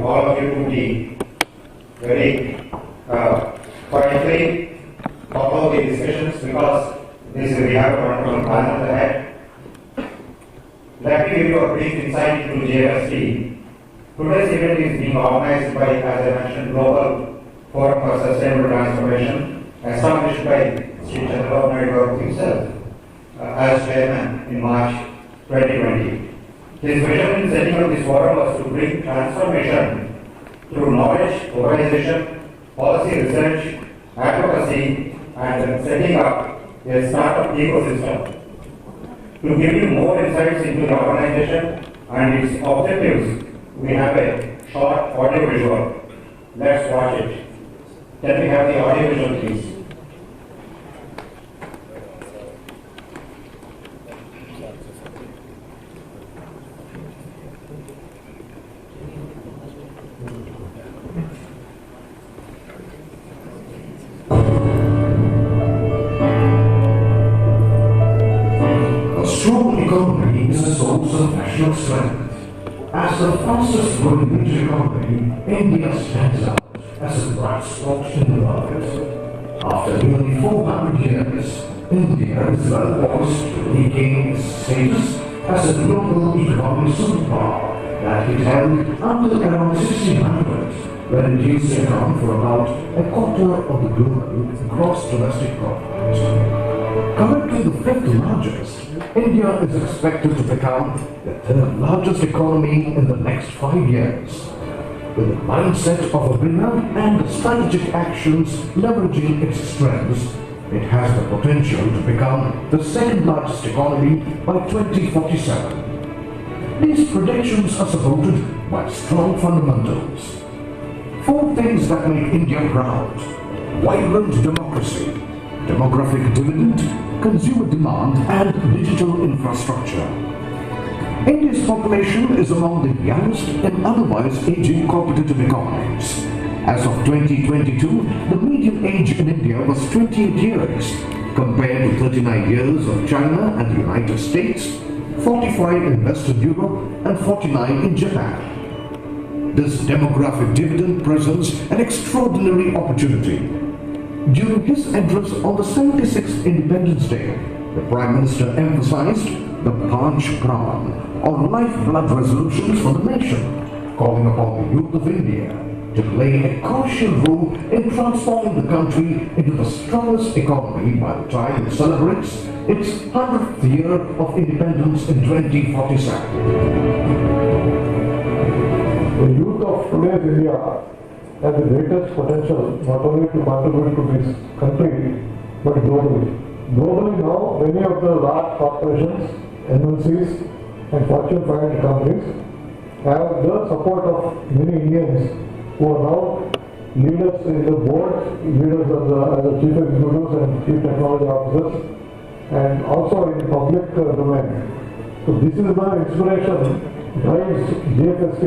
all of you to be very quietly follow the discussions because we have a wonderful plan ahead. Let me give you a brief insight into GFST. Today's event is being organized by, as I mentioned, Global Forum for Sustainable Transformation, established by Sri Chandrababu himself as chairman in March 2020. His vision in setting up this forum was to bring transformation through knowledge, organization, policy research, advocacy, and setting up a startup ecosystem. To give you more insights into the organization and its objectives, we have a short audio visual. Let's watch it. Can we have the audio visual, please? A strong economy is a source of national strength. As the fastest growing major economy, India stands out as a bright spot in the world. After nearly 400 years, India is well poised to regain its status as a global economic superpower that it held until around 1600, when it used to account for about a quarter of the global gross domestic product. Currently the fifth largest, India is expected to become the third largest economy in the next 5 years. With the mindset of a winner and strategic actions leveraging its strengths, it has the potential to become the second largest economy by 2047. These predictions are supported by strong fundamentals. 4 things that make India proud: vibrant democracy, demographic dividend, consumer demand, and digital infrastructure. India's population is among the youngest in otherwise aging competitive economies. As of 2022, the median age in India was 28 years, compared to 39 years of China and the United States, 45 in Western Europe, and 49 in Japan. This demographic dividend presents an extraordinary opportunity. During his address on the 76th Independence Day, the Prime Minister emphasized the Panch Pran, or lifeblood resolutions for the nation, calling upon the youth of India to play a crucial role in transforming the country into the strongest economy by the time it celebrates its 100th year of independence in 2047. The youth of today's India has the greatest potential not only to contribute to this country, but globally. Globally now, many of the large corporations, MNCs, and Fortune 500 companies have the support of many Indians who are now leaders in the board, leaders as the chief executives and chief technology officers, and also in public domain. So this is the inspiration drives GFST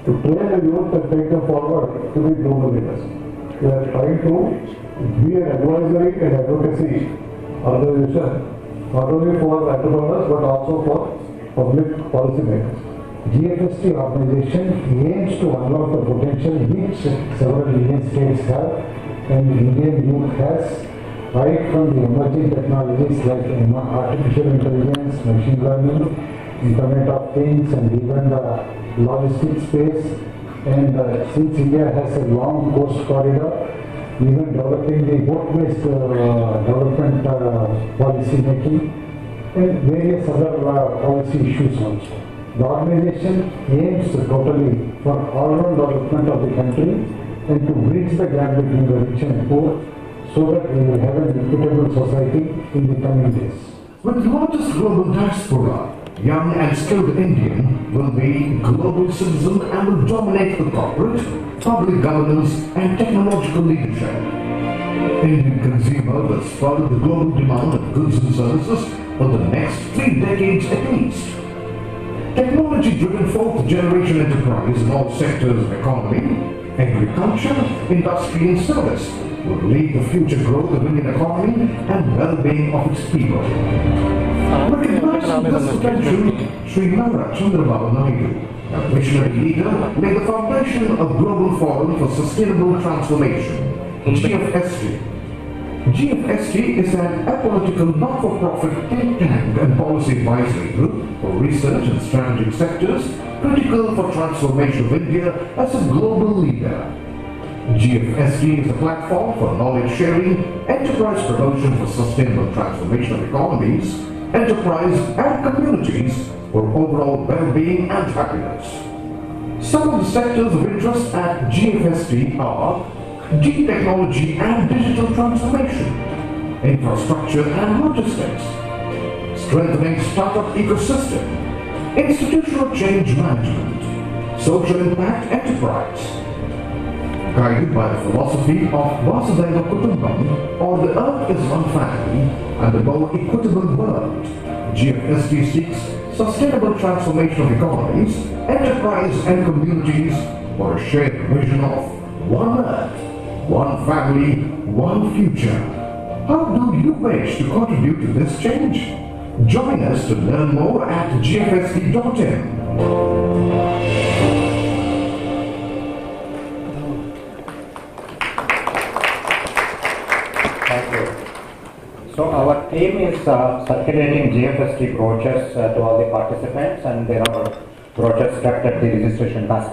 to train the youth and take them forward to be global leaders. We are trying to be an advisory and advocacy organization, not only for entrepreneurs but also for public policy makers. GFST organization aims to unlock the potential which several Indian states have and Indian youth has, right from the emerging technologies like artificial intelligence, machine learning, Internet of Things, and even the logistics space. And since India has a long coast corridor, even developing the boat-based development policy making and various other policy issues also. The organization aims totally for all-round development of the country and to bridge the gap between the rich and poor so that we will have an equitable society in the coming days. With the largest global diaspora, young and skilled Indian will be global citizen and will dominate the corporate, public governance and technological leadership. Indian consumer will follow the global demand of goods and services for the next 3 decades at least. Technology-driven fourth-generation enterprise in all sectors of economy, agriculture, industry and service will lead the future growth of Indian economy and well-being of its people. Recognizing this potential, Sri Chandrababu, A visionary leader laid the foundation of Global Forum for Sustainable Transformation, GFST. GFST is an apolitical not-for-profit think tank and policy advisory group for research and strategic sectors critical for transformation of India as a global leader. GFST is a platform for knowledge sharing, enterprise promotion for sustainable transformation of economies, enterprise and communities for overall well-being and happiness. Some of the sectors of interest at GFST are deep technology and digital transformation, infrastructure and logistics, strengthening startup ecosystem, institutional change management, social impact enterprise. Guided by the philosophy of Vasudhaiva Kutumbam, or the earth is one family and a more equitable world, GFST seeks sustainable transformation of economies, enterprise and communities for a shared vision of one earth, one family, one future. How do you wish to contribute to this change? Join us to learn more at gfst.in. Thank you. So our aim is circulating GFST brochures to all the participants, and there are brochures kept at the registration desk.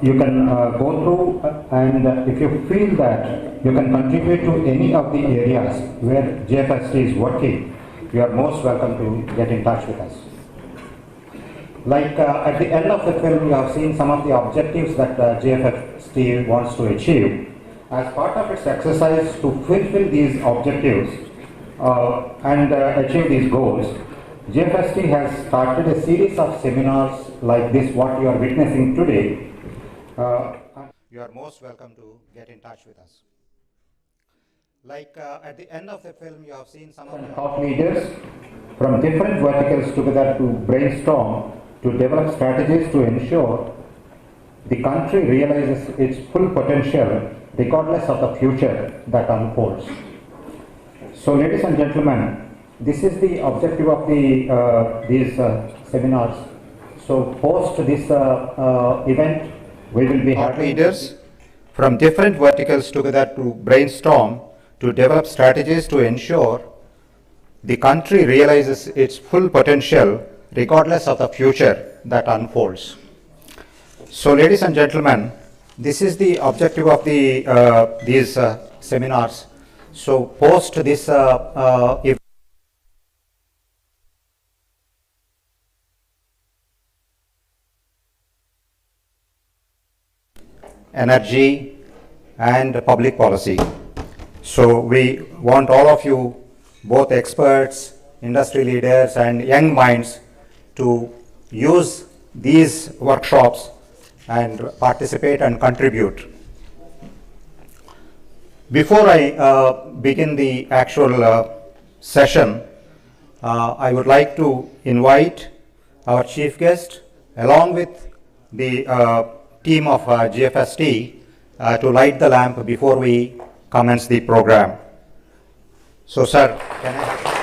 You can go through and if you feel that you can contribute to any of the areas where GFST is working, you are most welcome to get in touch with us. Like at the end of the film, you have seen some of the objectives that GFST wants to achieve. As part of its exercise to fulfill these objectives and achieve these goals, GFST has started a series of seminars like this, what you are witnessing today. You are most welcome to get in touch with us. Like at the end of the film, you have seen some of the top leaders from different verticals together to brainstorm to develop strategies to ensure the country realizes its full potential regardless of the future that unfolds. So, ladies and gentlemen, this is the objective of these seminars. So, post this event, we will be having leaders from different verticals together to brainstorm to develop strategies to ensure the country realizes its full potential regardless of the future that unfolds. So, ladies and gentlemen, this is the objective of these seminars. So, post this event, energy and public policy. So, we want all of you, both experts, industry leaders and young minds, to use these workshops and participate and contribute. Before I begin the actual session, I would like to invite our chief guest along with the team of GFST to light the lamp before we commence the program. So, sir, can I?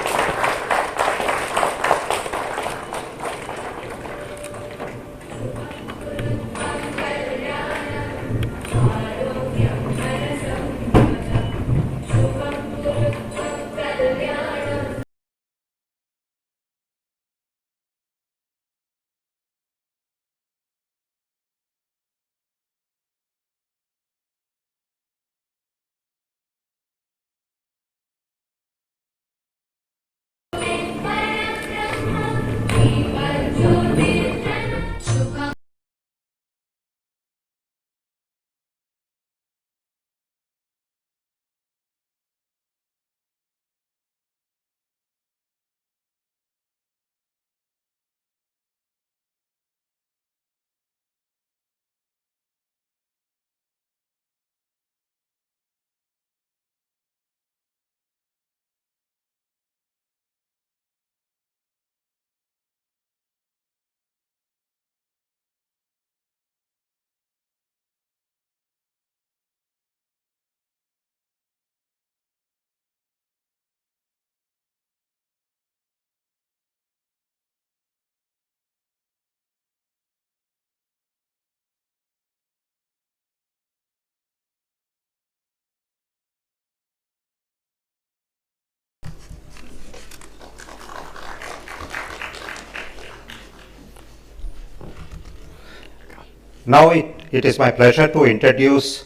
Now it is my pleasure to introduce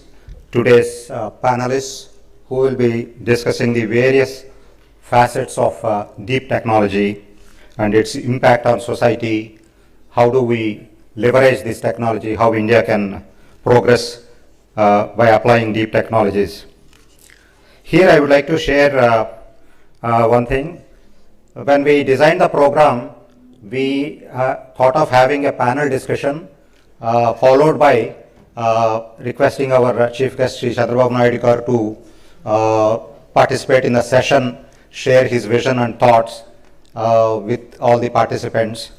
today's panelists who will be discussing the various facets of deep technology and its impact on society. How do we leverage this technology? How India can progress by applying deep technologies. Here I would like to share one thing. When we designed the program, we thought of having a panel discussion followed by requesting our chief guest Sri Chandrababu Naidu Garu to participate in the session, share his vision and thoughts with all the participants.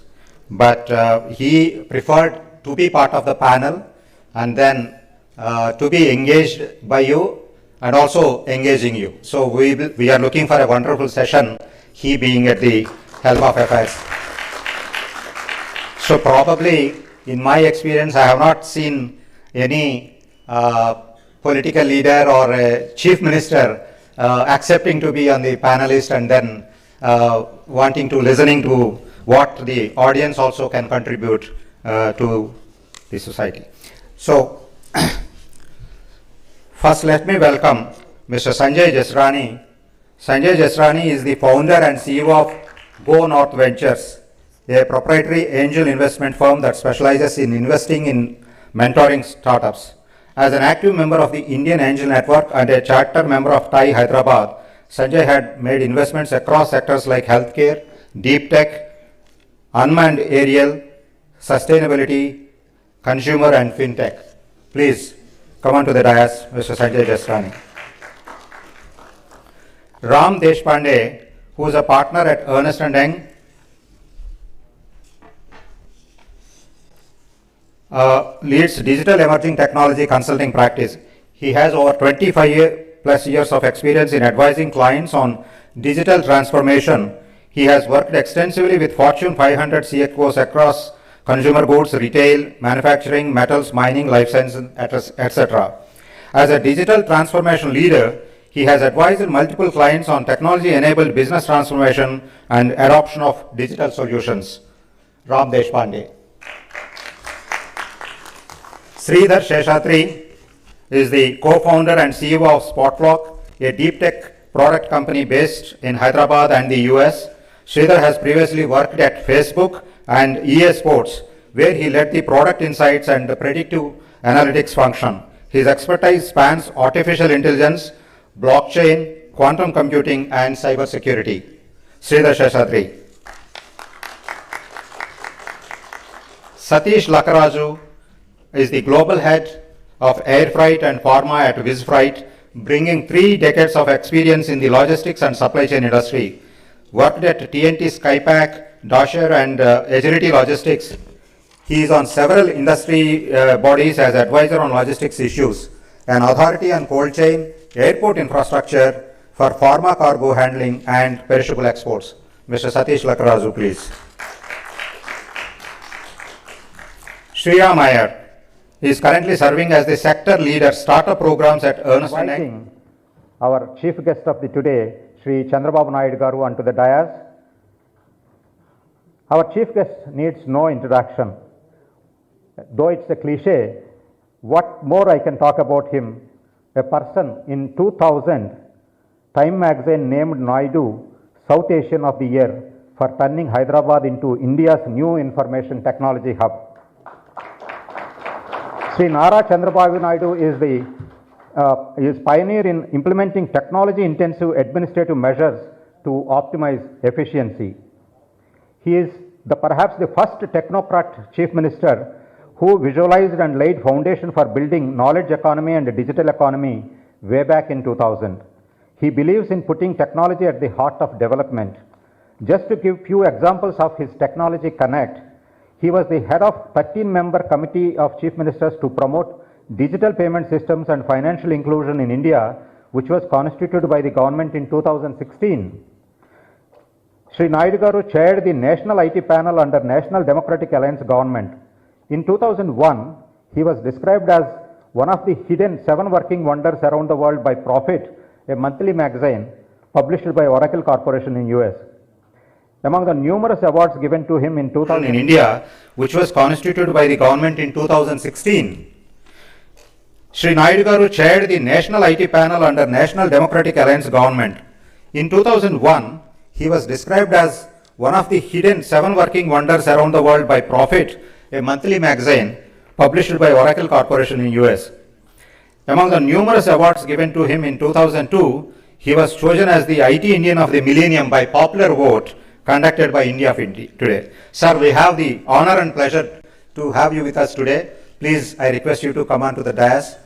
But he preferred to be part of the panel and then to be engaged by you and also engaging you. So we are looking for a wonderful session, he being at the helm of affairs. So probably in my experience, I have not seen any political leader or a chief minister accepting to be on the panelist and then wanting to listening to what the audience also can contribute to the society. So first let me welcome Mr. Sanjay Jasrani. Sanjay Jasrani is the founder and CEO of Go North Ventures, a proprietary angel investment firm that specializes in investing in mentoring startups. As an active member of the Indian Angel Network and a charter member of TIE Hyderabad, Sanjay had made investments across sectors like healthcare, deep tech, unmanned aerial, sustainability, consumer and fintech. Please come on to the dais, Mr. Sanjay Jasrani. Ram Deshpande, who is a partner at Ernst & Young, leads digital emerging technology consulting practice. He has over 25 plus years of experience in advising clients on digital transformation. He has worked extensively with Fortune 500 CXOs across consumer goods, retail, manufacturing, metals, mining, life sciences, etc. As a digital transformation leader, he has advised multiple clients on technology-enabled business transformation and adoption of digital solutions. Ram Deshpande. Sridhar Sheshatri is the co-founder and CEO of Spotlock, a deep tech product company based in Hyderabad and the US. Sridhar has previously worked at Facebook and EA Sports, where he led the product insights and the predictive analytics function. His expertise spans artificial intelligence, blockchain, quantum computing, and cybersecurity. Sridhar Sheshatri. Satish Lakaraju is the global head of air freight and pharma at Wizfreight, bringing 3 decades of experience in the logistics and supply chain industry. Worked at TNT Skypack, Dasher and Agility Logistics. He is on several industry bodies as advisor on logistics issues, an authority on cold chain, airport infrastructure for pharma cargo handling and perishable exports. Mr. Satish Lakaraju, please. Shreya Meyer is currently serving as the sector leader startup programs at Ernst & Young. Our chief guest of the today, Sri Chandrababu Naidu Garu, onto the dais. Our chief guest needs no introduction. Though it's a cliche, what more I can talk about him? A person in 2000, Time magazine named Naidu South Asian of the Year for turning Hyderabad into India's new information technology hub. Sri Nara Chandrababu Naidu is pioneer in implementing technology-intensive administrative measures to optimize efficiency. He is perhaps the first technocrat chief minister who visualized and laid foundation for building knowledge economy and digital economy way back in 2000. He believes in putting technology at the heart of development. Just to give few examples of his Technology Connect, he was the head of 13-member committee of chief ministers to promote digital payment systems and financial inclusion in India, which was constituted by the government in 2016. Sri Naidu Garu chaired the National IT panel under National Democratic Alliance government. In 2001, he was described as one of the hidden 7 working wonders around the world by Profit, a monthly magazine published by Oracle Corporation in US. Among the numerous awards given to him in 2000 in India, which was constituted by the government in 2016, Sri Naidu Garu chaired the National IT Panel under National Democratic Alliance government. In 2001, he was described as one of the hidden 7 working wonders around the world by Profit, a monthly magazine published by Oracle Corporation in US. Among the numerous awards given to him in 2002, he was chosen as the IT Indian of the Millennium by popular vote conducted by India Today. Sir, we have the honor and pleasure to have you with us today. Please, I request you to come on to the dais.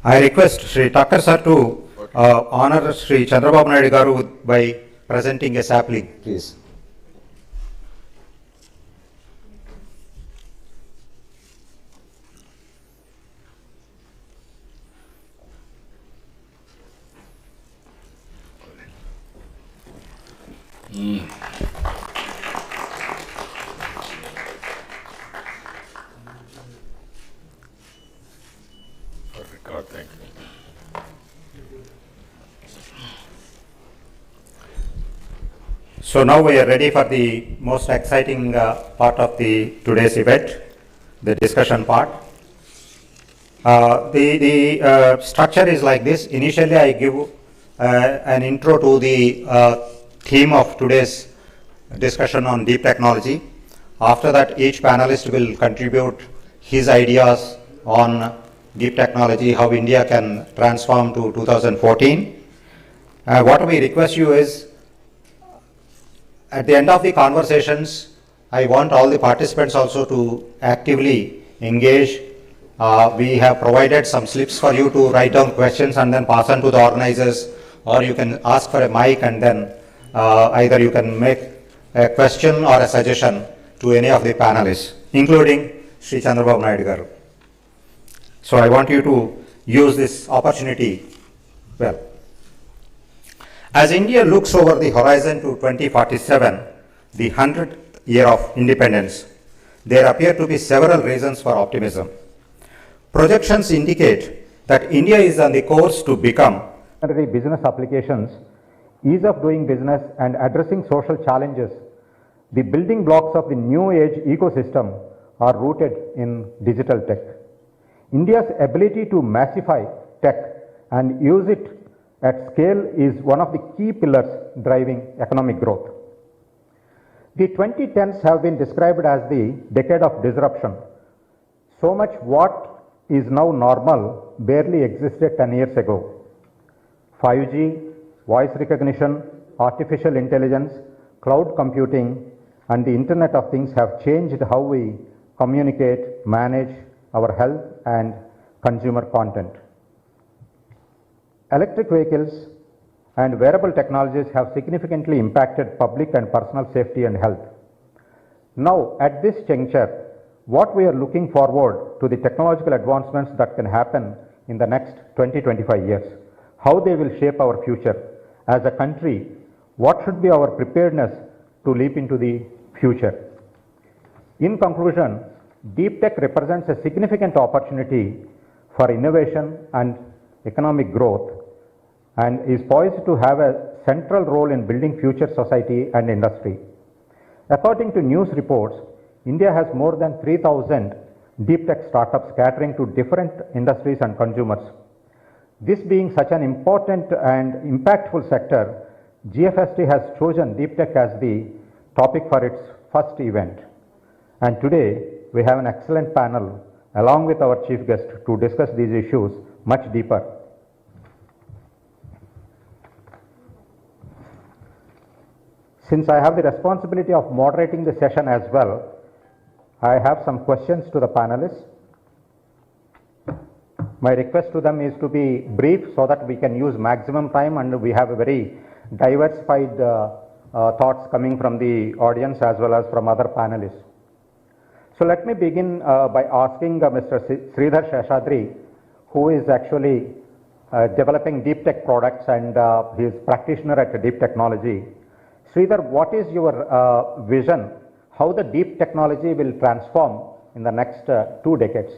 I request Sri Thakkar sir to honor Sri Chandrababu Naidu Garu by presenting a sapling, please. So now we are ready for the most exciting part of the today's event, the discussion part. The structure is like this. Initially, I give an intro to the theme of today's discussion on deep technology. After that, each panelist will contribute his ideas on deep technology, how India can transform to 2014. What we request you is, at the end of the conversations, I want all the participants also to actively engage. We have provided some slips for you to write down questions and then pass on to the organizers, or you can ask for a mic and then either you can make a question or a suggestion to any of the panelists, including Sri Chandrababu Naidu Garu. So I want you to use this opportunity well. As India looks over the horizon to 2047, the 100th year of independence, there appear to be several reasons for optimism. Projections indicate that India is on the course to become business applications, ease of doing business and addressing social challenges. The building blocks of the new age ecosystem are rooted in digital tech. India's ability to massify tech and use it at scale is one of the key pillars driving economic growth. The 2010s have been described as the decade of disruption. So much what is now normal barely existed 10 years ago. 5G, voice recognition, artificial intelligence, cloud computing, and the Internet of Things have changed how we communicate, manage our health, and consumer content. Electric vehicles and wearable technologies have significantly impacted public and personal safety and health. Now, at this juncture, what we are looking forward to the technological advancements that can happen in the next 20-25 years, how they will shape our future. As a country, what should be our preparedness to leap into the future? In conclusion, deep tech represents a significant opportunity for innovation and economic growth and is poised to have a central role in building future society and industry. According to news reports, India has more than 3,000 deep tech startups catering to different industries and consumers. This being such an important and impactful sector, GFST has chosen deep tech as the topic for its first event. And today, we have an excellent panel along with our chief guest to discuss these issues much deeper. Since I have the responsibility of moderating the session as well, I have some questions to the panelists. My request to them is to be brief so that we can use maximum time and we have a very diversified thoughts coming from the audience as well as from other panelists. So let me begin by asking Mr. Sridhar Sheshadri, who is actually developing deep tech products, and he is practitioner at deep technology. Sridhar, what is your vision, how the deep technology will transform in the next 2 decades?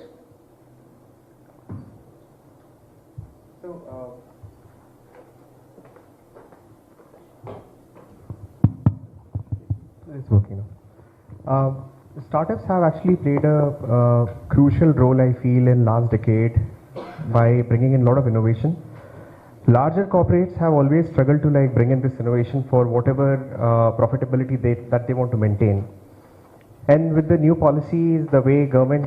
It's working now. Startups have actually played a crucial role, I feel, in last decade by bringing in a lot of innovation. Larger corporates have always struggled to bring in this innovation for whatever profitability that they want to maintain. And with the new policies, the way government,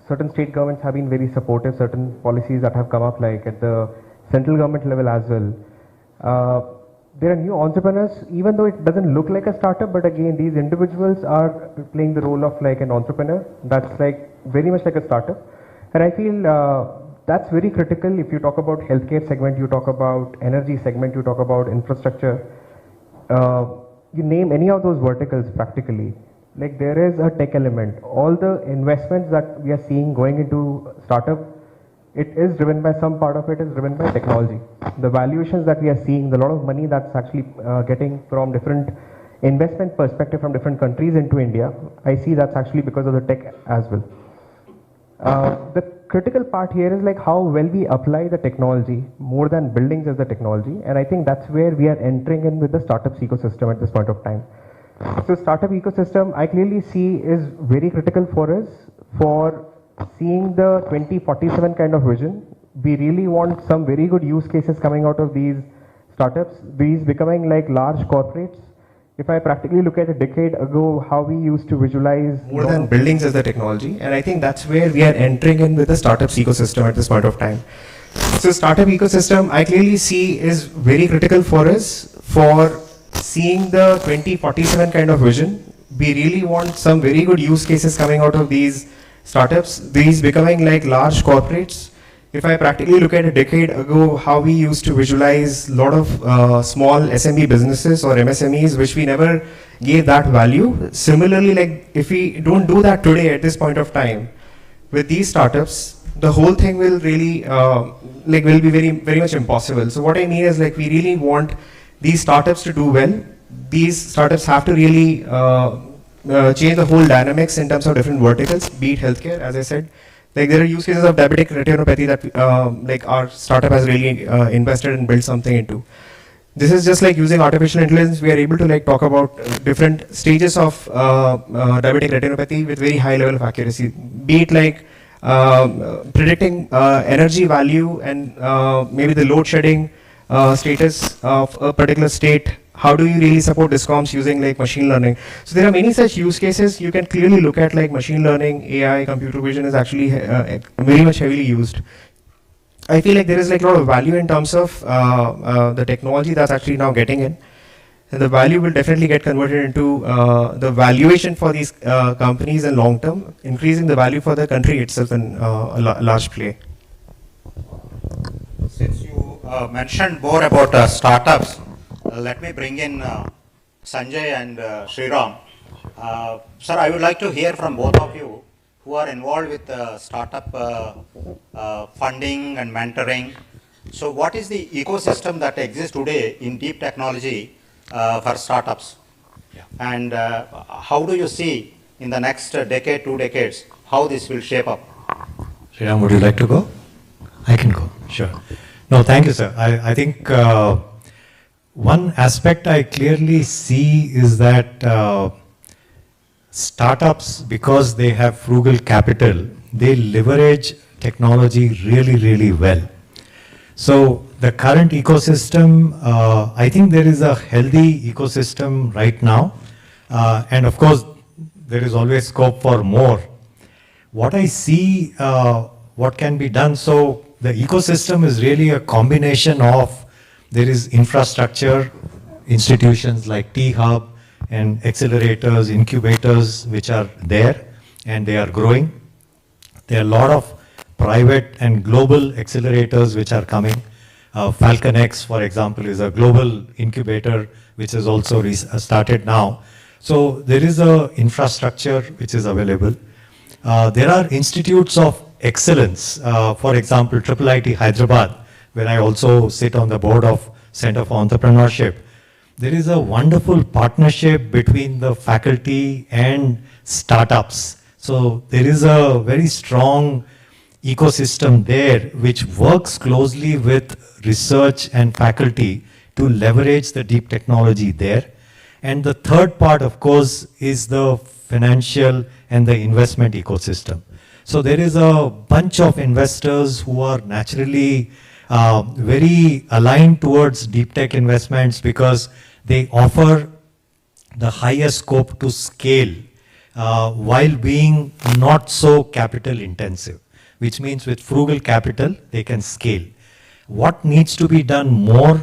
certain state governments have been very supportive, certain policies that have come up at the central government level as well. There are new entrepreneurs, even though it doesn't look like a startup, but again, these individuals are playing the role of an entrepreneur. That's very much like a startup. And I feel that's very critical. If you talk about healthcare segment, you talk about energy segment, you talk about infrastructure, you name any of those verticals practically. There is a tech element. All the investments that we are seeing going into startup, it is driven by, some part of it is driven by technology. The valuations that we are seeing, the lot of money that's actually getting from different investment perspective from different countries into India, I see that's actually because of the tech as well. The critical part here is how well we apply the technology more than buildings as the technology, and I think that's where we are entering in with the startups ecosystem at this point of time. So startup ecosystem I clearly see is very critical for us for seeing the 2047 kind of vision. We really want some very good use cases coming out of these startups, these becoming large corporates. If I practically look at a decade ago, how we used to visualize more than buildings as the technology, and I think that's where we are entering in with the startups ecosystem at this point of time. So startup ecosystem I clearly see is very critical for us for seeing the 2047 kind of vision. We really want some very good use cases coming out of these startups, these becoming large corporates. If I practically look at a decade ago, how we used to visualize a lot of small SME businesses or MSMEs, which we never gave that value. Similarly, if we don't do that today at this point of time, with these startups, the whole thing will really, will be very, very much impossible. So what I mean is we really want these startups to do well. These startups have to really change the whole dynamics in terms of different verticals, be it healthcare, as I said. There are use cases of diabetic retinopathy that our startup has really invested and built something into. This is just using artificial intelligence, we are able to talk about different stages of diabetic retinopathy with very high level of accuracy. Be it predicting energy value and maybe the load shedding status of a particular state. How do you really support discoms using machine learning? So there are many such use cases. You can clearly look at machine learning, AI, computer vision is actually very much heavily used. I feel there is a lot of value in terms of the technology that's actually now getting in. And the value will definitely get converted into the valuation for these companies in long term, increasing the value for the country itself in a large play. Since you mentioned more about startups, let me bring in Sanjay and Sriram. Sir, I would like to hear from both of you who are involved with startup funding and mentoring. So what is the ecosystem that exists today in deep technology for startups? Yeah. And how do you see in the next decade, 2 decades, how this will shape up? Sriram, would you like to go? I can go, sure. No, thank you, sir. I think one aspect I clearly see is that startups, because they have frugal capital, they leverage technology really, really well. So the current ecosystem, I think there is a healthy ecosystem right now. And of course, there is always scope for more. What I see, what can be done, so the ecosystem is really a combination of, there is infrastructure, institutions like T-Hub and accelerators, incubators, which are there and they are growing. There are a lot of private and global accelerators which are coming. Falcon X, for example, is a global incubator which is also started now. So there is a infrastructure which is available. There are institutes of excellence. For example, IIIT Hyderabad, where I also sit on the board of Center for Entrepreneurship, there is a wonderful partnership between the faculty and startups. So there is a very strong ecosystem there which works closely with research and faculty to leverage the deep technology there. And the third part, of course, is the financial and the investment ecosystem. So there is a bunch of investors who are naturally very aligned towards deep tech investments because they offer the highest scope to scale while being not so capital intensive, which means with frugal capital, they can scale. What needs to be done more,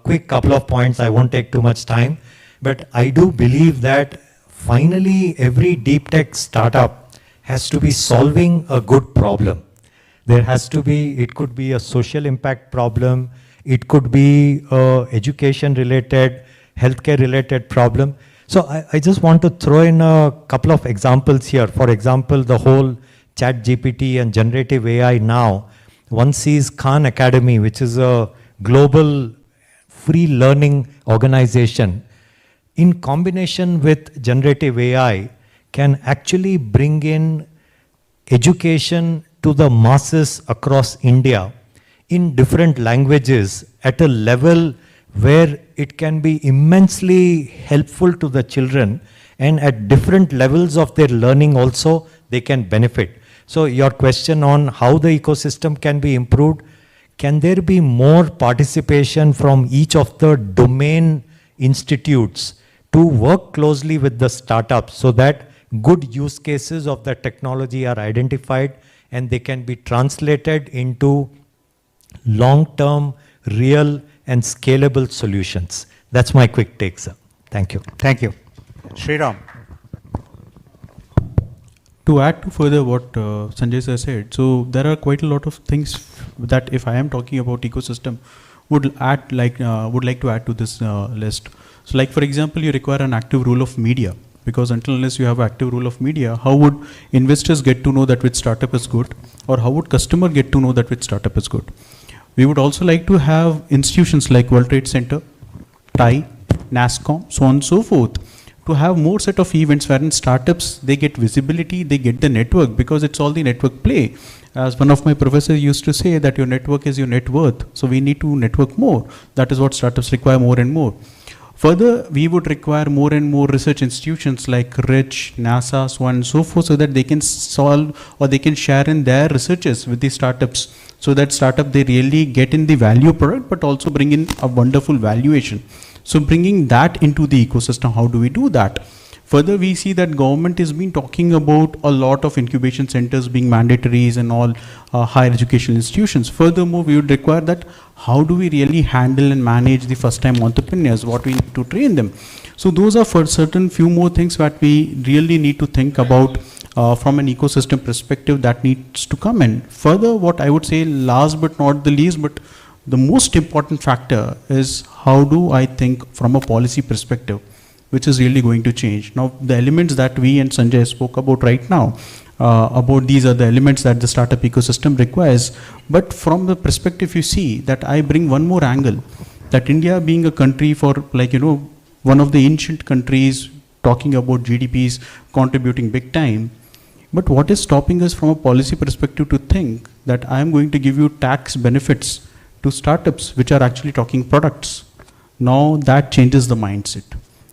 quick couple of points, I won't take too much time, but I do believe that finally every deep tech startup has to be solving a good problem. There has to be, it could be a social impact problem, it could be a education related, healthcare related problem. So I just want to throw in a couple of examples here. For example, the whole Chat GPT and generative AI now, one sees Khan Academy, which is a global free learning organization, in combination with generative AI, can actually bring in education to the masses across India in different languages at a level where it can be immensely helpful to the children, and at different levels of their learning also they can benefit. So your question on how the ecosystem can be improved, can there be more participation from each of the domain institutes to work closely with the startups so that good use cases of the technology are identified and they can be translated into long-term, real and scalable solutions? That's my quick take, sir. Thank you. Thank you. Sriram. To add to further what Sanjay sir said, so there are quite a lot of things that if I am talking about ecosystem, would like to add to this list. So like for example, you require an active role of media, because until unless you have active role of media, how would investors get to know that which startup is good, or how would customer get to know that which startup is good? We would also like to have institutions like World Trade Center, TIE, NASSCOM, so on and so forth, to have more set of events wherein startups, they get visibility, they get the network, because it's all the network play. As one of my professors used to say, that your network is your net worth. So we need to network more. That is what startups require more and more. Further, we would require more and more research institutions like RICH, NASA, so on and so forth, so that they can solve or they can share in their researches with the startups, so that startup, they really get in the value product, but also bring in a wonderful valuation. So bringing that into the ecosystem, how do we do that? Further, we see that government has been talking about a lot of incubation centers being mandatories and all higher educational institutions. Furthermore, we would require that how do we really handle and manage the first time entrepreneurs, what we need to train them. So those are for certain few more things that we really need to think about from an ecosystem perspective that needs to come in. Further, what I would say last but not the least, but the most important factor is how do I think from a policy perspective, which is really going to change. Now, the elements that we and Sanjay spoke about right now, about these are the elements that the startup ecosystem requires. But from the perspective you see that I bring one more angle, that India being a country for one of the ancient countries talking about GDPs contributing big time. But what is stopping us from a policy perspective to think that I am going to give you tax benefits to startups which are actually talking products? Now that changes the mindset.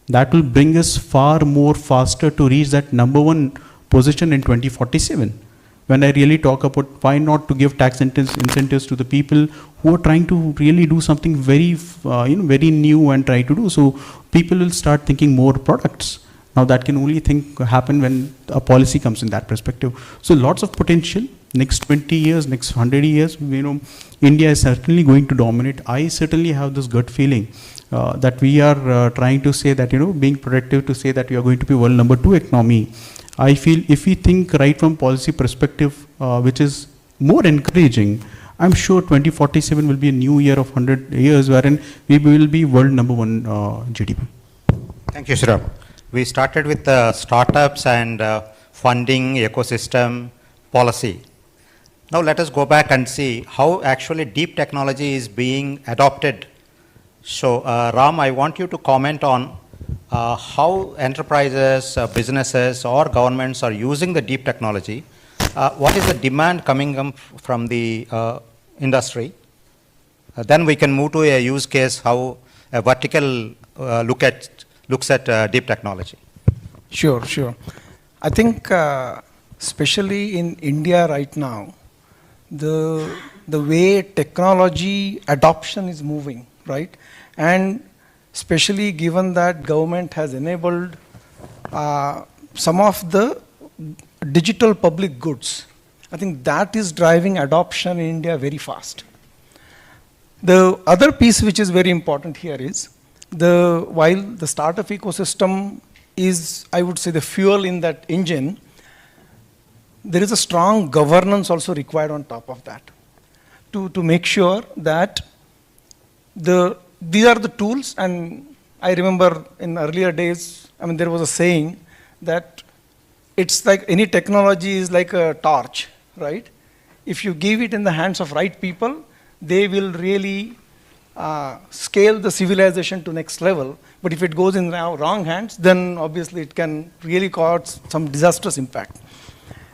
That will bring us far more faster to reach that number one position in 2047. When I really talk about why not to give tax incentives to the people who are trying to really do something very, very new and try to do. So people will start thinking more products. Now that can only happen when a policy comes in that perspective. So lots of potential. Next 20 years, next 100 years, India is certainly going to dominate. I certainly have this gut feeling that we are trying to say that, being productive to say that we are going to be world number 2 economy. I feel if we think right from policy perspective, which is more encouraging, I'm sure 2047 will be a new year of 100 years wherein we will be world number 1 GDP. Thank you, Sriram. We started with startups and funding, ecosystem, policy. Now let us go back and see how actually deep technology is being adopted. So Ram, I want you to comment on how enterprises, businesses or governments are using the deep technology. What is the demand coming from the industry? Then we can move to a use case, how a vertical looks at deep technology. Sure. I think especially in India right now, the way technology adoption is moving, right? And especially given that government has enabled some of the digital public goods, I think that is driving adoption in India very fast. The other piece which is very important here is, while the startup ecosystem is, I would say, the fuel in that engine, there is a strong governance also required on top of that to make sure that these are the tools. And I remember in earlier days, there was a saying that it's like any technology is like a torch, right? If you give it in the hands of right people, they will really scale the civilization to next level. But if it goes in wrong hands, then obviously it can really cause some disastrous impact.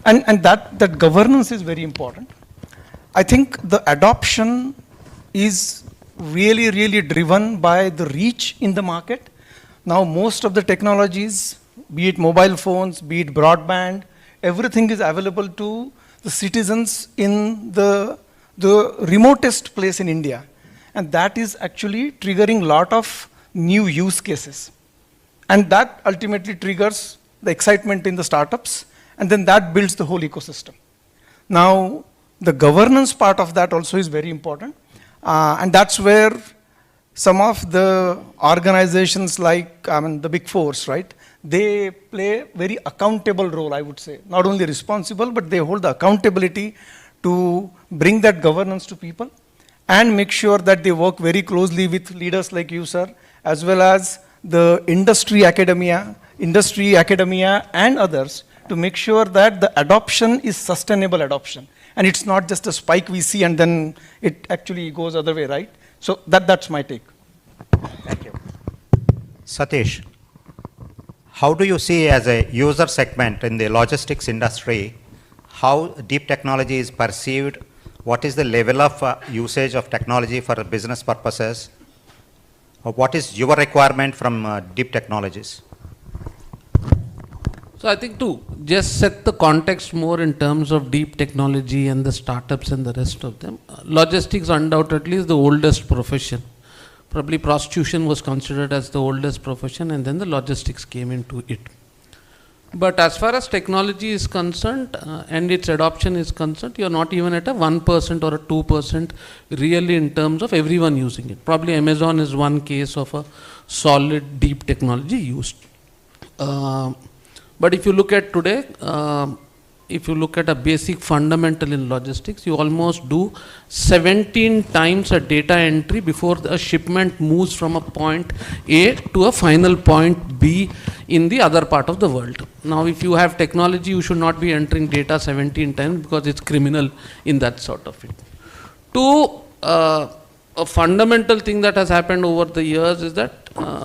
And that governance is very important. I think the adoption is really driven by the reach in the market. Now most of the technologies, be it mobile phones, be it broadband, everything is available to the citizens in the remotest place in India. And that is actually triggering a lot of new use cases. And that ultimately triggers the excitement in the startups, and then that builds the whole ecosystem. Now, the governance part of that also is very important. And that's where some of the organizations like, the big fours, right? They play a very accountable role, I would say. Not only responsible, but they hold the accountability to bring that governance to people and make sure that they work very closely with leaders like you, sir, as well as the industry academia and others, to make sure that the adoption is sustainable adoption. And it's not just a spike we see and then it actually goes other way, right? So that's my take. Thank you. Satish, how do you see as a user segment in the logistics industry, how deep technology is perceived? What is the level of usage of technology for business purposes? What is your requirement from deep technologies? So I think to just set the context more in terms of deep technology and the startups and the rest of them, logistics undoubtedly is the oldest profession. Probably prostitution was considered as the oldest profession, and then the logistics came into it. But as far as technology is concerned and its adoption is concerned, you are not even at a 1% or a 2% really in terms of everyone using it. Probably Amazon is one case of a solid deep technology used. But if you look at today, if you look at a basic fundamental in logistics, you almost do 17 times a data entry before a shipment moves from a point A to a final point B in the other part of the world. Now, if you have technology, you should not be entering data 17 times because it's criminal in that sort of it. A fundamental thing that has happened over the years is that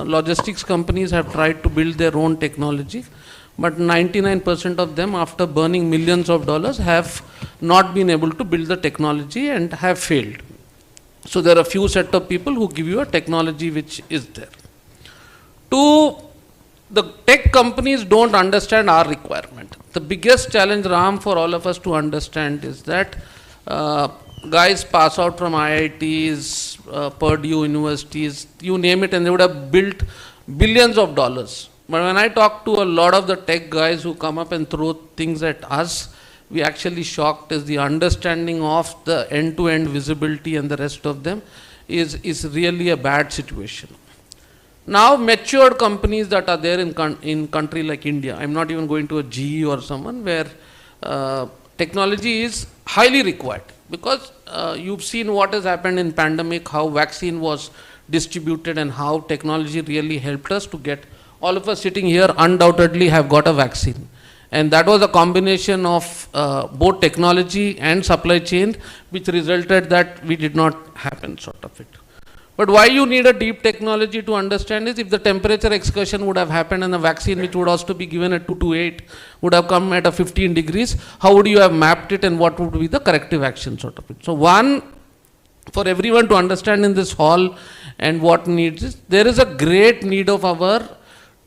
logistics companies have tried to build their own technology, but 99% of them, after burning millions of dollars, have not been able to build the technology and have failed. So there are a few set of people who give you a technology which is there. The tech companies don't understand our requirement. The biggest challenge, Ram, for all of us to understand is that guys pass out from IITs, Purdue universities, you name it, and they would have built billions of dollars. But when I talk to a lot of the tech guys who come up and throw things at us, we actually shocked is the understanding of the end-to-end visibility and the rest of them is really a bad situation. Now, matured companies that are there in country like India, I'm not even going to a GE or someone where technology is highly required, because you've seen what has happened in pandemic, how vaccine was distributed and how technology really helped us to get. All of us sitting here undoubtedly have got a vaccine. And that was a combination of both technology and supply chain, which resulted that we did not happen sort of it. But why you need a deep technology to understand is if the temperature excursion would have happened and the vaccine which would also be given at 228 would have come at a 15 degrees, how would you have mapped it and what would be the corrective action sort of it. So one, for everyone to understand in this hall and what needs is, there is a great need of our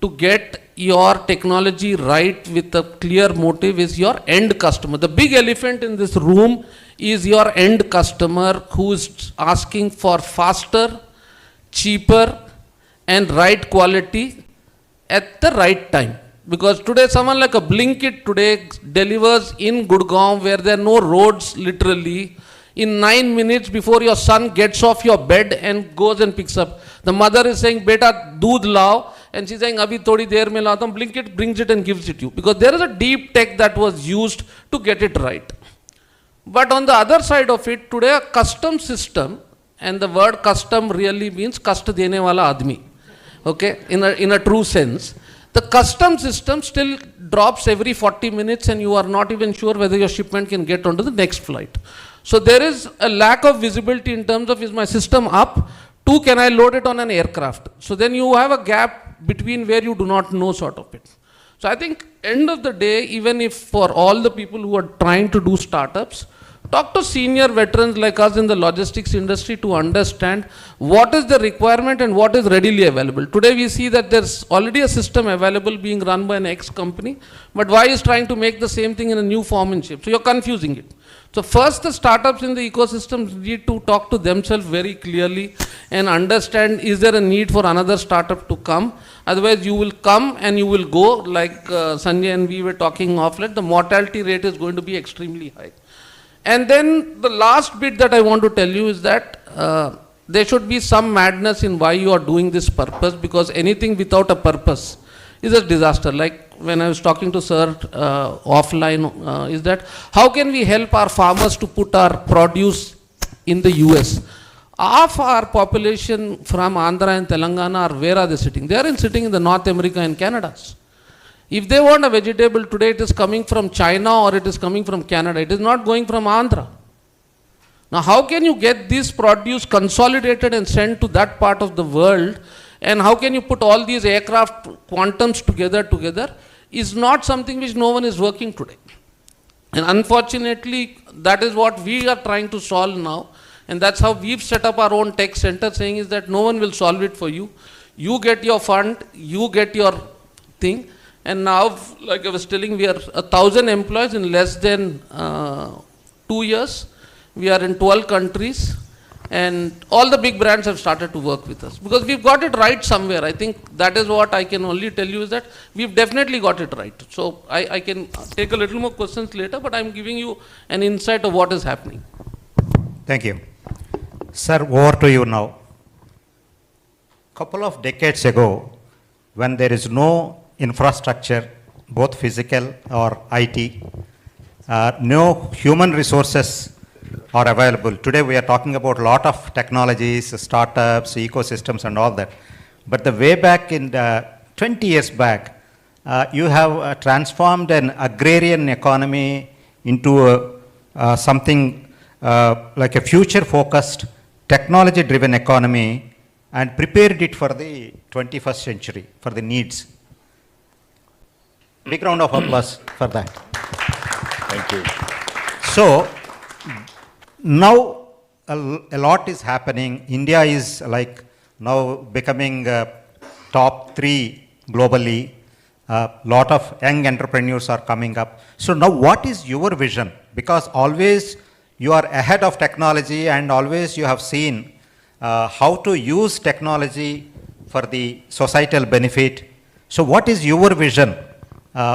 to get your technology right with a clear motive is your end customer. The big elephant in this room is your end customer who is asking for faster, cheaper and right quality at the right time. Because today someone like a Blinkit today delivers in Gurgaon where there are no roads literally in 9 minutes before your son gets off your bed and goes and picks up. The mother is saying, beta, doodh lao. And she's saying, abhi thodi der mein laata hu. Blinkit brings it and gives it you. Because there is a deep tech that was used to get it right. But on the other side of it, today a custom system, and the word custom really means kast dene wala admi. Okay, in a true sense. The custom system still drops every 40 minutes and you are not even sure whether your shipment can get onto the next flight. So there is a lack of visibility in terms of, is my system up? 2, can I load it on an aircraft? So then you have a gap between where you do not know sort of it. So I think end of the day, even if for all the people who are trying to do startups, talk to senior veterans like us in the logistics industry to understand what is the requirement and what is readily available. Today we see that there's already a system available being run by an X company, but Y is trying to make the same thing in a new form and shape. So you're confusing it. So first the startups in the ecosystem need to talk to themselves very clearly and understand, is there a need for another startup to come? Otherwise you will come and you will go, like Sanjay and we were talking off late, the mortality rate is going to be extremely high. And then the last bit that I want to tell you is that there should be some madness in why you are doing this purpose, because anything without a purpose is a disaster. Like when I was talking to sir offline, is that how can we help our farmers to put our produce in the US? Half our population from Andhra and Telangana are, where are they sitting? They are sitting in the North America and Canada. If they want a vegetable today, it is coming from China or it is coming from Canada. It is not going from Andhra. Now, how can you get this produce consolidated and sent to that part of the world? And how can you put all these aircraft quantums together is not something which no one is working today. And unfortunately, that is what we are trying to solve now. And that's how we've set up our own tech center, saying is that no one will solve it for you. You get your fund, you get your thing. And now, like I was telling, we are 1,000 employees in less than 2 years. We are in 12 countries. And all the big brands have started to work with us. Because we've got it right somewhere. I think that is what I can only tell you is that we've definitely got it right. So I can take a little more questions later, but I'm giving you an insight of what is happening. Thank you. Sir, over to you now. Couple of decades ago, when there is no infrastructure, both physical or IT, no human resources are available. Today we are talking about a lot of technologies, startups, ecosystems and all that. But the way back in 20 years back, you have transformed an agrarian economy into something like a future-focused, technology-driven economy and prepared it for the 21st century, for the needs. Big round of applause for that. Thank you. So, now a lot is happening. India is like now becoming top 3 globally. Lot of young entrepreneurs are coming up. So now what is your vision? Because always you are ahead of technology and always you have seen how to use technology for the societal benefit. So what is your vision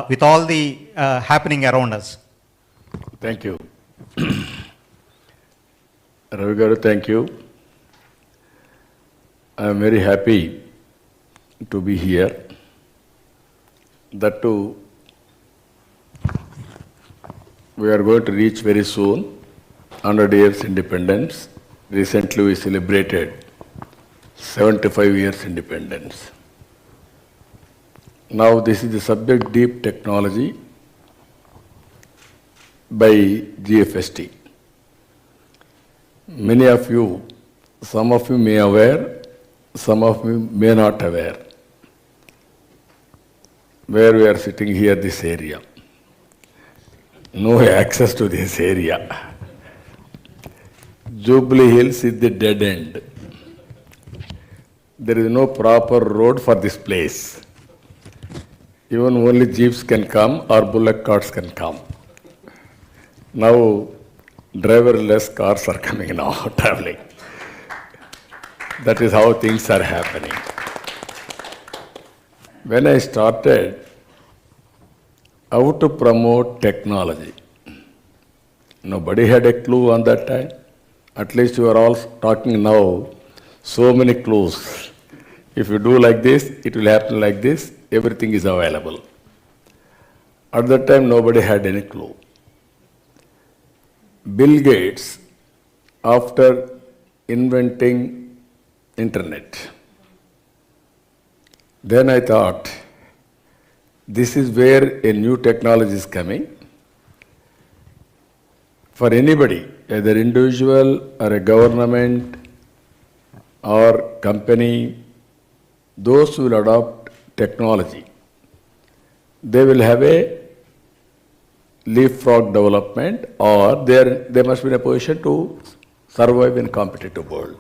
with all the happening around us? Thank you. Ravi Garu, thank you. I am very happy to be here. That too, we are going to reach very soon 100 years independence. Recently we celebrated 75 years independence. Now this is the subject, deep technology by GFST. Many of you, some of you may aware, some of you may not aware, where we are sitting here, this area. No access to this area. Jubilee Hills is the dead end. There is no proper road for this place. Even only jeeps can come or bullock carts can come. Now, driverless cars are coming now, traveling. That is how things are happening. When I started, how to promote technology, nobody had a clue on that time. At least you are all talking now, so many clues. If you do like this, it will happen like this, everything is available. At that time, nobody had any clue. Bill Gates, after inventing internet, then I thought, this is where a new technology is coming. For anybody, either individual or a government or company, those who will adopt technology, they will have a leapfrog development, or they must be in a position to survive in competitive world.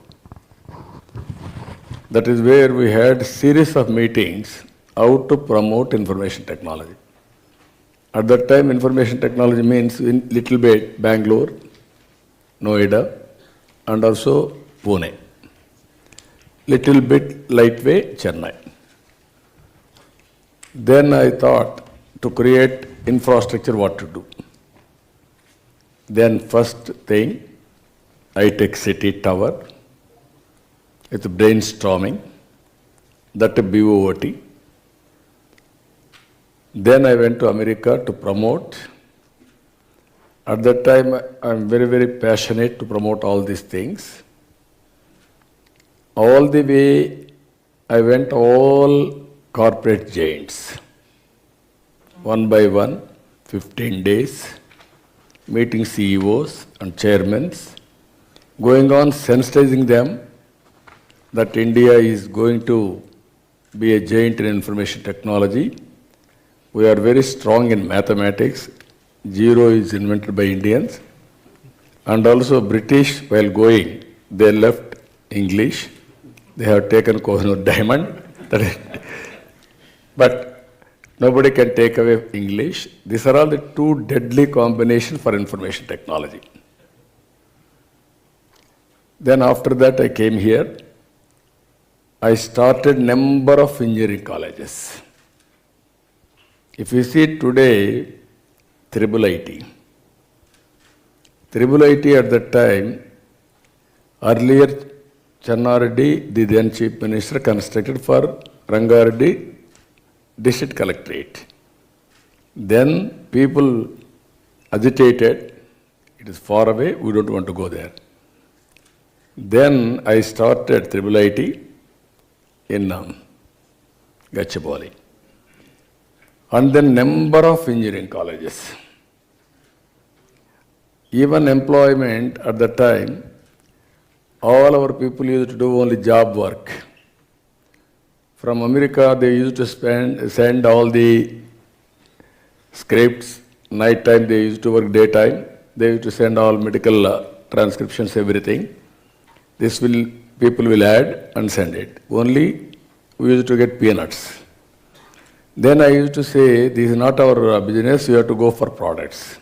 That is where we had series of meetings how to promote information technology. At that time, information technology means in little bit Bangalore, Noida, and also Pune. Little bit lightweight Chennai. Then I thought to create infrastructure, what to do. Then first thing, high-tech city tower, with brainstorming, that BOOT. Then I went to America to promote. At that time, I'm very, very passionate to promote all these things. All the way, I went all corporate giants. One by one, 15 days, meeting CEOs and chairmen, going on sensitizing them that India is going to be a giant in information technology. We are very strong in mathematics. Zero is invented by Indians. And also British, while going, they left English. They have taken Kohinoor diamond. But nobody can take away English. These are all the two deadly combinations for information technology. Then after that, I came here. I started number of engineering colleges. If you see today, Triple IT. Triple IT at that time, earlier Chandrababu, the then Chief Minister, constructed for Rangareddy District Collectorate. Then people agitated, it is far away, we don't want to go there. Then I started Triple IT in Gachibowli. And then number of engineering colleges. Even employment at that time, all our people used to do only job work. From America, they used to send all the scripts. Night time, they used to work daytime. They used to send all medical transcriptions, everything. People will add and send it. Only we used to get peanuts. Then I used to say, this is not our business, you have to go for products.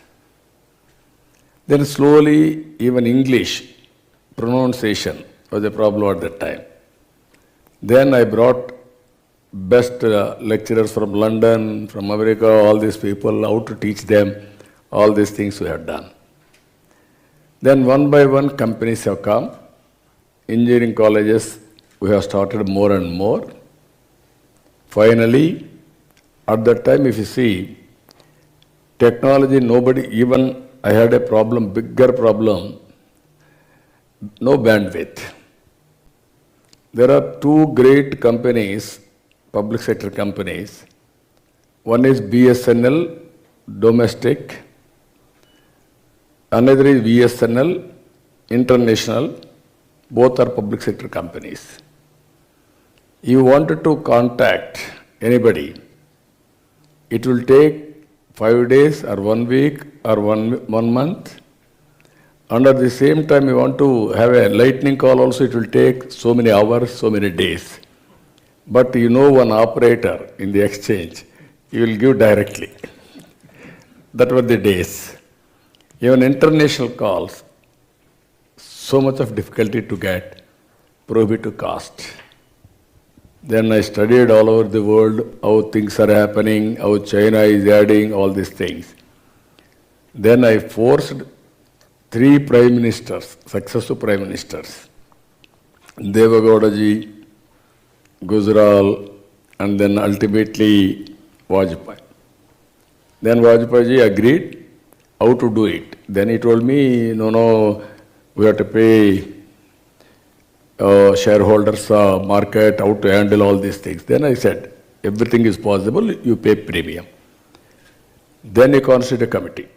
Then slowly, even English pronunciation was a problem at that time. Then I brought best lecturers from London, from America, all these people, how to teach them, all these things we have done. Then one by one companies have come. Engineering colleges, we have started more and more. Finally, at that time, if you see, technology, nobody, even I had a problem, bigger problem, no bandwidth. There are two great companies, public sector companies. One is BSNL, domestic, another is VSNL, International, both are public sector companies. You wanted to contact anybody, it will take 5 days or 1 week or one month. And at the same time, you want to have a lightning call also, it will take so many hours, so many days. But you know one operator in the exchange, you will give directly. That were the days. Even international calls, so much of difficulty to get, prohibitive cost. Then I studied all over the world how things are happening, how China is adding all these things. Then I forced 3 prime ministers, successive prime ministers, Devagowda ji, Gujral, and then ultimately Vajpayee. Then Vajpayee ji agreed how to do it. Then he told me, no, we have to pay shareholders, market, how to handle all these things. Then I said, everything is possible, you pay premium. Then he constituted a committee.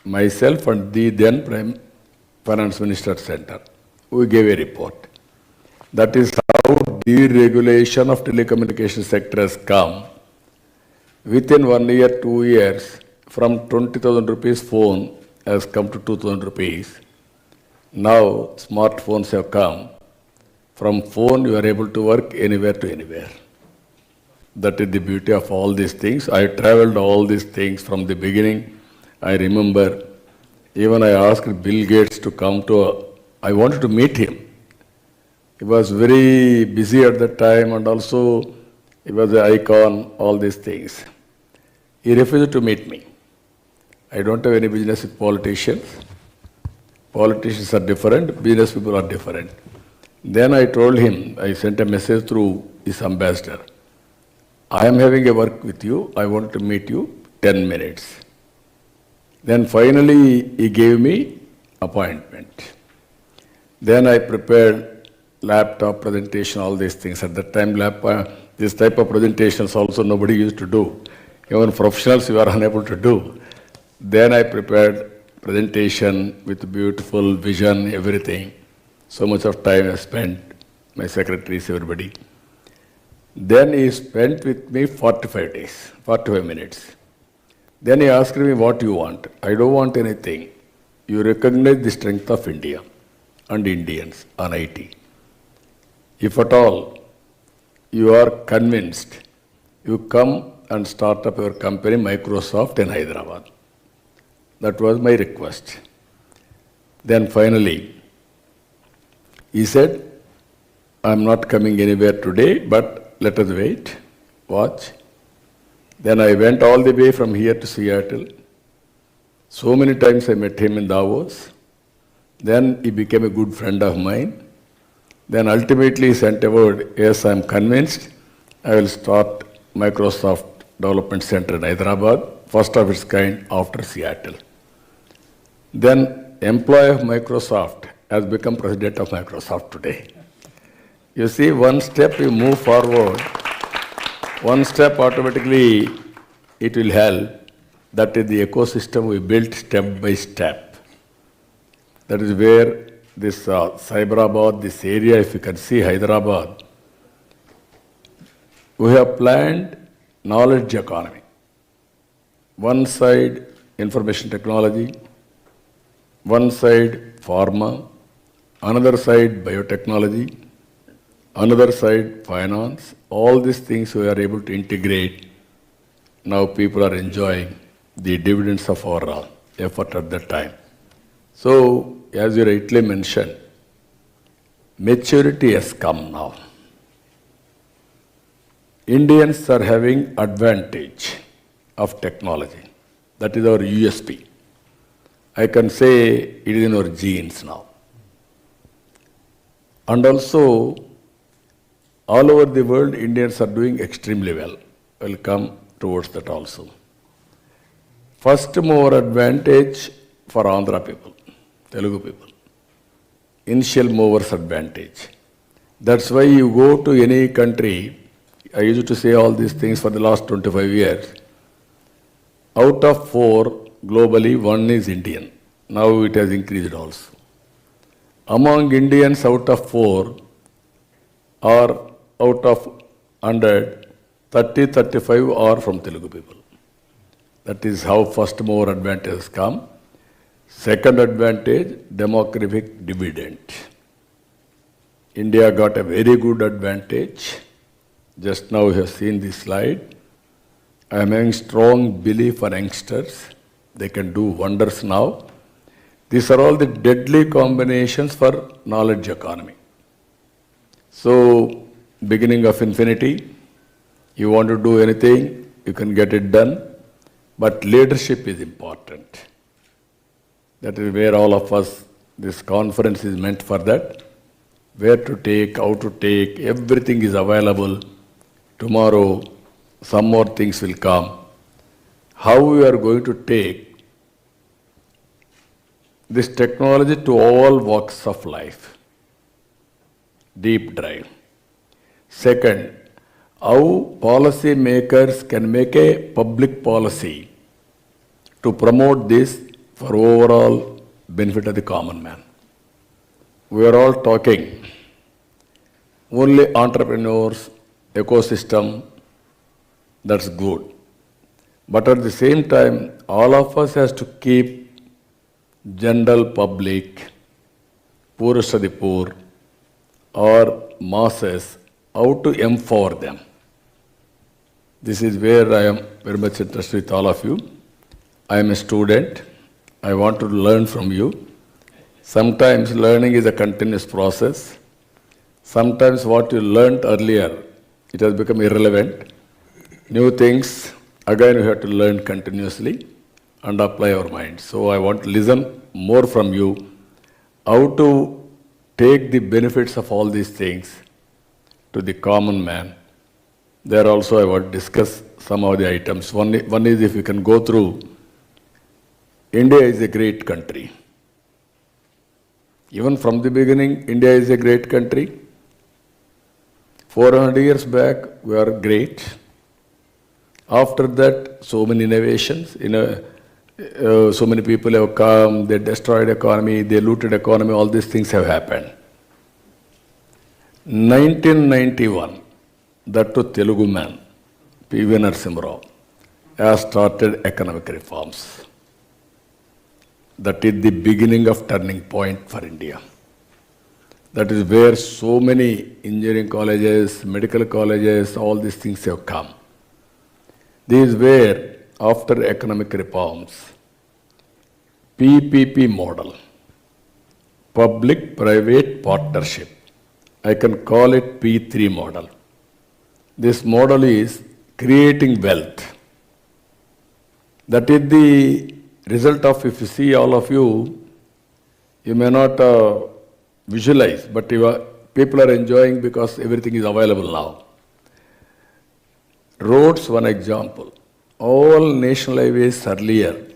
Myself and the then Prime Finance Minister Center, we gave a report. That is how deregulation of telecommunication sector has come. Within 1 year, 2 years, from 20,000 rupees phone has come to 2,000 rupees. Now smartphones have come. From phone you are able to work anywhere to anywhere. That is the beauty of all these things. I traveled all these things from the beginning. I remember even I asked Bill Gates to come to, I wanted to meet him. He was very busy at that time and also he was an icon, all these things. He refused to meet me. I don't have any business with politicians. Politicians are different, business people are different. Then I told him, I sent a message through his ambassador. I am having a work with you, I want to meet you 10 minutes. Then finally he gave me appointment. Then I prepared laptop presentation, all these things. At that time, this type of presentations also nobody used to do. Even professionals you are unable to do. Then I prepared presentation with beautiful vision, everything. So much of time I spent, my secretaries, everybody. Then he spent with me 45 days, 45 minutes. Then he asked me, what you want? I don't want anything. You recognize the strength of India and Indians on IT. If at all you are convinced, you come and start up your company, Microsoft in Hyderabad. That was my request. Then finally, he said, I'm not coming anywhere today, but let us wait, watch. Then I went all the way from here to Seattle. So many times I met him in Davos. Then he became a good friend of mine. Then ultimately he sent a word, yes, I'm convinced I will start Microsoft Development Center in Hyderabad, first of its kind after Seattle. Then employee of Microsoft has become president of Microsoft today. You see, one step you move forward, one step automatically it will help. That is the ecosystem we built step by step. That is where this Cyberabad, this area, if you can see Hyderabad, we have planned knowledge economy. One side information technology, one side pharma, another side biotechnology, another side finance. All these things we are able to integrate. Now people are enjoying the dividends of our effort at that time. So, as you rightly mentioned, maturity has come now. Indians are having advantage of technology. That is our USP. I can say it is in our genes now. And also, all over the world, Indians are doing extremely well. We'll come towards that also. First mover advantage for Andhra people, Telugu people. Initial movers advantage. That's why you go to any country, I used to say all these things for the last 25 years. Out of 4, globally, 1 is Indian. Now it has increased also. Among Indians, out of 4 or out of 100, 35 are from Telugu people. That is how first mover advantage has come. Second advantage, demographic dividend. India got a very good advantage. Just now you have seen this slide. I am having strong belief for youngsters. They can do wonders now. These are all the deadly combinations for knowledge economy. So, beginning of infinity, you want to do anything, you can get it done, but leadership is important. That is where all of us, this conference is meant for that. Where to take, how to take, everything is available. Tomorrow, some more things will come. How we are going to take this technology to all walks of life. Deep dive. Second, how policy makers can make a public policy to promote this for overall benefit of the common man. We are all talking only entrepreneurs, ecosystem, that's good. But at the same time, all of us has to keep general public, poorest of the poor, or masses, how to empower them. This is where I am very much interested with all of you. I am a student. I want to learn from you. Sometimes learning is a continuous process. Sometimes what you learned earlier, it has become irrelevant. New things, again we have to learn continuously and apply our mind. So I want to listen more from you, how to take the benefits of all these things to the common man. There also I want to discuss some of the items. One is if you can go through, India is a great country. Even from the beginning, India is a great country. 400 years back, we are great. After that, so many innovations, so many people have come, they destroyed economy, they looted economy, all these things have happened. 1991, that to Telugu man, P.V. Narasimha Rao, has started economic reforms. That is the beginning of turning point for India. That is where so many engineering colleges, medical colleges, all these things have come. This is where, after economic reforms, PPP model, public-private partnership, I can call it P3 model. This model is creating wealth. That is the result of, if you see all of you, you may not visualize, but people are enjoying because everything is available now. Roads, one example. All national highways earlier,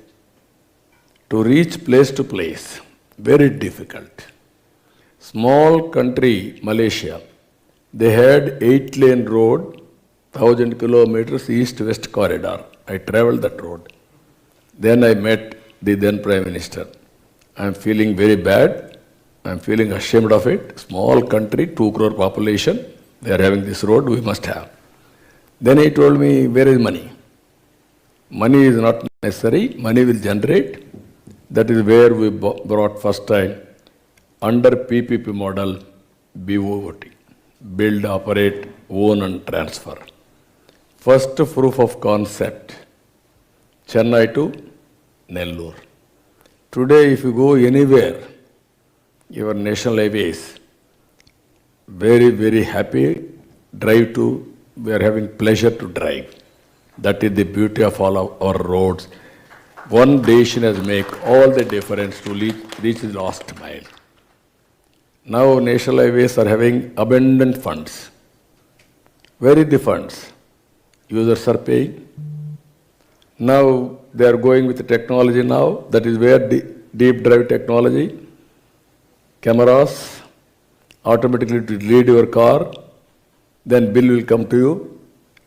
to reach place to place, very difficult. Small country, Malaysia, they had 8-lane road, 1,000 kilometers east-west corridor. I traveled that road. Then I met the then Prime Minister. I am feeling very bad. I am feeling ashamed of it. Small country, 2 crore population, they are having this road, we must have. Then he told me, where is money? Money is not necessary, money will generate. That is where we brought first time, under PPP model, BOOT, build, operate, own and transfer. First proof of concept, Chennai to Nellore. Today if you go anywhere, your national highways, very, very happy, drive to, we are having pleasure to drive. That is the beauty of all of our roads. One decision has made all the difference to reach the last mile. Now national highways are having abundant funds. Where is the funds? Users are paying. Now they are going with the technology now. That is where deep drive technology, cameras, automatically to lead your car, then bill will come to you,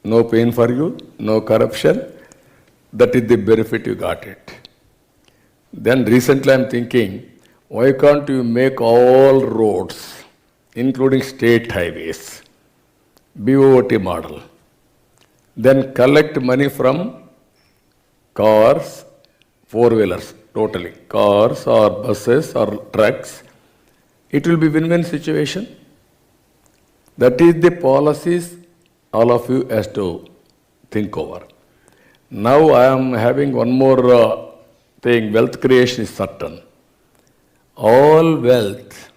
no pain for you, no corruption. That is the benefit you got it. Then recently I'm thinking, why can't you make all roads, including state highways, BOT model? Then collect money from cars, four-wheelers, totally, cars or buses or trucks. It will be win-win situation. That is the policies all of you has to think over. Now I am having one more thing, wealth creation is certain. All wealth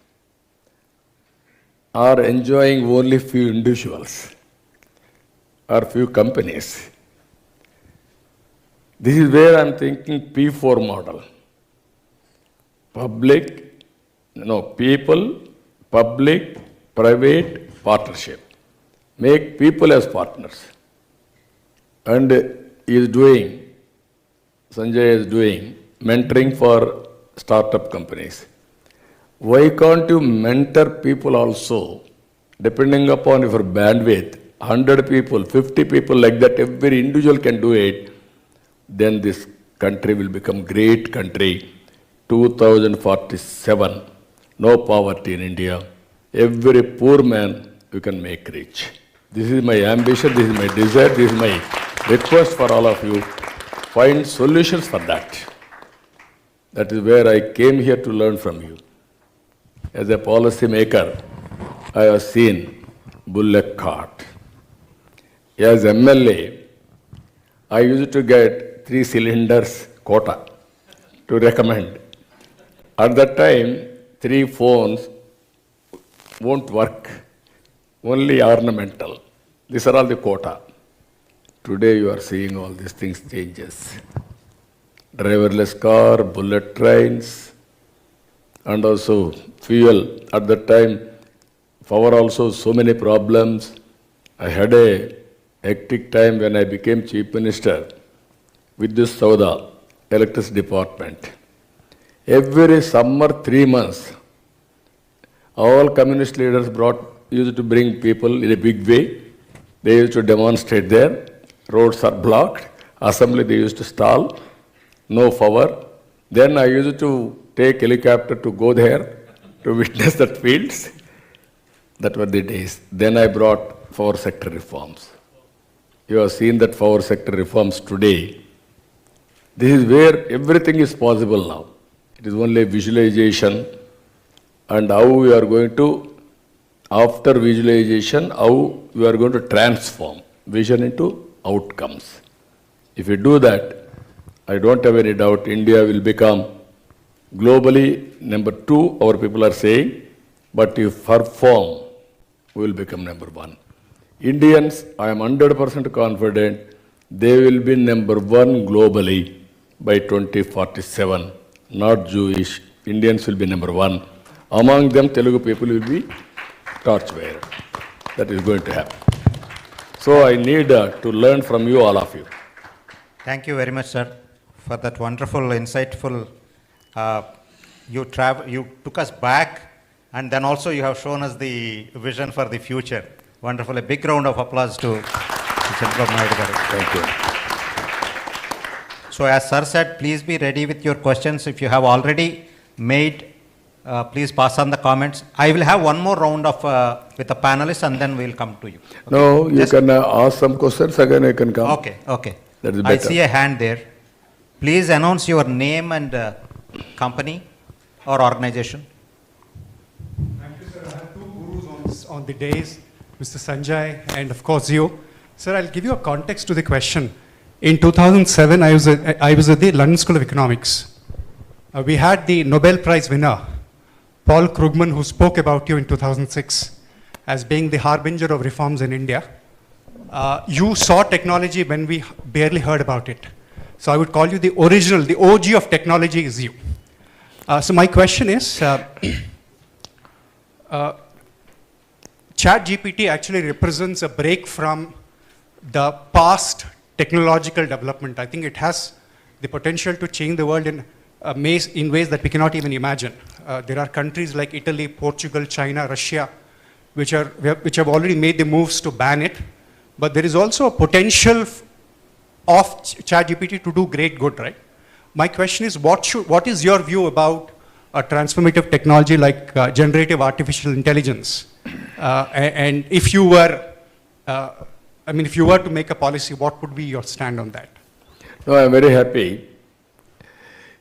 are enjoying only few individuals or few companies. This is where I am thinking P4 model. People, public, private partnership. Make people as partners. And Sanjay is doing mentoring for startup companies. Why can't you mentor people also, depending upon your bandwidth, 100 people, 50 people like that, every individual can do it, then this country will become great country. 2047, no poverty in India. Every poor man you can make rich. This is my ambition, this is my desire, this is my request for all of you. Find solutions for that. That is where I came here to learn from you. As a policy maker, I have seen bullock cart. As MLA, I used to get 3 cylinders quota to recommend. At that time, 3 phones won't work, only ornamental. These are all the quota. Today you are seeing all these things changes. Driverless car, bullet trains, and also fuel. At that time, power also so many problems. I had a hectic time when I became Chief Minister with this Sauda, Electricity Department. Every summer, 3 months, all communist leaders used to bring people in a big way. They used to demonstrate there. Roads are blocked. Assembly they used to stall. No power. Then I used to take helicopter to go there to witness that fields. That were the days. Then I brought power sector reforms. You have seen that power sector reforms today. This is where everything is possible now. It is only visualization and how we are going to, after visualization, how we are going to transform vision into outcomes. If we do that, I don't have any doubt India will become globally number 2, our people are saying, but if perform, we will become number 1. Indians, I am 100% confident, they will be number 1 globally by 2047. Not Jewish, Indians will be number 1. Among them, Telugu people will be torchbearer. That is going to happen. So I need to learn from you, all of you. Thank you very much, sir, for that wonderful, insightful. You took us back, and then also you have shown us the vision for the future. Wonderful. A big round of applause to Chandrababu. Thank you. So as sir said, please be ready with your questions. If you have already made, please pass on the comments. I will have one more round of with the panelists, and then we'll come to you. Okay? No, you can ask some questions, again I can come. Okay, okay. That is better. I see a hand there. Please announce your name and company or organization. Thank you, sir. I have 2 gurus on the days, Mr. Sanjay and of course you. Sir, I'll give you a context to the question. In 2007, I was at the London School of Economics. We had the Nobel Prize winner, Paul Krugman, who spoke about you in 2006 as being the harbinger of reforms in India. You saw technology when we barely heard about it. So I would call you the original, the OG of technology is you. So my question is, ChatGPT actually represents a break from the past technological development. I think it has the potential to change the world in ways that we cannot even imagine. There are countries like Italy, Portugal, China, Russia, which have already made the moves to ban it. But there is also a potential of ChatGPT to do great good, right? my question is, what is your view about a transformative technology like generative artificial intelligence? And if you were, if you were to make a policy, what would be your stand on that? No, I'm very happy.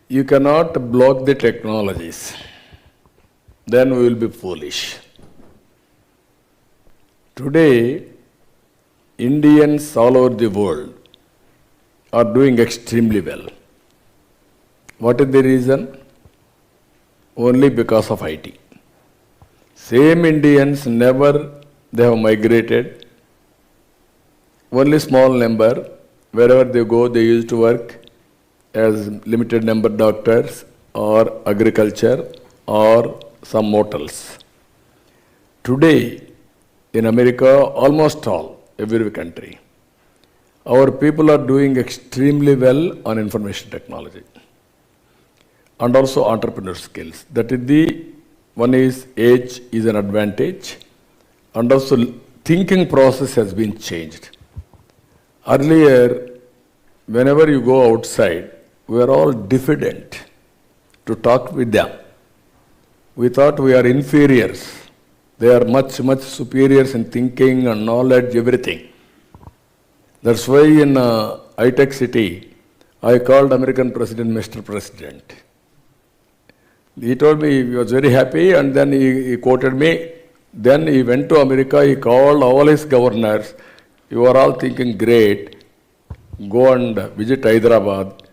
You cannot block the technologies. Then we will be foolish. Today, Indians all over the world are doing extremely well. What is the reason? Only because of IT. Same Indians they have migrated. Only small number, wherever they go, they used to work as limited number doctors or agriculture or some motels. Today, in America, almost every country, our people are doing extremely well on information technology and also entrepreneur skills. That is one is age is an advantage, and also thinking process has been changed. Earlier, whenever you go outside, we are all diffident to talk with them. We thought we are inferiors. They are much, much superiors in thinking and knowledge, everything. That's why in high-tech city, I called American President Mr. President. He told me he was very happy, and then he quoted me. Then he went to America, he called all his governors. You are all thinking great. Go and visit Hyderabad.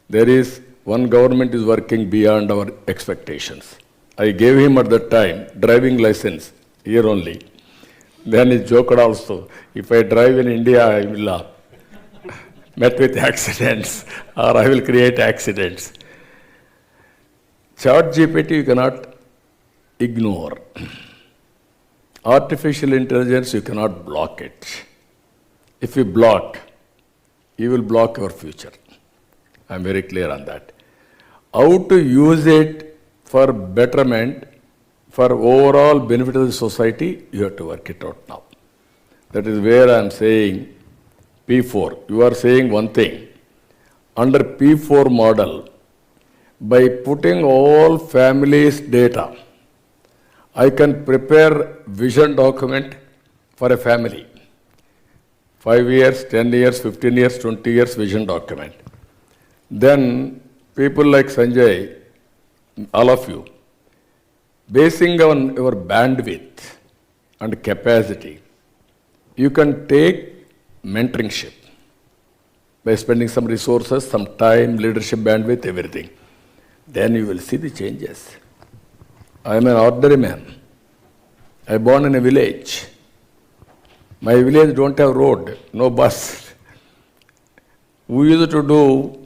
There is one government is working beyond our expectations. I gave him at that time driving license, here only. Then he joked also, if I drive in India, I will met with accidents or I will create accidents. ChatGPT you cannot ignore. Artificial intelligence, you cannot block it. If you block, you will block your future. I'm very clear on that. How to use it for betterment, for overall benefit of the society, you have to work it out now. That is where I'm saying P4. You are saying one thing. Under P4 model, by putting all families' data, I can prepare vision document for a family. 5 years, 10 years, 15 years, 20 years vision document. Then people like Sanjay, all of you, basing on your bandwidth and capacity, you can take mentorship by spending some resources, some time, leadership bandwidth, everything. Then you will see the changes. I am an ordinary man. I born in a village. My village don't have road, no bus. We used to do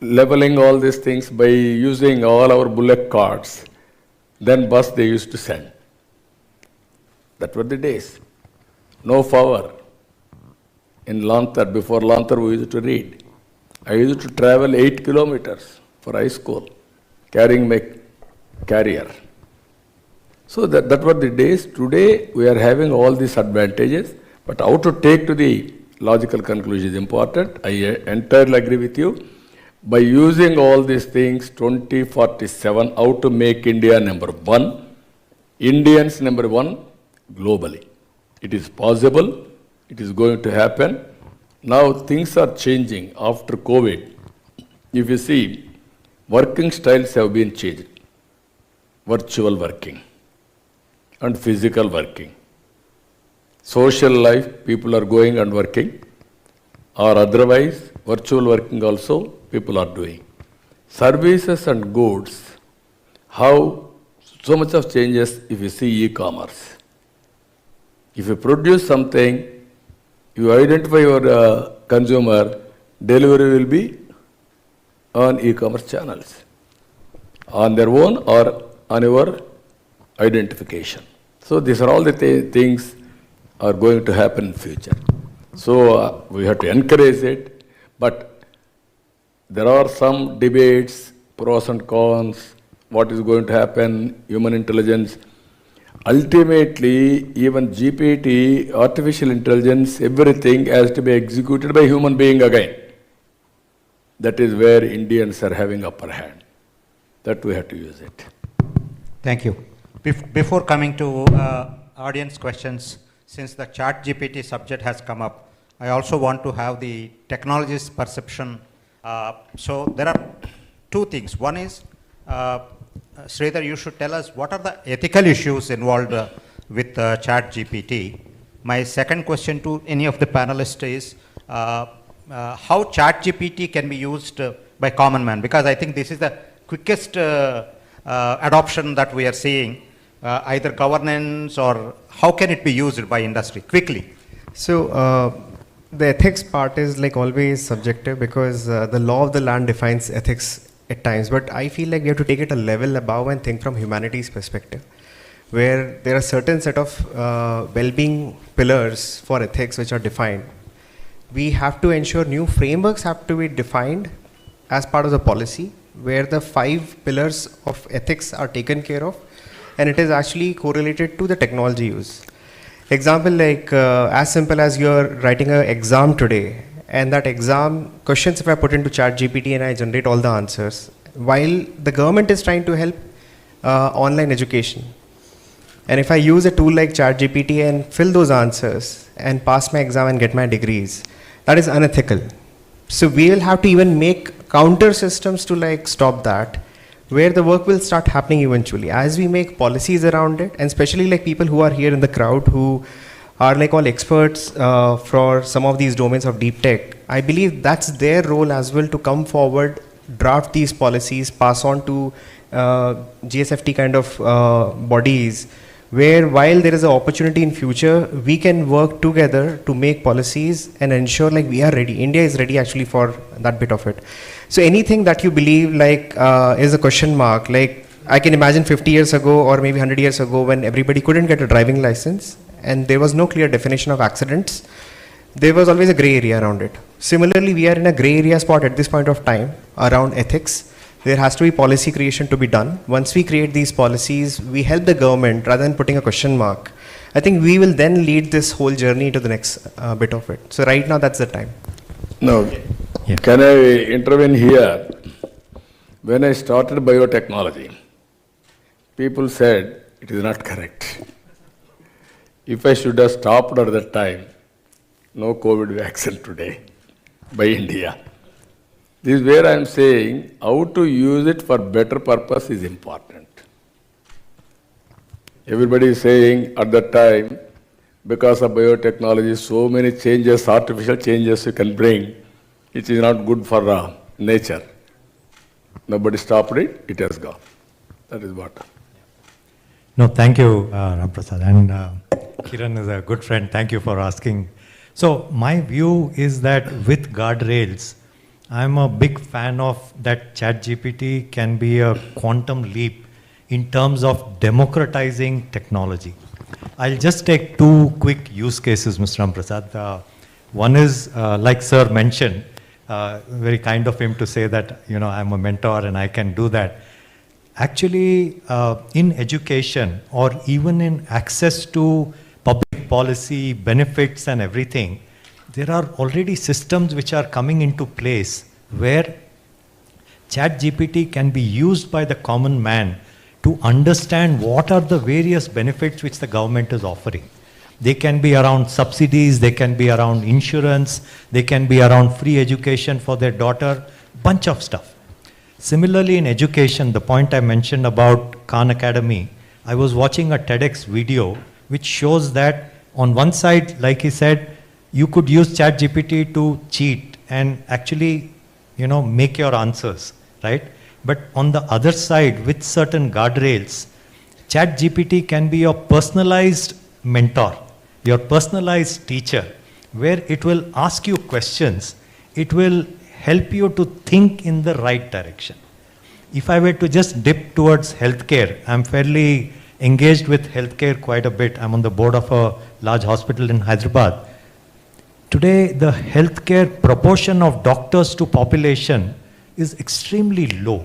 leveling all these things by using all our bullock carts. Then bus they used to send. That were the days. No power. In Lantar, before Lantar we used to read. I used to travel 8 kilometers for high school, carrying my carrier. So that were the days. Today we are having all these advantages, but how to take to the logical conclusion is important. I entirely agree with you. By using all these things, 2047, how to make India number one, Indians number one globally. It is possible, it is going to happen. Now things are changing after COVID. If you see, working styles have been changed. Virtual working and physical working. Social life, people are going and working, or otherwise, virtual working also, people are doing. Services and goods, how so much of changes if you see e-commerce. If you produce something, you identify your consumer, delivery will be on e-commerce channels, on their own or on your identification. So these are all the things are going to happen in future. So we have to encourage it, but there are some debates, pros and cons, what is going to happen, human intelligence. Ultimately, even GPT, artificial intelligence, everything has to be executed by human being again. that is where Indians are having upper hand. That we have to use it. Thank you. Before coming to audience questions, since the chat GPT subject has come up, I also want to have the technologist perception. So there are two things. One is, Sridhar, you should tell us what are the ethical issues involved with chat GPT. My second question to any of the panelists is, how chat GPT can be used by common man? Because I think this is the quickest adoption that we are seeing, either governance or how can it be used by industry quickly? So the ethics part is like always subjective because the law of the land defines ethics at times, but I feel like we have to take it a level above and think from humanity's perspective, where there are certain set of well-being pillars for ethics which are defined. We have to ensure new frameworks have to be defined as part of the policy, where the 5 pillars of ethics are taken care of, and it is actually correlated to the technology use. Example like as simple as you're writing an exam today, and that exam questions, if I put into chat GPT and I generate all the answers, while the government is trying to help online education, and if I use a tool like chat GPT and fill those answers and pass my exam and get my degrees, that is unethical. So we will have to even make counter systems to like stop that, where the work will start happening eventually as we make policies around it, and especially like people who are here in the crowd who are like all experts for some of these domains of deep tech. I believe that's their role as well, to come forward, draft these policies, pass on to GFST kind of bodies, where while there is an opportunity in future, we can work together to make policies and ensure like we are ready. India is ready actually for that bit of it. So anything that you believe like is a question mark, like I can imagine 50 years ago or maybe 100 years ago when everybody couldn't get a driving license and there was no clear definition of accidents, there was always a gray area around it. Similarly, we are in a gray area spot at this point of time around ethics. There has to be policy creation to be done. Once we create these policies, we help the government rather than putting a question mark. I think we will then lead this whole journey to the next bit of it. So right now, that's the time. No, can I intervene here? When I started biotechnology, people said it is not correct. If I should have stopped at that time, no COVID vaccine today by India. This is where I am saying how to use it for better purpose is important. Everybody is saying at that time, because of biotechnology, so many changes, artificial changes you can bring, it is not good for nature. Nobody stopped it, it has gone. That is what. No, thank you, Ramprasad. And Kiran is a good friend. Thank you for asking. So my view is that with guardrails, I'm a big fan of that ChatGPT can be a quantum leap in terms of democratizing technology. I'll just take 2 quick use cases, Mr. Ramprasad. One is, like Sir mentioned, very kind of him to say that, you know, I'm a mentor and I can do that. Actually, in education or even in access to public policy, benefits and everything, there are already systems which are coming into place where ChatGPT can be used by the common man to understand what are the various benefits which the government is offering. They can be around subsidies, they can be around insurance, they can be around free education for their daughter, bunch of stuff. Similarly, in education, the point I mentioned about Khan Academy, I was watching a TEDx video which shows that on one side, like he said, you could use ChatGPT to cheat and actually, you know, make your answers, right? But on the other side, with certain guardrails, ChatGPT can be your personalized mentor, your personalized teacher, where it will ask you questions. It will help you to think in the right direction. If I were to just dip towards healthcare, I'm fairly engaged with healthcare quite a bit. I'm on the board of a large hospital in Hyderabad. Today, the healthcare proportion of doctors to population is extremely low,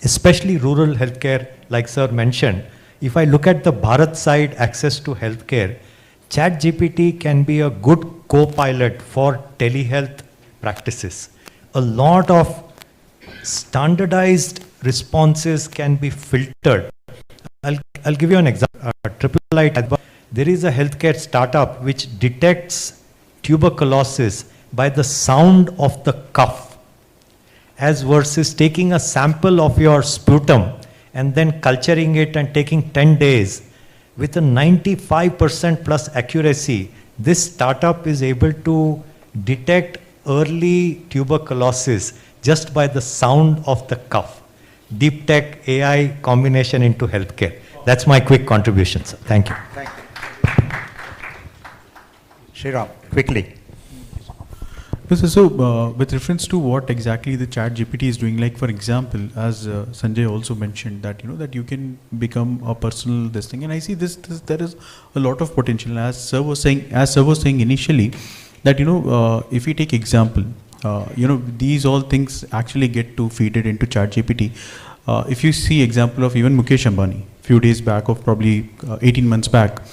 especially rural healthcare, like Sir mentioned. If I look at the Bharat side access to healthcare, ChatGPT can be a good co-pilot for telehealth practices. a lot of standardized responses can be filtered. I'll give you an example. Triple I, there is a healthcare startup which detects tuberculosis by the sound of the cough, as versus taking a sample of your sputum and then culturing it and taking 10 days. With a 95% plus accuracy, this startup is able to detect early tuberculosis just by the sound of the cough. Deep tech AI combination into healthcare. That's my quick contribution, sir. Thank you. Thank you. Sriram, quickly. So, with reference to what exactly the chat GPT is doing, like for example, as Sanjay also mentioned that, that you can become a personal this thing, and I see this there is a lot of potential. As sir was saying initially, that, if we take example, these all things actually get to feed it into chat GPT. If you see example of even Mukesh Ambani, few days back, of probably 18 months back,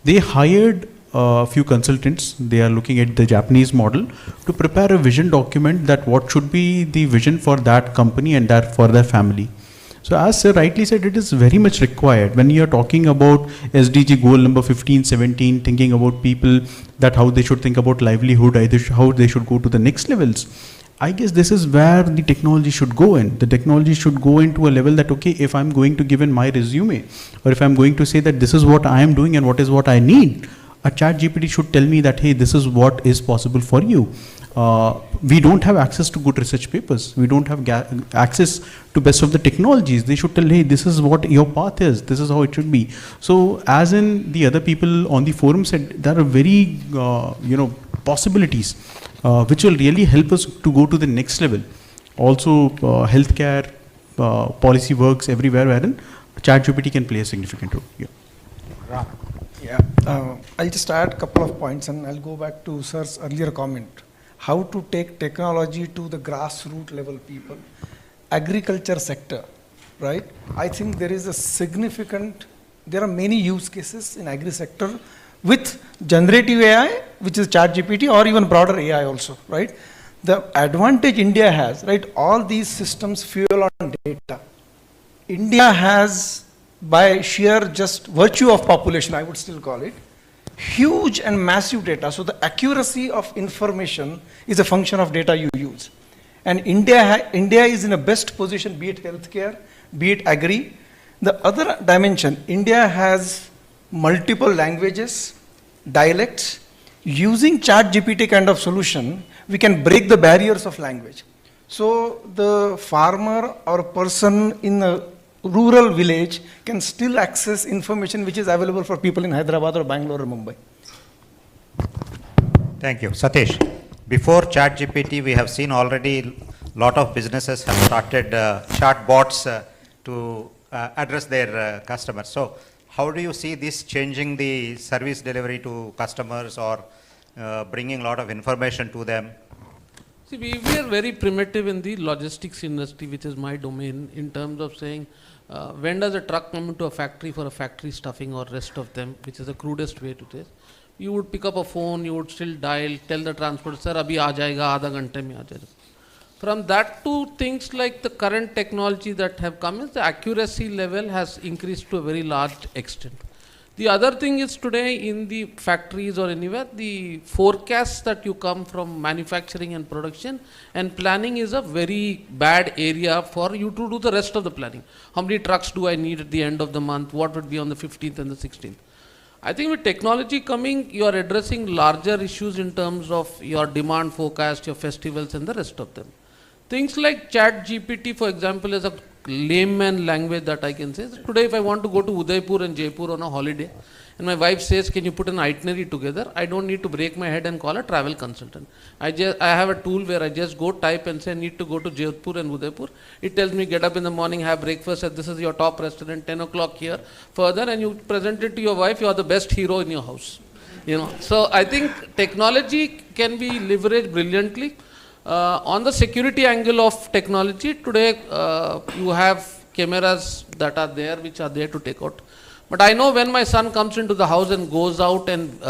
they hired a few consultants. They are looking at the Japanese model to prepare a vision document that what should be the vision for that company and that for their family. So as sir rightly said, it is very much required when you are talking about SDG goal number 15, 17, thinking about people, that how they should think about livelihood, how they should go to the next levels. I guess this is where the technology should go in. The technology should go into a level that, okay, if I'm going to give in my resume, or if I'm going to say that this is what I am doing and what is what I need, a chat GPT should tell me that, hey, this is what is possible for you. We don't have access to good research papers. We don't have access to best of the technologies. They should tell, hey, this is what your path is. This is how it should be. So as in the other people on the forum said, there are very, possibilities which will really help us to go to the next level. Also, healthcare policy works everywhere wherein ChatGPT can play a significant role. Yeah. Yeah, I'll just add a couple of points and I'll go back to sir's earlier comment. How to take technology to the grassroots level people. Agriculture sector, right? I think there is a there are many use cases in agri sector with generative AI, which is ChatGPT, or even broader AI also, right? The advantage India has, right? All these systems fuel on data. India has, by sheer just virtue of population, I would still call it, huge and massive data. So the accuracy of information is a function of data you use. And India is in a best position, be it healthcare, be it agri. The other dimension, India has multiple languages, dialects. Using ChatGPT kind of solution, we can break the barriers of language. So the farmer or person in a rural village can still access information which is available for people in Hyderabad or Bangalore or Mumbai. Thank you. Satish, before ChatGPT, we have seen already a lot of businesses have started chatbots to address their customers. So how do you see this changing the service delivery to customers or bringing a lot of information to them? See, we are very primitive in the logistics industry, which is my domain, in terms of saying, when does a truck come into a factory for a factory stuffing or rest of them, which is the crudest way to this. You would pick up a phone, you would still dial, tell the transporter, sir, abhi aa jayega, aadha ghante mein aa jayega. From that to things like the current technology that have come in, the accuracy level has increased to a very large extent. The other thing is today in the factories or anywhere, the forecasts that you come from manufacturing and production and planning is a very bad area for you to do the rest of the planning. How many trucks do I need at the end of the month? What would be on the 15th and the 16th? I think with technology coming, you are addressing larger issues in terms of your demand forecast, your festivals and the rest of them. Things like ChatGPT, for example, is a layman language that I can say. Today, if I want to go to Udaipur and Jaipur on a holiday, and my wife says, can you put an itinerary together? I don't need to break my head and call a travel consultant. I have a tool where I just go type and say, I need to go to Jaipur and Udaipur. It tells me, get up in the morning, have breakfast, and this is your top restaurant, 10 o'clock here, further, and you present it to your wife, you are the best hero in your house. So I think technology can be leveraged brilliantly. On the security angle of technology, today you have cameras that are there, which are there to take out. But I know when my son comes into the house and goes out, and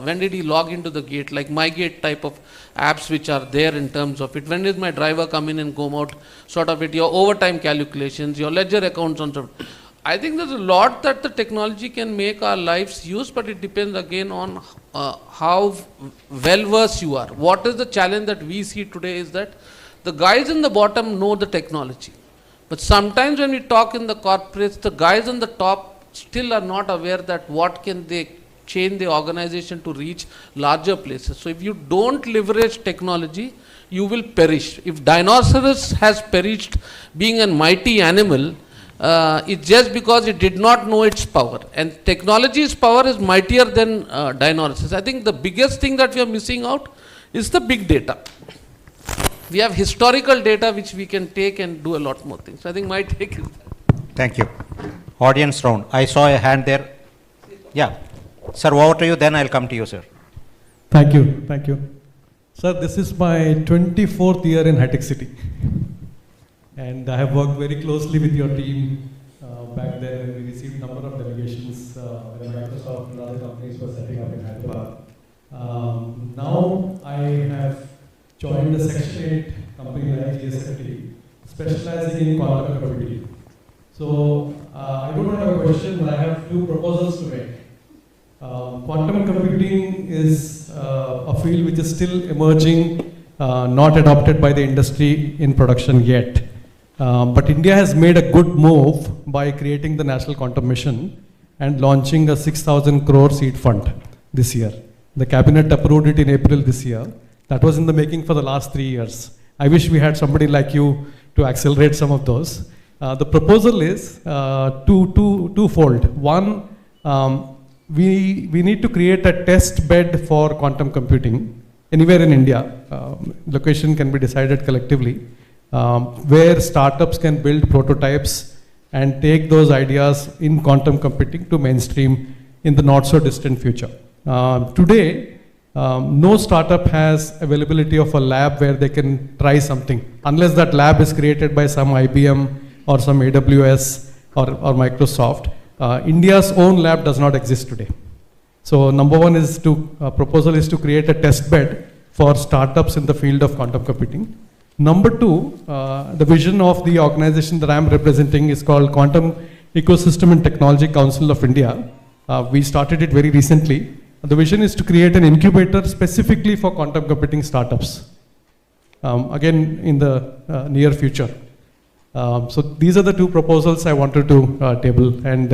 when did he log into the gate, like my gate type of apps which are there in terms of it. When did my driver come in and go out, sort of it, your overtime calculations, your ledger accounts on sort of. I think there's a lot that the technology can make our lives use, but it depends again on how well versed you are. What is the challenge that we see today is that the guys in the bottom know the technology. But sometimes when we talk in the corporates, the guys on the top still are not aware that what can they change the organization to reach larger places. So if you don't leverage technology, you will perish. If dinosaurs has perished being a mighty animal, it's just because it did not know its power. And technology's power is mightier than dinosaurs. I think the biggest thing that we are missing out is the big data. We have historical data which we can take and do a lot more things. So I think my take is that. Thank you. Audience round. I saw a hand there. Yeah. Sir, over to you, then I'll come to you, sir. Thank you. Thank you. Sir, this is my 24th year in High-Tech City. And I have worked very closely with your team back then when we received a number of delegations when Microsoft and other companies were setting up in Hyderabad. Now I have joined a Section 8 company like GFST, specializing in quantum computing. So I don't have a question, but I have two proposals to make. Quantum computing is a field which is still emerging, not adopted by the industry in production yet. But India has made a good move by creating the National Quantum Mission and launching a 6,000 crore seed fund this year. The cabinet approved it in April this year. That was in the making for the last 3 years. I wish we had somebody like you to accelerate some of those. The proposal is twofold. One, we need to create a test bed for quantum computing anywhere in India. Location can be decided collectively, where startups can build prototypes and take those ideas in quantum computing to mainstream in the not so distant future. Today, no startup has availability of a lab where they can try something, unless that lab is created by some IBM or some AWS or Microsoft. India's own lab does not exist today. So number one is proposal is to create a test bed for startups in the field of quantum computing. Number two, the vision of the organization that I'm representing is called Quantum Ecosystem and Technology Council of India. We started it very recently. The vision is to create an incubator specifically for quantum computing startups, again in the near future. So these are the two proposals I wanted to table, and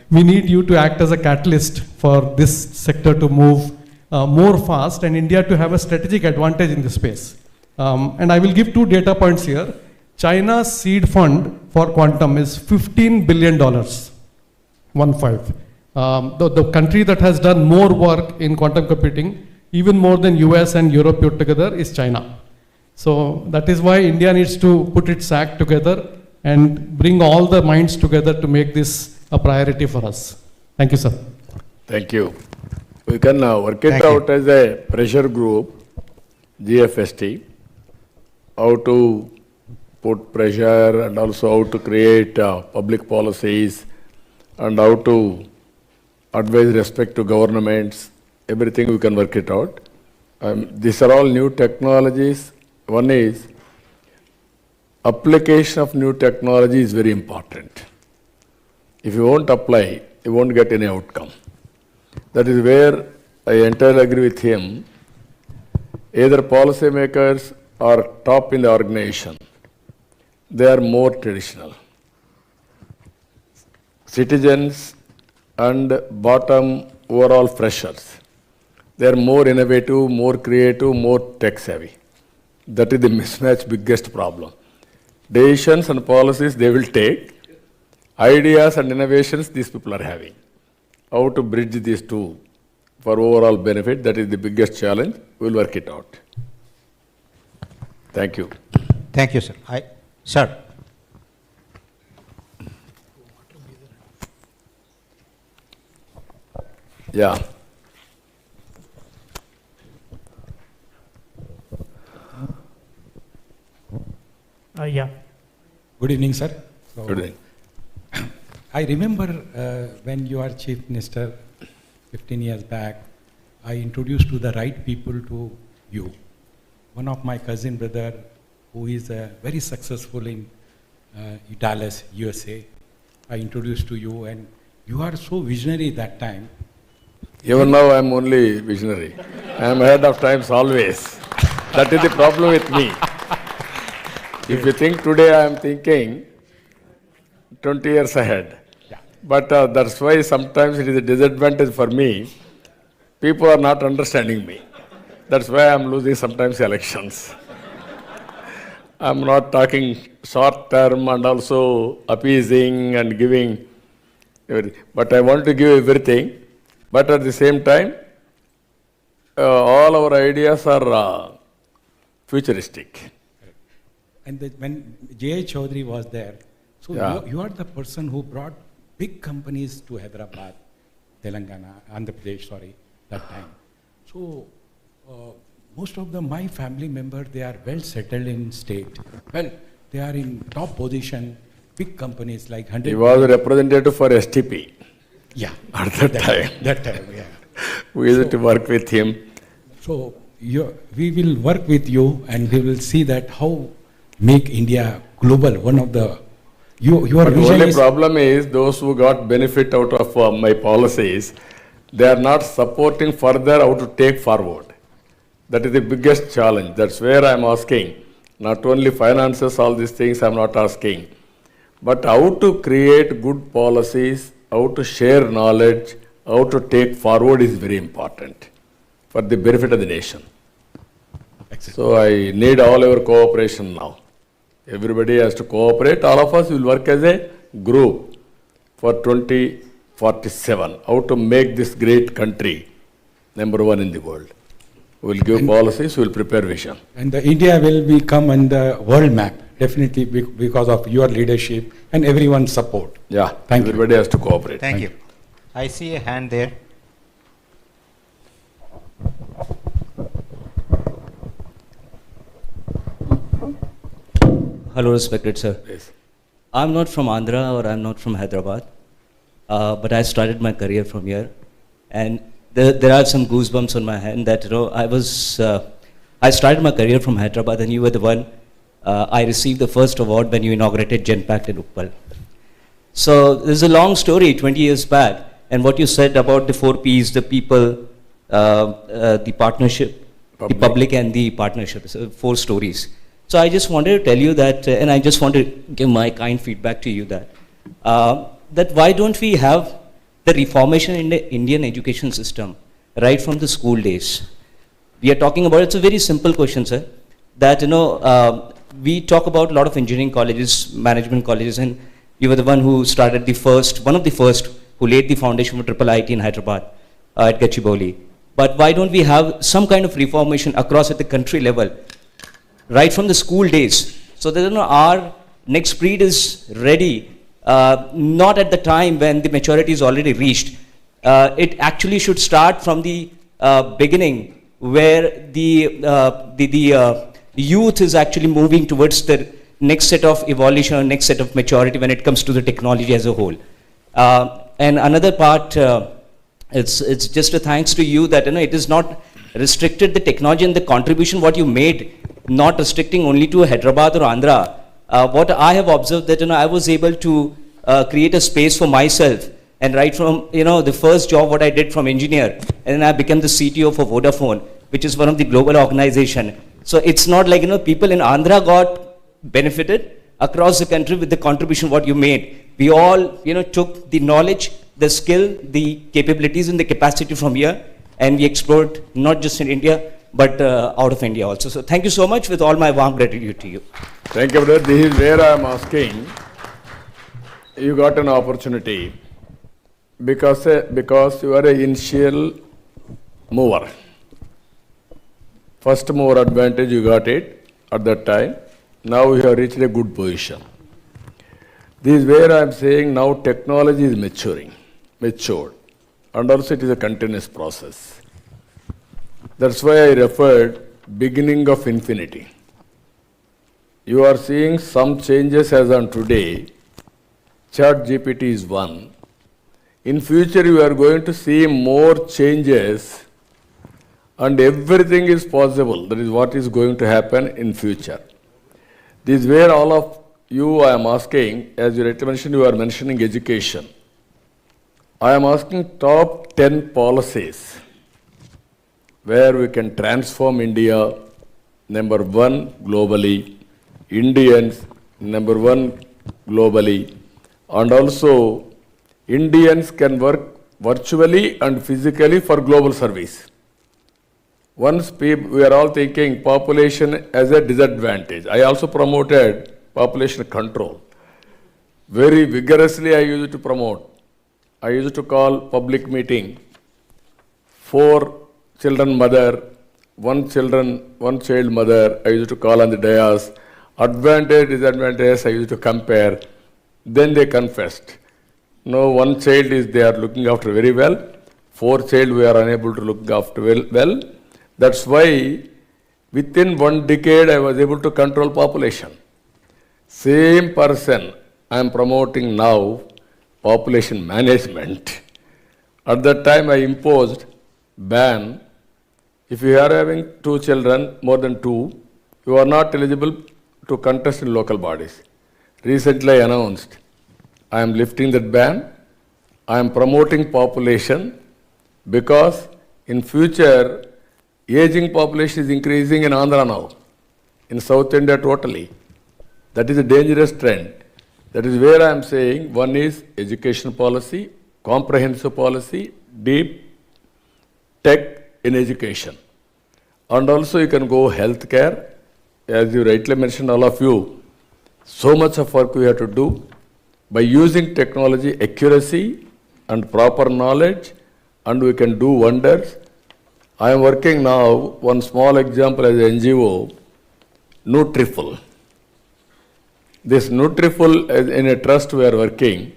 we need you to act as a catalyst for this sector to move more fast and India to have a strategic advantage in this space. And I will give 2 data points here. China's seed fund for quantum is $15 billion, 1-5. The country that has done more work in quantum computing, even more than US and Europe put together, is China. So that is why India needs to put its act together and bring all the minds together to make this a priority for us. Thank you, sir. Thank you. We can work it out as a pressure group, GFST, how to put pressure and also how to create public policies and how to advise respect to governments, everything we can work it out. These are all new technologies. One is application of new technology is very important. If you won't apply, you won't get any outcome. That is where I entirely agree with him. Either policymakers or top in the organization, they are more traditional. Citizens and bottom overall freshers, they are more innovative, more creative, more tech savvy. That is the mismatch biggest problem. Decisions and policies they will take, ideas and innovations these people are having. How to bridge these two for overall benefit, that is the biggest challenge. We will work it out. Thank you. Thank you, sir. Sir. Yeah. Yeah. Good evening, sir. Good evening. I remember when you are Chief Minister 15 years back, I introduced to the right people to you. One of my cousin brother, who is very successful in Dallas, USA, I introduced to you, and you are so visionary that time. Even now I am only visionary. I am ahead of times always. That is the problem with me. If you think today, I am thinking 20 years ahead. Yeah. But that's why sometimes it is a disadvantage for me. People are not understanding me. That's why I am losing sometimes elections. I am not talking short term and also appeasing and giving everything. But I want to give everything. But at the same time, all our ideas are futuristic. And when J.A. Chaudhary was there, so Yeah. you are the person who brought big companies to Hyderabad, Telangana, Andhra Pradesh, that time. So most of my family members, they are well settled in state. Well, they are in top position, big companies like 100. He was a representative for STP. Yeah. At that time. That time, yeah. We used to work with him. So we will work with you, and we will see that how make India global. One of the your But the vision only is problem is those who got benefit out of my policies, they are not supporting further how to take forward. That is the biggest challenge. That's where I am asking. Not only finances, all these things I am not asking. But how to create good policies, how to share knowledge, how to take forward is very important for the benefit of the nation. So I need all your cooperation now. Everybody has to cooperate. All of us will work as a group for 2047. How to make this great country #1 in the world. We will give policies, we will prepare vision. and the India will become on the world map definitely because of your leadership and everyone's support. Yeah, Thank you. everybody has to cooperate. Thank you. I see a hand there. Hello, respected sir. Yes. I'm not from Andhra or I'm not from Hyderabad, but I started my career from here, and there are some goosebumps on my hand that I started my career from Hyderabad, and you were the one I received the first award when you inaugurated GenPact in Uppal. So there's a long story 20 years back, and what you said about the 4 Ps, the people, the partnership, the public and the partnership, so 4 stories. So I just wanted to tell you that, and I just want to give my kind feedback to you that, that why don't we have the reformation in the Indian education system right from the school days? We are talking about, it's a very simple question, sir, that, we talk about a lot of engineering colleges, management colleges, and you were the one who started one of the first who laid the foundation for triple IT in Hyderabad at Gachibowli. But why don't we have some kind of reformation across at the country level, right from the school days, so that our next breed is ready, not at the time when the maturity is already reached. It actually should start from the beginning, where the youth is actually moving towards the next set of evolution, next set of maturity when it comes to the technology as a whole. And another part, it's just a thanks to you that it is not restricted the technology and the contribution what you made, not restricting only to Hyderabad or Andhra. What I have observed that I was able to create a space for myself, and right from the first job what I did from engineer, and then I became the CTO for Vodafone, which is one of the global organization. So it's not like people in Andhra got benefited across the country with the contribution what you made. We all took the knowledge, the skill, the capabilities and the capacity from here, and we explored not just in India but out of India also. So thank you so much, with all my warm gratitude to you. Thank you, brother. This is where I am asking. You got an opportunity because you are an initial mover. First mover advantage, you got it at that time. Now you have reached a good position. This is where I am saying now technology is matured, and also it is a continuous process. That's why I referred beginning of infinity. You are seeing some changes as on today. Chat GPT is one. In future, you are going to see more changes and everything is possible. That is what is going to happen in future. This is where all of you I am asking, as you rightly mentioned, you are mentioning education. I am asking top 10 policies where we can transform India, number one globally, Indians, number one globally, and also Indians can work virtually and physically for global service. Once we are all thinking population as a disadvantage. I also promoted population control. Very vigorously I used to promote. I used to call public meeting, 4 children mother, 1 child mother, I used to call on the dais. Advantage, disadvantage, I used to compare. Then they confessed. No, 1 child is they are looking after very well. 4 child we are unable to look after well. That's why within 1 decade I was able to control population. Same person I am promoting now, population management. At that time I imposed ban. If you are having 2 children, more than 2, you are not eligible to contest in local bodies. Recently I announced, I am lifting that ban. I am promoting population because in future, aging population is increasing in Andhra now, in South India totally. That is a dangerous trend. That is where I am saying, one is education policy, comprehensive policy, deep tech in education. And also you can go healthcare, as you rightly mentioned, all of you, so much of work we have to do. By using technology, accuracy and proper knowledge, and we can do wonders. I am working now, one small example as an NGO, Nutriful. This Nutriful, in a trust we are working,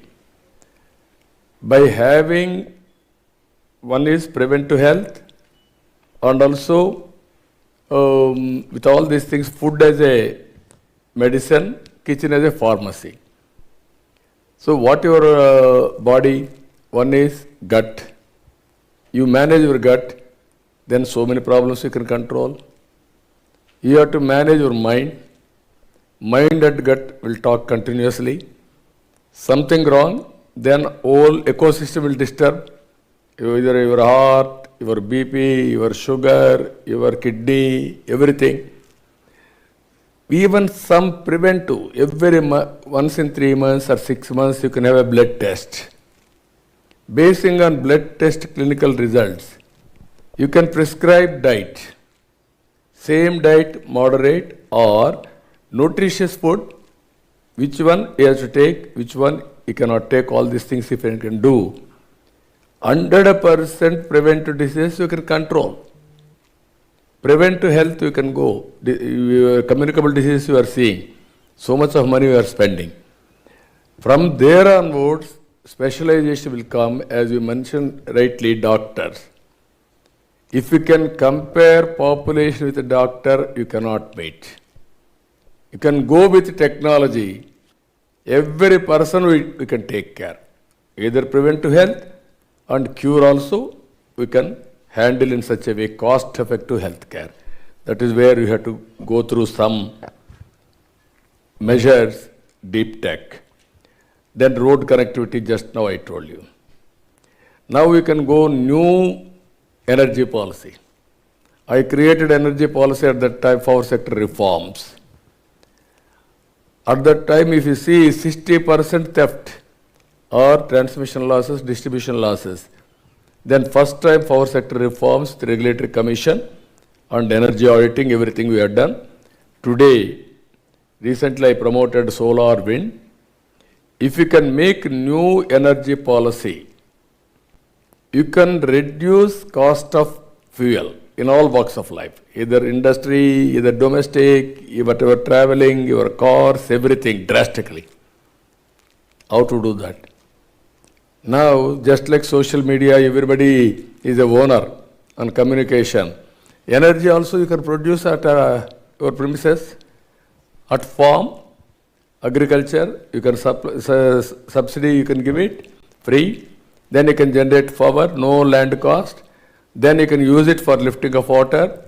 by having, one is preventive health, and also with all these things, food as a medicine, kitchen as a pharmacy. So what your body, one is gut. You manage your gut, then so many problems you can control. You have to manage your mind. Mind and gut will talk continuously. Something wrong, then whole ecosystem will disturb. Either your heart, your BP, your sugar, your kidney, everything. Even some preventive, once in 3 months or 6 months, you can have a blood test. Basing on blood test clinical results, you can prescribe diet. Same diet, moderate or nutritious food, which one you have to take, which one you cannot take, all these things if you can do. 100% preventive disease you can control. Preventive health you can go. Communicable disease you are seeing. So much of money you are spending. From there onwards, specialization will come, as you mentioned rightly, doctors. If you can compare population with a doctor, you cannot meet. You can go with technology. Every person we can take care. Either preventive health and cure also we can handle in such a way, cost-effective healthcare. That is where you have to go through some measures, deep tech. Then road connectivity, just now I told you. Now we can go new energy policy. I created energy policy at that time, power sector reforms. At that time, if you see 60% theft or transmission losses, distribution losses, then first time power sector reforms, the regulatory commission and energy auditing, everything we have done. Today, recently I promoted solar, wind. If you can make new energy policy, you can reduce cost of fuel in all walks of life, either industry, either domestic, whatever traveling, your cars, everything drastically. How to do that? Now, just like social media, everybody is a owner on communication. Energy also you can produce at your premises, at farm, Agriculture, you can subsidy, you can give it free. Then you can generate power, no land cost. Then you can use it for lifting of water.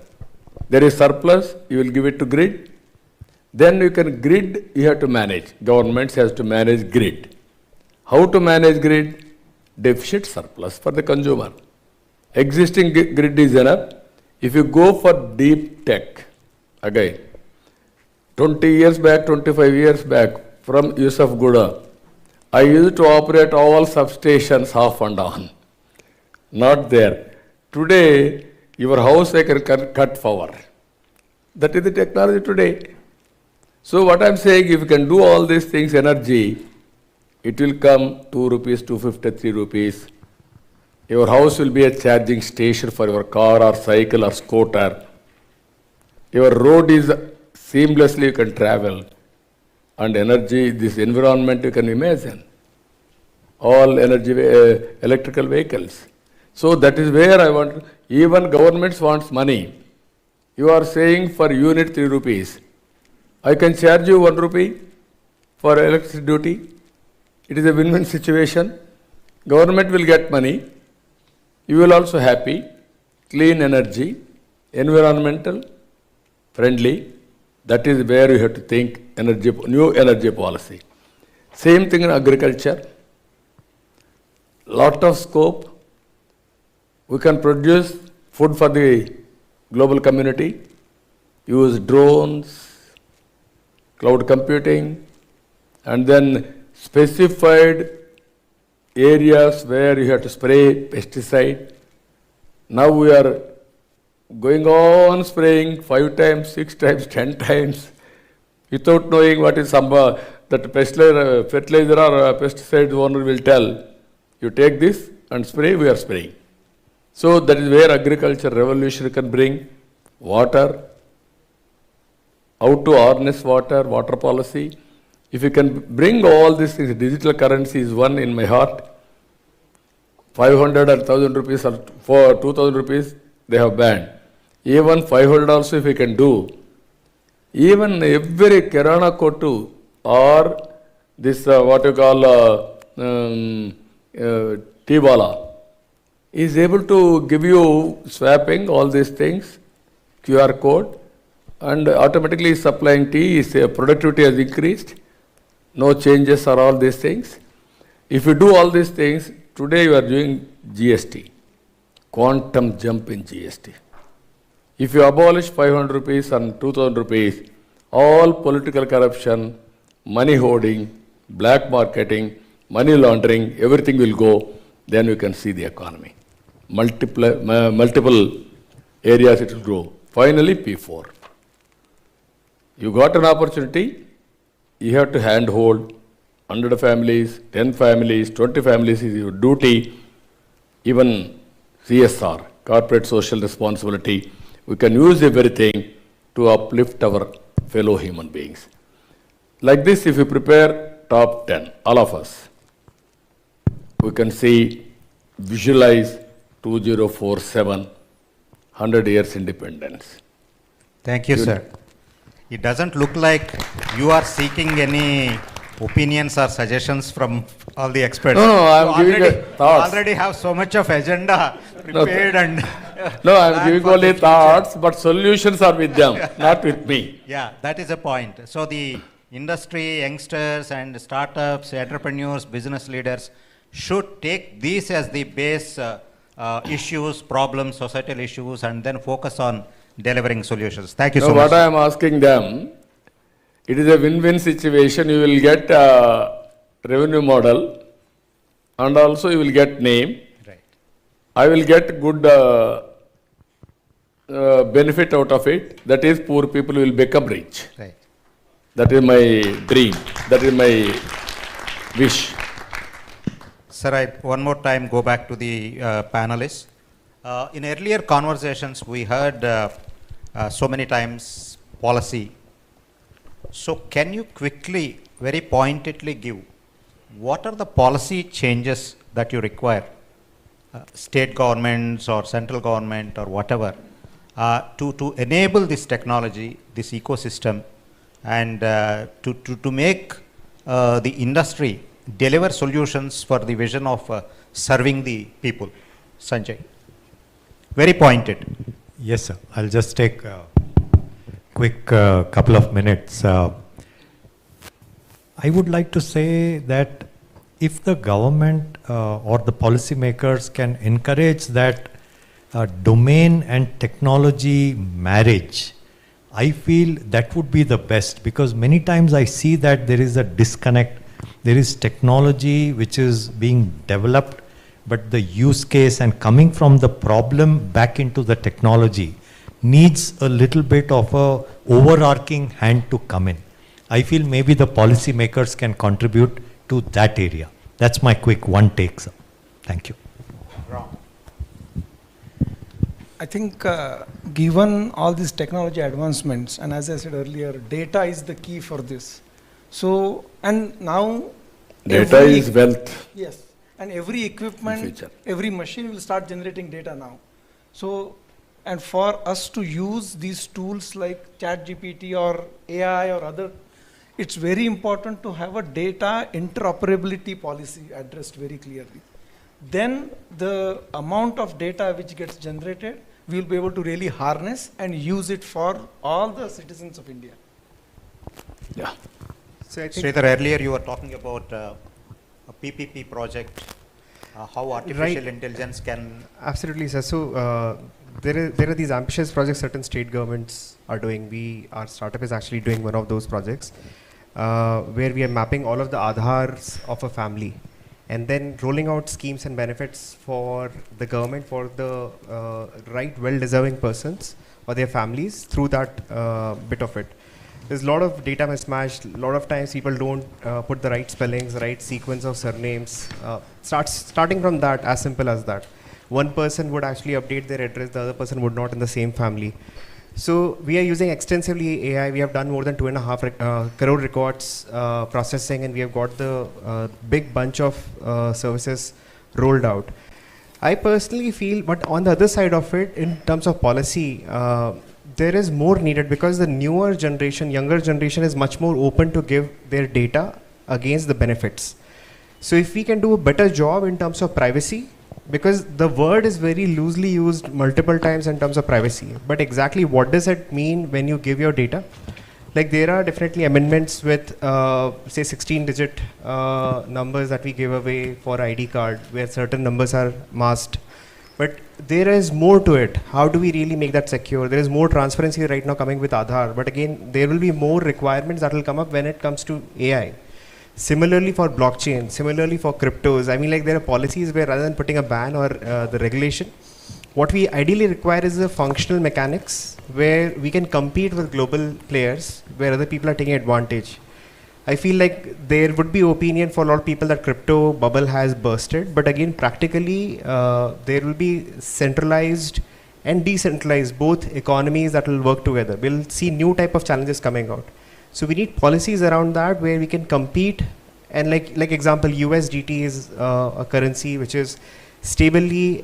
There is surplus, you will give it to grid. Then you can grid, you have to manage. Government has to manage grid. How to manage grid? Deficit surplus for the consumer. Existing grid is enough. If you go for deep tech, again, 20 years back, 25 years back, from Yusuf Guda, I used to operate all substations off and on. Not there. Today, your house I can cut power. That is the technology today. So what I am saying, if you can do all these things, energy, it will come 2 rupees, 253 rupees. Your house will be a charging station for your car or cycle or scooter. Your road is seamlessly you can travel. And energy, this environment you can imagine. All energy, electrical vehicles. So that is where I want, even governments wants money. You are saying for unit 3 rupees. I can charge you 1 rupee for electricity duty. It is a win-win situation. Government will get money. You will also happy. Clean energy, environmental, friendly. That is where you have to think energy, new energy policy. Same thing in agriculture. Lot of scope. We can produce food for the global community. Use drones, cloud computing, and then specified areas where you have to spray pesticide. Now we are going on spraying 5 times, 6 times, 10 times without knowing what is that fertilizer or pesticide owner will tell. You take this and spray, we are spraying. So that is where agriculture revolution can bring water, how to harness water, water policy. If you can bring all these things, digital currency is one in my heart. 500 or 1,000 rupees or for 2,000 rupees, they have banned. Even 500 also if you can do. Even every Kirana Kotu or this what you call T-Bala is able to give you swapping all these things, QR code, and automatically supplying tea, is productivity has increased, no changes are all these things. If you do all these things, today you are doing GST, quantum jump in GST. If you abolish 500 rupees and 2,000 rupees, all political corruption, money hoarding, black marketing, money laundering, everything will go, then you can see the economy. Multiple areas it will grow. Finally, P4. You got an opportunity, you have to handhold 100 families, 10 families, 20 families is your duty, even CSR, corporate social responsibility. We can use everything to uplift our fellow human beings. Like this, if you prepare top 10, all of us, we can see, visualize 2047, 100 years independence. Thank you, sir. It doesn't look like you are seeking any opinions or suggestions from all the experts. No, I'm giving thoughts. You already have so much of agenda prepared and... No, I'm giving only thoughts, but solutions are with them, not with me. Yeah, that is a point. So the industry, youngsters and startups, entrepreneurs, business leaders should take these as the base issues, problems, societal issues, and then focus on delivering solutions. Thank you so much. What I am asking them, it is a win-win situation. You will get a revenue model and also you will get name. Right. I will get good benefit out of it. That is, poor people will become rich. Right. That is my dream. That is my wish. Sir, I one more time go back to the panelists. In earlier conversations, we heard so many times policy. So can you quickly, very pointedly give, what are the policy changes that you require, state governments or central government or whatever, to enable this technology, this ecosystem, and to make the industry deliver solutions for the vision of serving the people? Sanjay. Very pointed. Yes, sir. I'll just take a quick couple of minutes. I would like to say that if the government or the policymakers can encourage that domain and technology marriage, I feel that would be the best, because many times I see that there is a disconnect. There is technology which is being developed, but the use case and coming from the problem back into the technology needs a little bit of a overarching hand to come in. I feel maybe the policy makers can contribute to that area. That's my quick one take, sir. Thank you. I think given all these technology advancements, and as I said earlier, data is the key for this. So, and now data is wealth. Yes. And every equipment, every machine will start generating data now. So, and for us to use these tools like ChatGPT or AI or other, it's very important to have a data interoperability policy addressed very clearly. Then the amount of data which gets generated, we'll be able to really harness and use it for all the citizens of India. Yeah. So Sridhar, earlier you were talking about a PPP project, how artificial intelligence can... Absolutely, sir. So there are these ambitious projects certain state governments are doing. Our startup is actually doing one of those projects where we are mapping all of the Aadhars of a family and then rolling out schemes and benefits for the government for the right well-deserving persons or their families through that bit of it. There's a lot of data mismatch. A lot of times people don't put the right spellings, right sequence of surnames. Starting from that, as simple as that. One person would actually update their address, the other person would not in the same family. So we are using extensively AI. We have done more than 2.5 crore records processing, and we have got the big bunch of services rolled out. I personally feel, but on the other side of it, in terms of policy, there is more needed because the newer generation, younger generation is much more open to give their data against the benefits. So if we can do a better job in terms of privacy, because the word is very loosely used multiple times in terms of privacy, but exactly what does it mean when you give your data? Like there are definitely amendments with say 16-digit numbers that we give away for ID card where certain numbers are masked. But there is more to it. How do we really make that secure? There is more transparency right now coming with Aadhaar, but again, there will be more requirements that will come up when it comes to AI. Similarly for blockchain, similarly for cryptos. I mean, like there are policies where rather than putting a ban or the regulation, what we ideally require is a functional mechanics where we can compete with global players where other people are taking advantage. I feel like there would be opinion for a lot of people that crypto bubble has bursted, but again, practically there will be centralized and decentralized, both economies that will work together. We'll see new type of challenges coming out. So we need policies around that where we can compete, and like example, USDT is a currency which is stably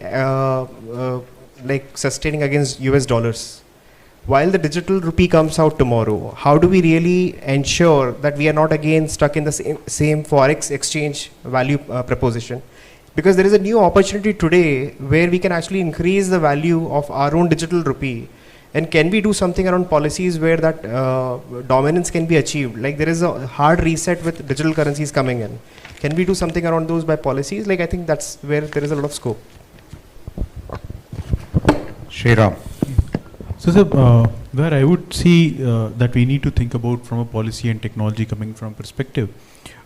like sustaining against US dollars. While the digital rupee comes out tomorrow, how do we really ensure that we are not again stuck in the same forex exchange value proposition? Because there is a new opportunity today where we can actually increase the value of our own digital rupee. And can we do something around policies where that dominance can be achieved? Like there is a hard reset with digital currencies coming in. Can we do something around those by policies? Like I think that's where there is a lot of scope. Shriram. So, sir, where I would see that we need to think about from a policy and technology coming from perspective.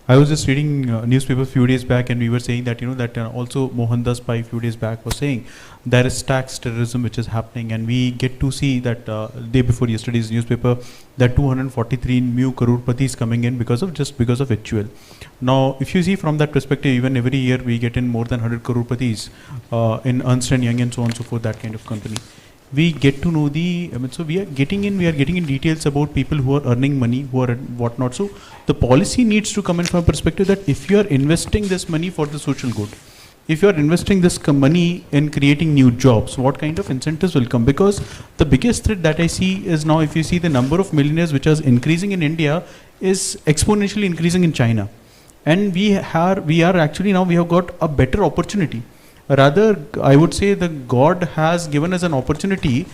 I was just reading newspaper a few days back, and we were saying that that also Mohandas Pai a few days back was saying there is tax terrorism which is happening, and we get to see that day before yesterday's newspaper that 243 new crorepati coming in because of HUL. Now, if you see from that perspective, even every year we get in more than 100 crorepati in Ernst & Young and so on and so forth, that kind of company. We get to know so we are getting in details about people who are earning money, who are whatnot. So the policy needs to come in from a perspective that if you are investing this money for the social good, if you are investing this money in creating new jobs, what kind of incentives will come? Because the biggest threat that I see is now, if you see the number of millionaires which is increasing in India is exponentially increasing in China. And we are actually now, we have got a better opportunity. Rather, I would say the God has given us an opportunity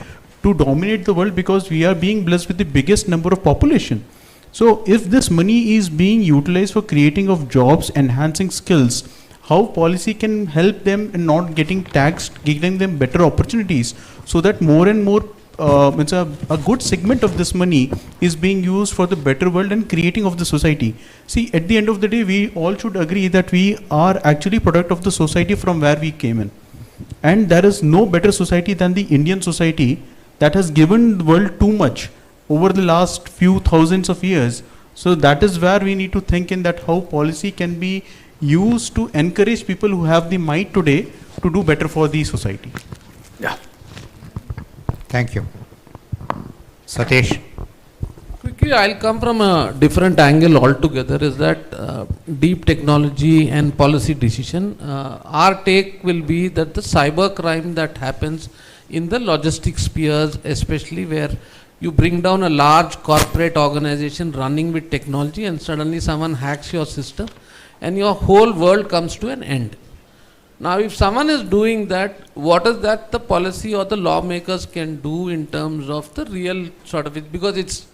to dominate the world, because we are being blessed with the biggest number of population. So if this money is being utilized for creating of jobs, enhancing skills, how policy can help them in not getting taxed, giving them better opportunities, so that more and more it's a good segment of this money is being used for the better world and creating of the society. See, at the end of the day, we all should agree that we are actually product of the society from where we came in. And there is no better society than the Indian society that has given the world too much over the last few thousands of years. So that is where we need to think in that how policy can be used to encourage people who have the might today to do better for the society. Yeah. Thank you. Satish. Quickly, I'll come from a different angle altogether, is that deep technology and policy decision. Our take will be that the cyber crime that happens in the logistics spheres, especially where you bring down a large corporate organization running with technology and suddenly someone hacks your system and your whole world comes to an end. Now, if someone is doing that, what is that the policy or the lawmakers can do in terms of the real sort of it, because it's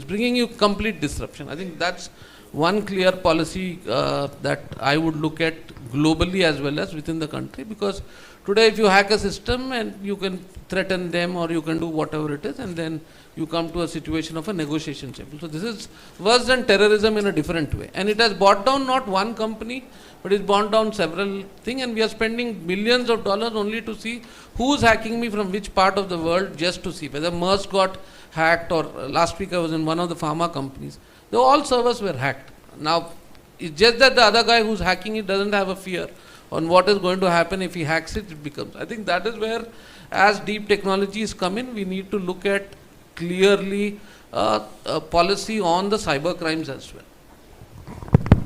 bringing you complete disruption. I think that's one clear policy that I would look at globally as well as within the country, because today if you hack a system and you can threaten them or you can do whatever it is, and then you come to a situation of a negotiation table. So this is worse than terrorism in a different way, and it has brought down not one company, but it's brought down several things, and we are spending millions of dollars only to see who's hacking me from which part of the world, just to see whether Maersk got hacked, or last week I was in one of the pharma companies. All servers were hacked. Now, it's just that the other guy who's hacking it doesn't have a fear on what is going to happen if he hacks it, it becomes. I think that is where, as deep technologies come in, we need to look at clearly a policy on the cyber crimes as well.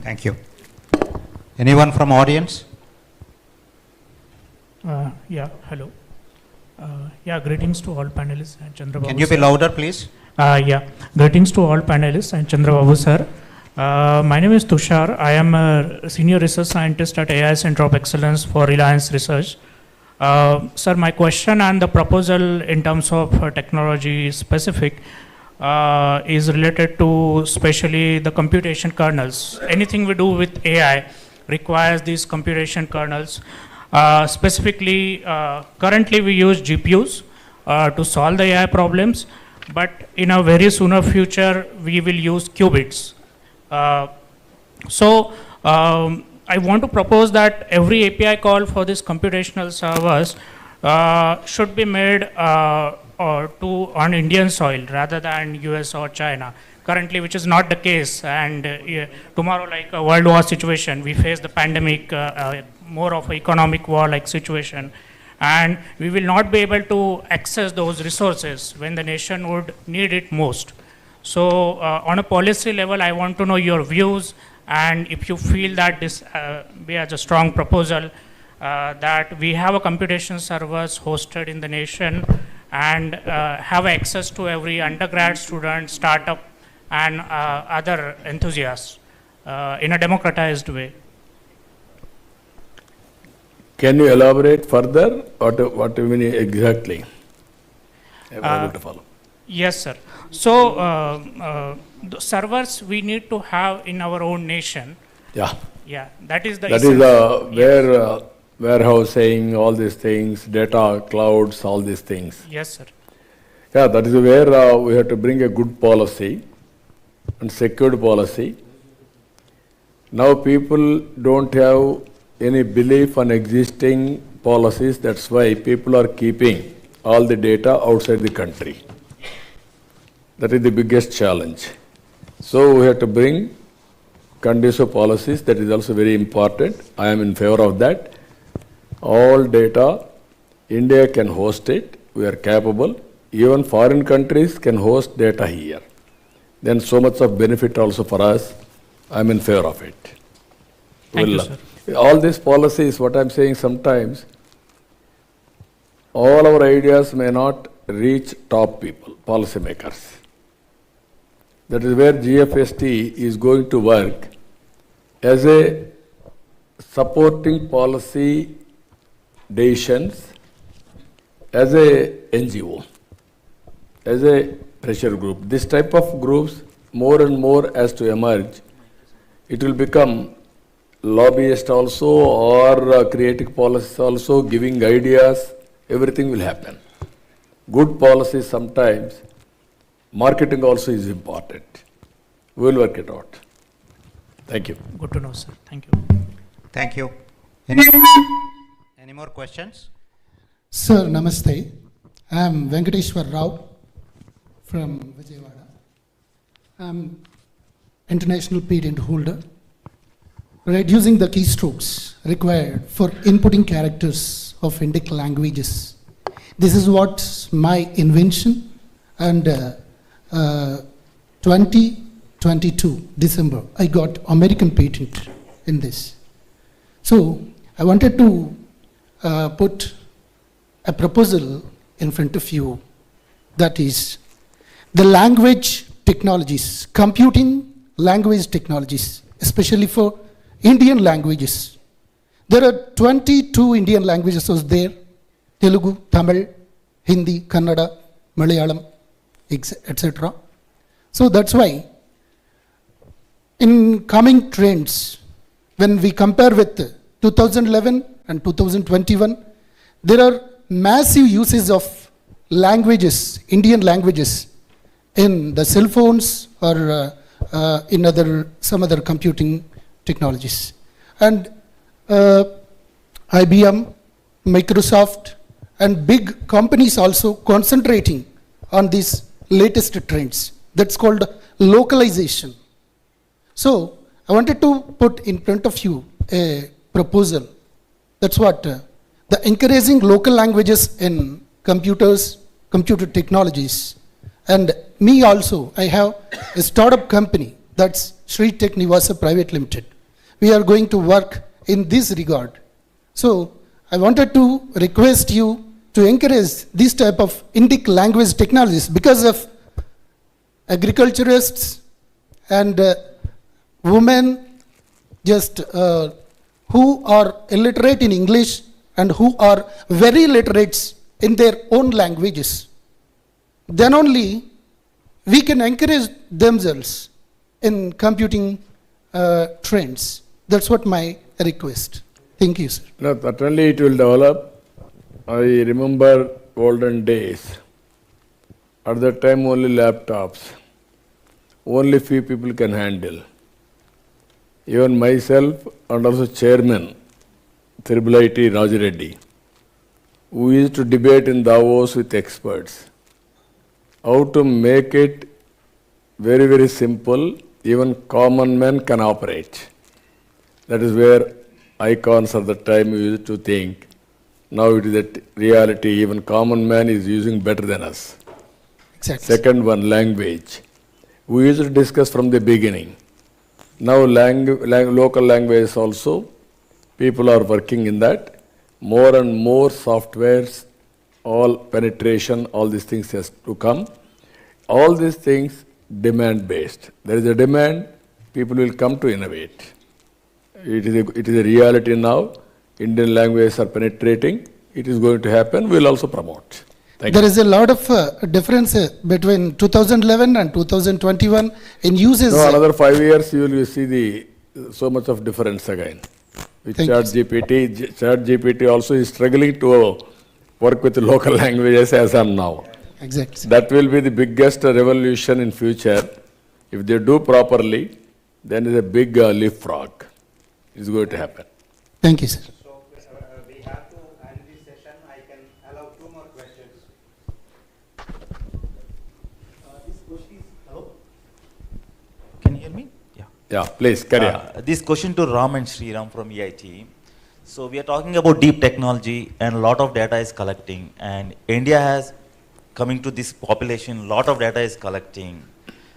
Thank you. Anyone from audience? Yeah, hello. Yeah, greetings to all panelists and Chandrababu. Can you be louder, please? Yeah, greetings to all panelists and Chandrababu sir. My name is Tushar. I am a senior research scientist at AI Center of Excellence for Reliance Research. Sir, my question and the proposal in terms of technology specific is related to especially the computation kernels. Anything we do with AI requires these computation kernels. Specifically, currently we use GPUs to solve the AI problems, but in a very sooner future we will use qubits. I want to propose that every API call for these computational servers should be made on Indian soil rather than US or China. Currently, which is not the case, and tomorrow, like a world war situation, we face the pandemic, more of an economic war like situation, and we will not be able to access those resources when the nation would need it most. So on a policy level, I want to know your views, and if you feel that this be as a strong proposal that we have a computation servers hosted in the nation and have access to every undergrad student, startup, and other enthusiasts in a democratized way. Can you elaborate further? What do you mean exactly? I'm able to follow. Yes, sir. So the servers we need to have in our own nation. Yeah. Yeah, that is the. That is where warehousing, all these things, data, clouds, all these things. Yes, sir. Yeah, that is where we have to bring a good policy and secured policy. Now people don't have any belief on existing policies. That's why people are keeping all the data outside the country. That is the biggest challenge. So we have to bring conducive policies. That is also very important. I am in favor of that. All data, India can host it. We are capable. Even foreign countries can host data here. Then so much of benefit also for us. I am in favor of it. Thank you, sir. All these policies, what I'm saying sometimes, all our ideas may not reach top people, policymakers. That is where GFST is going to work as a supporting policy decisions, as a NGO, as a pressure group. This type of groups more and more as to emerge. It will become lobbyist also, or creating policies also, giving ideas, everything will happen. Good policies sometimes, marketing also is important. We will work it out. Thank you. Good to know, sir. Thank you. Thank you. Any more questions? Sir, namaste. I am Venkateshwar Rao from Vijayawada. I am international patent holder. Reducing the keystrokes required for inputting characters of Indic languages. This is what my invention, and 2022 December I got American patent in this. So I wanted to put a proposal in front of you, that is the language technologies, computing language technologies, especially for Indian languages. There are 22 Indian languages was there: Telugu, Tamil, Hindi, Kannada, Malayalam, etc. So that's why in coming trends, when we compare with 2011 and 2021, there are massive uses of languages, Indian languages, in the cell phones or in some other computing technologies. And IBM, Microsoft, and big companies also concentrating on these latest trends. That's called localization. So I wanted to put in front of you a proposal. That's what the encouraging local languages in computers, computer technologies. And me also, I have a startup company, that's Sri Tech Nivasa Private Limited. We are going to work in this regard. So I wanted to request you to encourage this type of Indic language technologies, because of agriculturists and women just who are illiterate in English and who are very literate in their own languages. Then only we can encourage themselves in computing trends. That's what my request. Thank you, sir. No, certainly it will develop. I remember olden days. At that time only laptops. Only few people can handle. Even myself and also chairman, IT Rajareddy, we used to debate in Davos with experts how to make it very, very simple, even common man can operate. That is where icons at the time we used to think. Now it is a reality, even common man is using better than us. Exactly. Second one, language. We used to discuss from the beginning. Now local languages also, people are working in that. More and more softwares, all penetration, all these things has to come. All these things demand based. There is a demand, people will come to innovate. It is a reality now. Indian languages are penetrating. It is going to happen. We will also promote. Thank there you. is a lot of difference between 2011 and 2021 in uses. No, another 5 years you will see so much of difference again. With ChatGPT also is struggling to work with local languages as of now. Exactly. That will be the biggest revolution in future. If they do properly, then it's a big leapfrog. It's going to happen. Thank you, sir. So we have to end this session. I can allow 2 more questions. This question is, hello? Can you hear me? Yeah. Yeah, please, carry on. This question to Ram and Sriram from EIT. So we are talking about deep technology and a lot of data is collecting, and India has coming to this population, lot of data is collecting.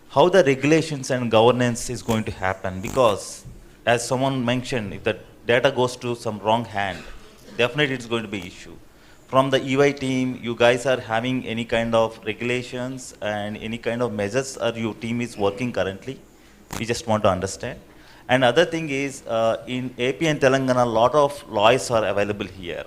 How the regulations and governance is going to happen, because as someone mentioned, if the data goes to some wrong hand, definitely it's going to be issue. From the EY team, you guys are having any kind of regulations and any kind of measures or your team is working currently? We just want to understand. And other thing is, in AP and Telangana, a lot of lawyers are available here.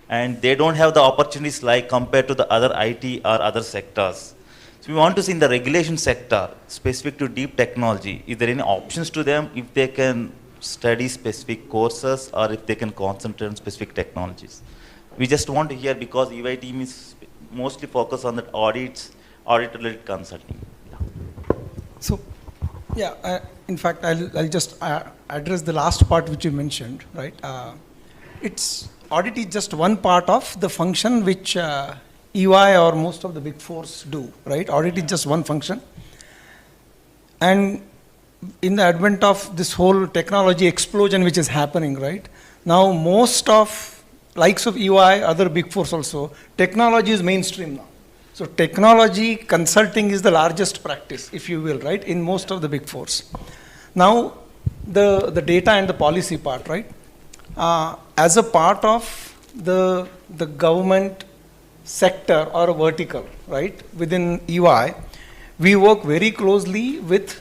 And they don't have the opportunities like compared to the other IT or other sectors. So we want to see in the regulation sector, specific to deep technology, is there any options to them if they can study specific courses or if they can concentrate on specific technologies? We just want to hear because EY team is mostly focused on the audit-related consulting. So, yeah, in fact, I'll just address the last part which you mentioned, right? Audit is just one part of the function which EY or most of the big fours do, right? Audit is just one function. And in the advent of this whole technology explosion which is happening, right? Now most of likes of EY, other big fours also, technology is mainstream now. So technology consulting is the largest practice, if you will, right, in most of the big fours. Now, the data and the policy part, right? As a part of the government sector or a vertical, right, within EY, we work very closely with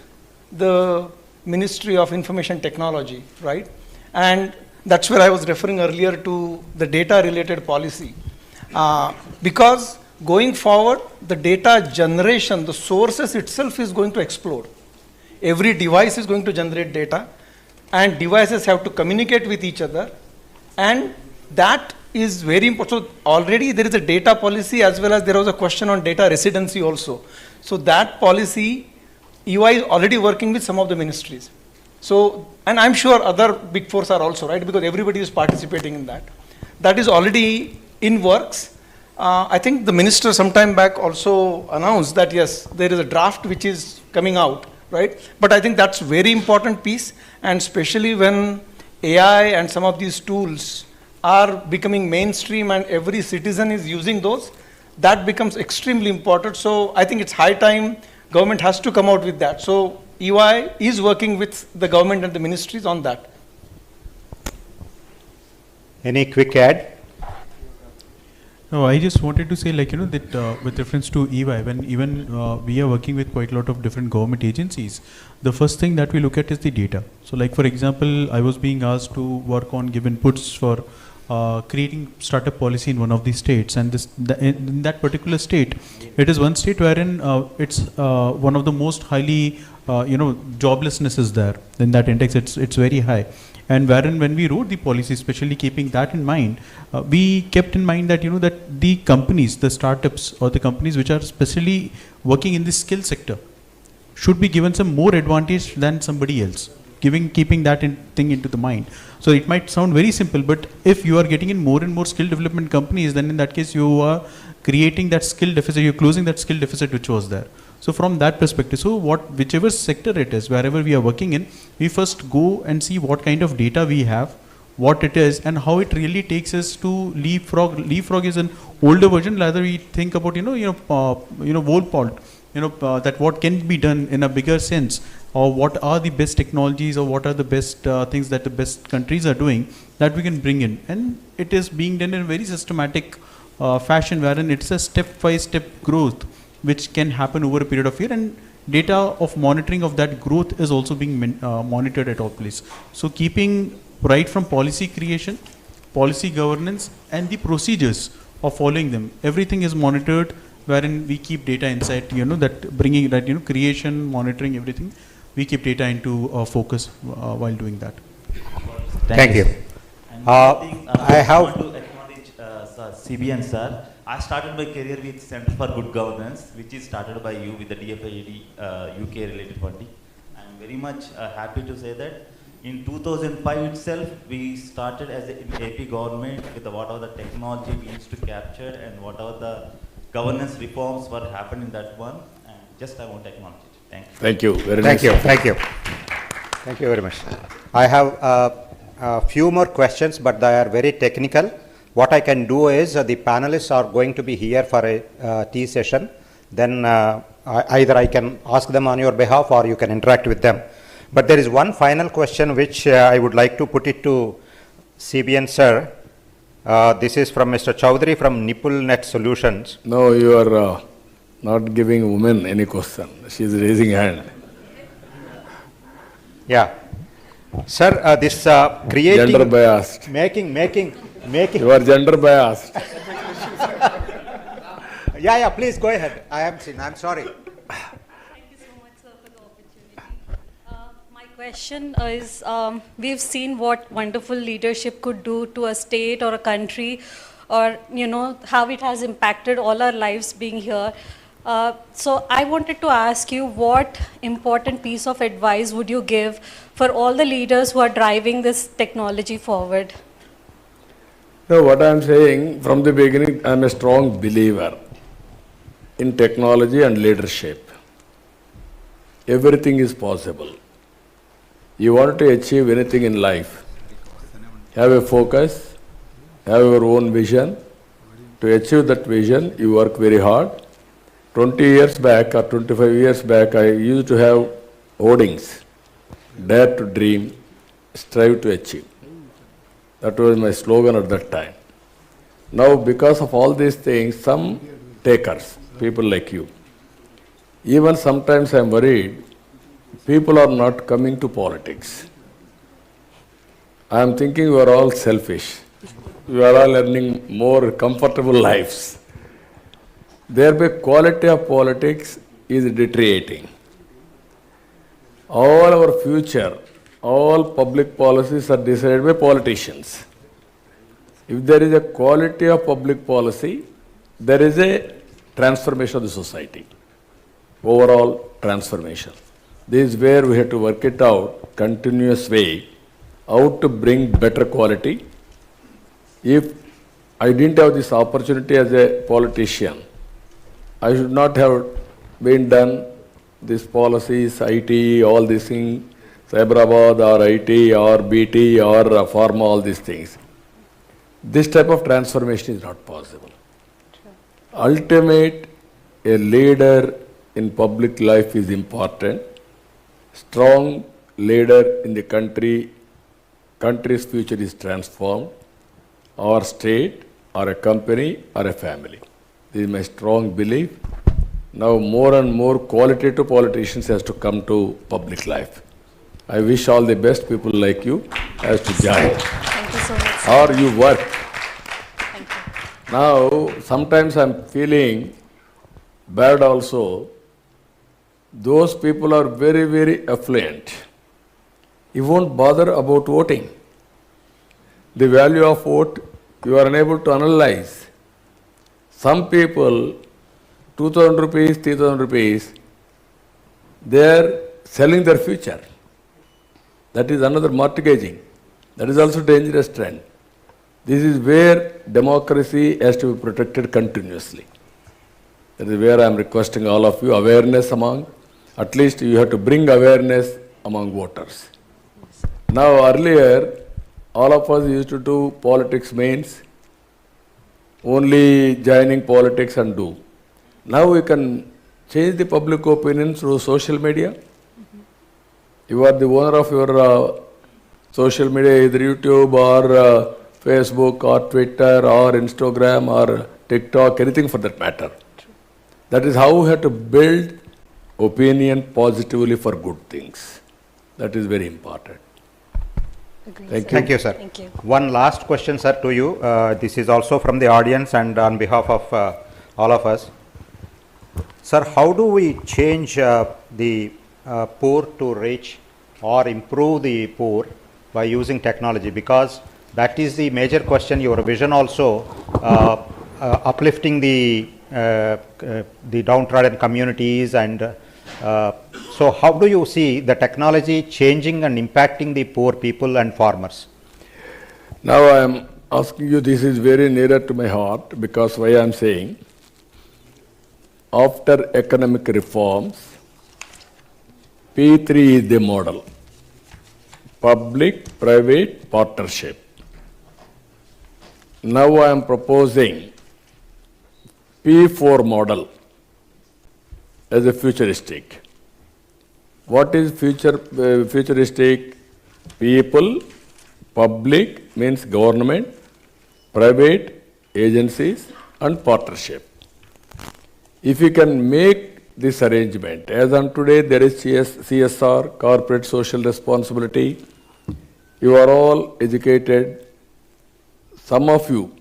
the Ministry of Information Technology, right? And that's where I was referring earlier to the data-related policy. Because going forward, the data generation, the sources itself is going to explode. Every device is going to generate data, and devices have to communicate with each other, and that is very important. So already there is a data policy as well as there was a question on data residency also. So that policy, EY is already working with some of the ministries. So, and I'm sure other big fours are also, right, because everybody is participating in that. That is already in works. I think the minister sometime back also announced that yes, there is a draft which is coming out, right? But I think that's very important piece, and especially when AI and some of these tools are becoming mainstream and every citizen is using those, that becomes extremely important. So I think it's high time government has to come out with that. So EY is working with the government and the ministries on that. Any quick add? No, I just wanted to say, like, you know, that with reference to EY, when even we are working with quite a lot of different government agencies, the first thing that we look at is the data. So, like, for example, I was being asked to work on give inputs for creating startup policy in one of the states, and in that particular state, it is one state wherein it's one of the most highly, joblessness is there. In that index, it's very high. And wherein when we wrote the policy, especially keeping that in mind, we kept in mind that, that the companies, the startups or the companies which are specially working in the skill sector should be given some more advantage than somebody else, keeping that thing into the mind. So it might sound very simple, but if you are getting in more and more skill development companies, then in that case you are creating that skill deficit, you're closing that skill deficit which was there. So from that perspective, so whichever sector it is, wherever we are working in, we first go and see what kind of data we have, what it is, and how it really takes us to leapfrog. Leapfrog is an older version. Rather, we think about Volpalt, that what can be done in a bigger sense, or what are the best technologies, or what are the best things that the best countries are doing that we can bring in, and it is being done in a very systematic fashion, wherein it's a step-by-step growth which can happen over a period of year, and data of monitoring of that growth is also being monitored at all places. So keeping right from policy creation, policy governance, and the procedures of following them, everything is monitored, wherein we keep data inside, that bringing that, creation, monitoring, everything, we keep data into focus while doing that. Thank you. I want to acknowledge CBN sir. I started my career with Center for Good Governance, which is started by you with the DFID UK related funding. I'm very much happy to say that in 2005 itself, we started as an AP government with whatever the technology we used to capture and whatever the governance reforms were happening in that one. And just I want to acknowledge it. Thank you. Thank you. Very Thank nice. you. Thank you. Thank you very much. I have a few more questions, but they are very technical. What I can do is the panelists are going to be here for a tea session. Then either I can ask them on your behalf or you can interact with them. But there is one final question which I would like to put it to CBN sir. This is from Mr. Chowdhury from NippleNet Solutions. No, you are not giving women any question. She is raising hand. Yeah. Sir, this creating... Gender biased. Making... You are gender biased. Yeah, please go ahead. I'm sorry. Question is, we've seen what wonderful leadership could do to a state or a country, or how it has impacted all our lives being here. So I wanted to ask you, what important piece of advice would you give for all the leaders who are driving this technology forward? No, what I am saying, from the beginning, I am a strong believer in technology and leadership. Everything is possible. You want to achieve anything in life, have a focus, have your own vision. To achieve that vision, you work very hard. 20 years back or 25 years back, I used to have hoardings, dare to dream, strive to achieve. That was my slogan at that time. Now, because of all these things, some takers, people like you, even sometimes I am worried, people are not coming to politics. I am thinking you are all selfish. You are all earning more comfortable lives. Thereby, quality of politics is deteriorating. All our future, all public policies are decided by politicians. If there is a quality of public policy, there is a transformation of the society, overall transformation. This is where we have to work it out, continuous way, how to bring better quality. If I didn't have this opportunity as a politician, I should not have been done these policies, IT, all these things, Hyderabad or IT or BT or pharma, all these things. This type of transformation is not possible. Ultimate, a leader in public life is important. Strong leader in the country's future is transformed, or state, or a company, or a family. This is my strong belief. Now more and more qualitative politicians has to come to public life. I wish all the best people like you as to join. Thank you so much. Or you work. Thank you. Now, sometimes I'm feeling bad also. Those people are very, very affluent. You won't bother about voting. The value of vote, you are unable to analyze. Some people, 2,000 rupees, 3,000 rupees, they are selling their future. That is another mortgaging. That is also a dangerous trend. This is where democracy has to be protected continuously. That is where I am requesting all of you, awareness among, at least you have to bring awareness among voters. Now earlier, all of us used to do politics means only joining politics and do. Now we can change the public opinion through social media. You are the owner of your social media, either YouTube or Facebook or Twitter or Instagram or TikTok, anything for that matter. That is how we have to build opinion positively for good things. That is very important. Agreed, Thank you. Thank you, sir. Thank you. One last question, sir, to you. This is also from the audience and on behalf of all of us. Sir, how do we change the poor to rich or improve the poor by using technology? Because that is the major question, your vision also, uplifting the downtrodden communities, and so how do you see the technology changing and impacting the poor people and farmers? Now I am asking you, this is very nearer to my heart, because why I am saying, after economic reforms, P3 is the model, public-private partnership. Now I am proposing P4 model as a futuristic. What is futuristic? People, public means government, private agencies and partnership. If you can make this arrangement, as on today there is CSR, corporate social responsibility, you are all educated, some of you,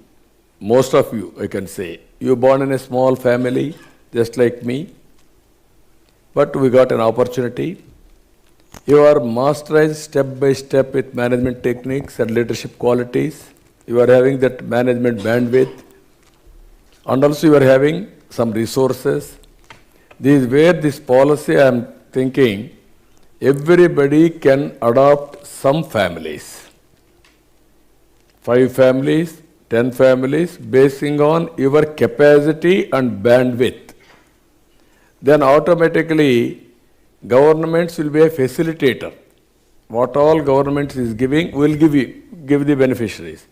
most of you I can say, you born in a small family just like me, but we got an opportunity. You are masterized step by step with management techniques and leadership qualities. You are having that management bandwidth, and also you are having some resources. This is where this policy I am thinking everybody can adopt some families. 5 families, 10 families, basing on your capacity and bandwidth. Then automatically governments will be a facilitator. What all government is giving will give the beneficiaries.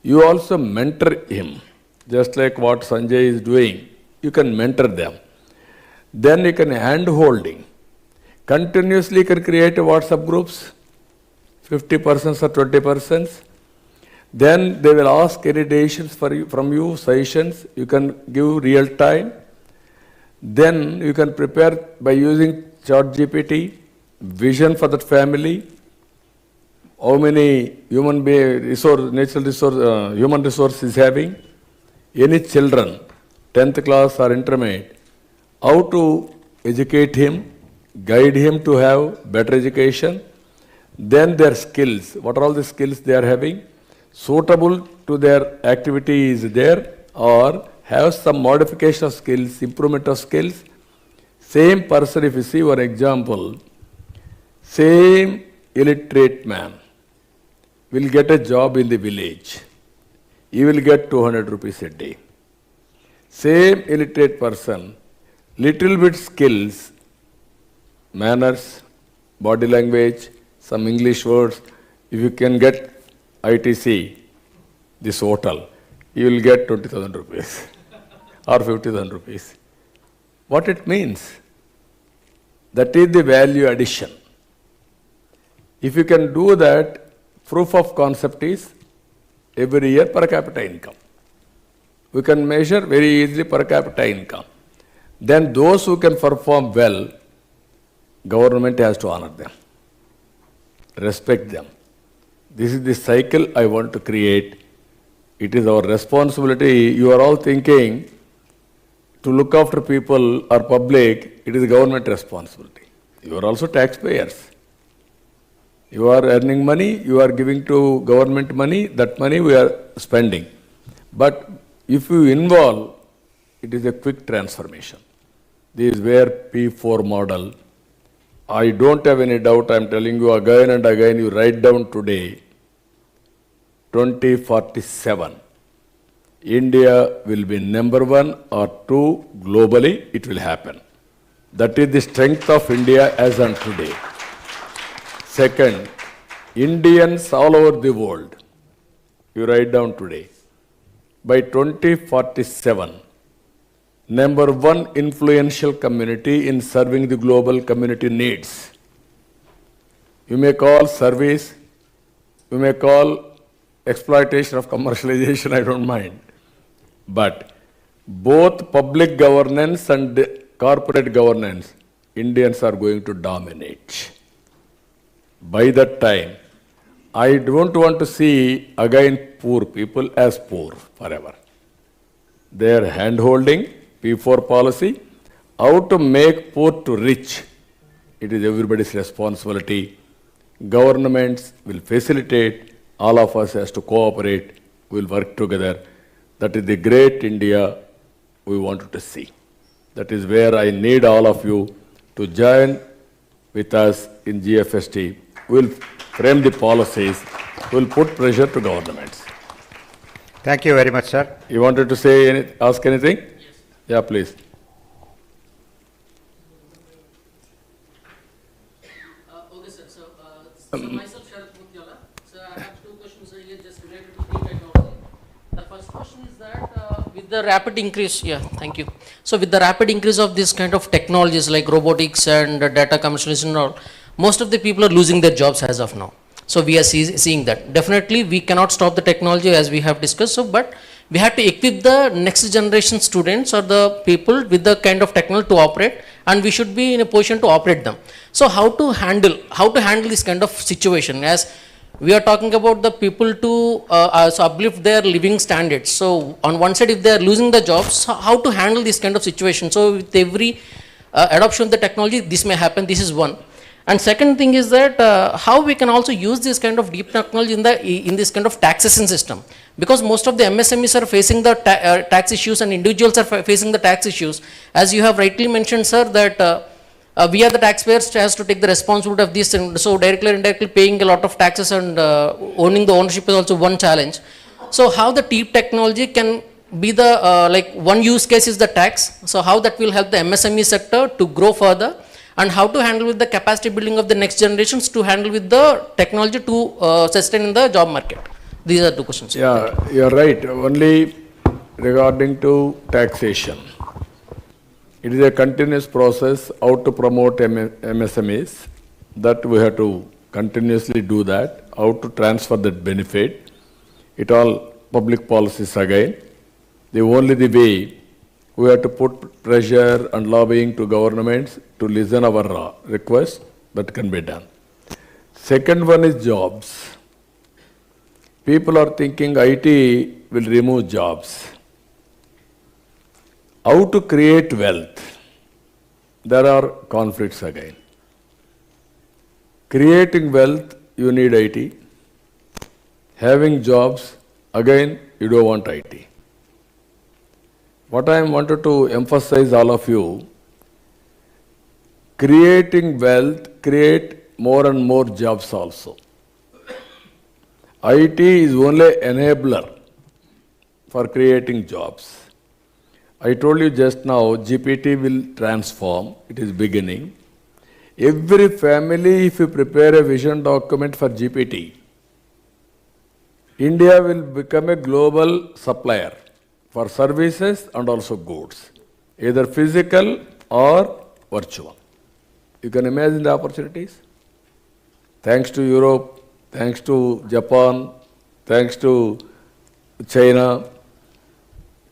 You also mentor him, just like what Sanjay is doing. You can mentor them. Then you can hand-holding. Continuously you can create WhatsApp groups, 50 persons or 20 persons. Then they will ask any decisions from you, suggestions. You can give real time. Then you can prepare by using ChatGPT, vision for that family, how many human resource, natural resource, human resource is having, any children, 10th class or intermediate, how to educate him, guide him to have better education, then their skills, what are all the skills they are having, suitable to their activity is there, or have some modification of skills, improvement of skills. Same person, if you see one example, same illiterate man will get a job in the village. He will get 200 rupees a day. Same illiterate person, little bit skills, manners, body language, some English words, if you can get ITC, this hotel, you will get 20,000 rupees or 50,000 rupees. What it means? That is the value addition. If you can do that, proof of concept is every year per capita income. We can measure very easily per capita income. Then those who can perform well, government has to honor them, respect them. This is the cycle I want to create. It is our responsibility. You are all thinking to look after people or public, it is government responsibility. You are also taxpayers. You are earning money, you are giving to government money, that money we are spending. But if you involve, it is a quick transformation. This is where P4 model, I don't have any doubt, I am telling you again and again, you write down today, 2047. India will be number 1 or 2 globally, it will happen. That is the strength of India as on today. Second, Indians all over the world, you write down today, by 2047, number 1 influential community in serving the global community needs. You may call service, you may call exploitation of commercialization, I don't mind. But both public governance and corporate governance, Indians are going to dominate. By that time, I don't want to see again poor people as poor forever. They are hand-holding, P4 policy, how to make poor to rich. It is everybody's responsibility. Governments will facilitate, all of us has to cooperate, we will work together. That is the great India we wanted to see. That is where I need all of you to join with us in GFST. We will frame the policies, we will put pressure to governments. Thank you very much, sir. You wanted to say, ask anything? Yes. Yeah, please. Okay, sir. So myself, Sharat Mutyala. So I have 2 questions here just related to the technology. The first question is that With the rapid increase, yeah, thank you. So with the rapid increase of this kind of technologies like robotics and data commercialization and all, most of the people are losing their jobs as of now. So we are seeing that. Definitely we cannot stop the technology as we have discussed, so but we have to equip the next generation students or the people with the kind of technology to operate, and we should be in a position to operate them. So how to handle this kind of situation, as we are talking about the people to so uplift their living standards. So on one side, if they are losing the jobs, how to handle this kind of situation? So with every adoption of the technology, this may happen. This is one. And second thing is that how we can also use this kind of deep technology in this kind of taxation system, because most of the MSMEs are facing the tax issues and individuals are facing the tax issues. As you have rightly mentioned, sir, that we are the taxpayers has to take the responsibility of this, and so directly or indirectly paying a lot of taxes and owning the ownership is also one challenge. So how the deep technology can be the like one use case is the tax. So how that will help the MSME sector to grow further, and how to handle with the capacity building of the next generations to handle with the technology to sustain in the job market. These are two questions. Yeah, you're right. Only regarding to taxation. It is a continuous process how to promote MSMEs, that we have to continuously do that, how to transfer that benefit. It all public policies again. The only the way we have to put pressure and lobbying to governments to listen our request, that can be done. Second one is jobs. People are thinking IT will remove jobs. How to create wealth? There are conflicts again. Creating wealth, you need IT. Having jobs, again, you don't want IT. What I wanted to emphasize all of you, creating wealth, create more and more jobs also. IT is only enabler for creating jobs. I told you just now, GPT will transform, it is beginning. Every family, if you prepare a vision document for GPT, India will become a global supplier for services and also goods, either physical or virtual. You can imagine the opportunities. Thanks to Europe, thanks to Japan, thanks to China,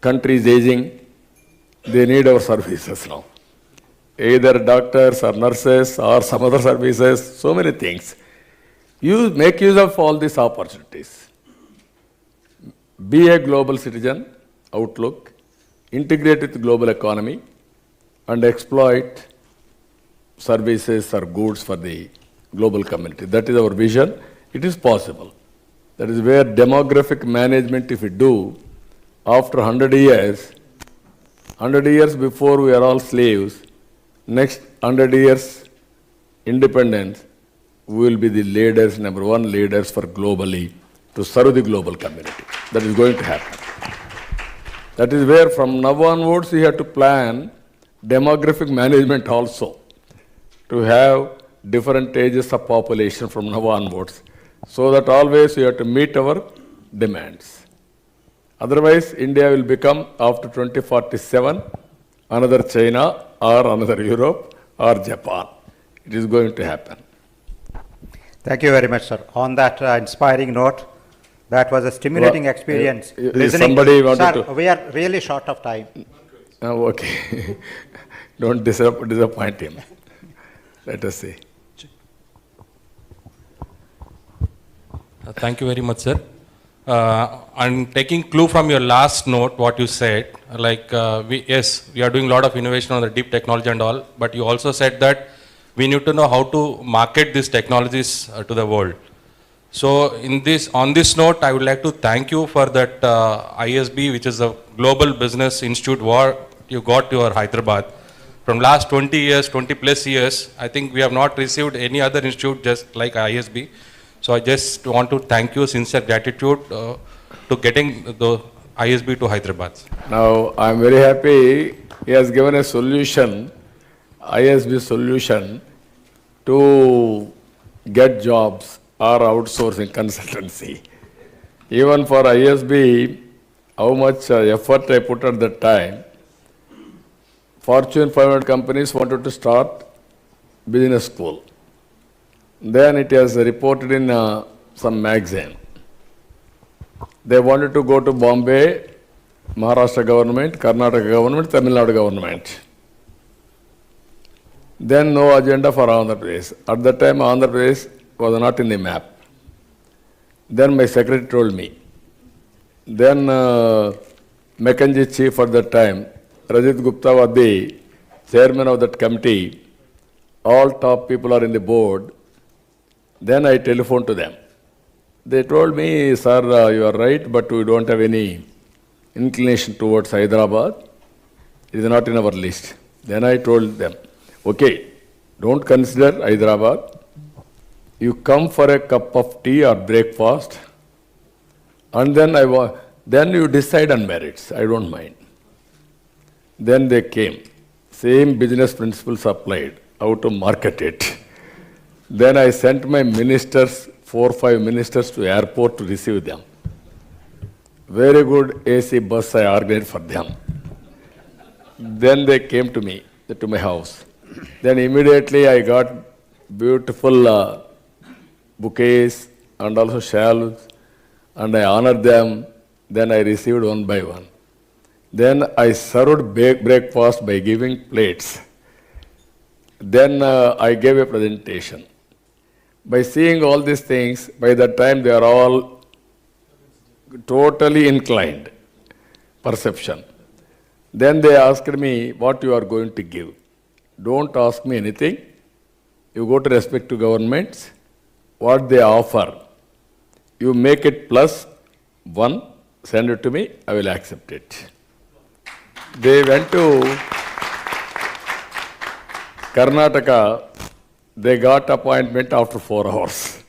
countries aging, they need our services now. Either doctors or nurses or some other services, so many things. You make use of all these opportunities. Be a global citizen, outlook, integrate with the global economy, and exploit services or goods for the global community. That is our vision. It is possible. That is where demographic management, if we do, after 100 years before we are all slaves, next 100 years independence, we will be the leaders, number one leaders for globally to serve the global community. That is going to happen. That is where from now onwards we have to plan demographic management also, to have different ages of population from now onwards, so that always we have to meet our demands. Otherwise, India will become, after 2047, another China or another Europe or Japan. It is going to happen. Thank you very much, sir. On that inspiring note, that was a stimulating experience. Listening. Somebody wanted sir, to... we are really short of time. Oh, okay. Don't disappoint him. Let us see. Thank you very much, sir. I'm taking clue from your last note, what you said, like yes, we are doing a lot of innovation on the deep technology and all, but you also said that we need to know how to market these technologies to the world. So on this note, I would like to thank you for that ISB, which is a global business institute what you got to your Hyderabad. From last 20 years, 20 plus years, I think we have not received any other institute just like ISB. So I just want to thank you, sincere gratitude to getting the ISB to Hyderabad. Now, I am very happy he has given a solution, ISB solution, to get jobs or outsourcing consultancy. Even for ISB, how much effort I put at that time. Fortune 500 companies wanted to start business school. Then it was reported in some magazine. They wanted to go to Bombay, Maharashtra government, Karnataka government, Tamil Nadu government. Then no agenda for Andhra Pradesh. At that time, Andhra Pradesh was not in the map. Then my secretary told me. Then McKinsey chief at that time, Rajit Gupta was the chairman of that committee. All top people are in the board. Then I telephoned to them. They told me, sir, you are right, but we don't have any inclination towards Hyderabad. It is not in our list. Then I told them, okay, don't consider Hyderabad. You come for a cup of tea or breakfast, and then you decide on merits. I don't mind. Then they came. Same business principles applied. How to market it. Then I sent my ministers, 4 or 5 ministers to airport to receive them. Very good AC bus I organized for them. Then they came to me, to my house. Then immediately I got beautiful bouquets and also shawls, and I honored them. Then I received one by one. Then I served breakfast by giving plates. Then I gave a presentation. By seeing all these things, by that time they are all totally inclined, perception. Then they asked me what you are going to give. Don't ask me anything. You go to respective governments, what they offer. You make it +1, send it to me, I will accept it. They went to Karnataka, they got appointment after 4 hours.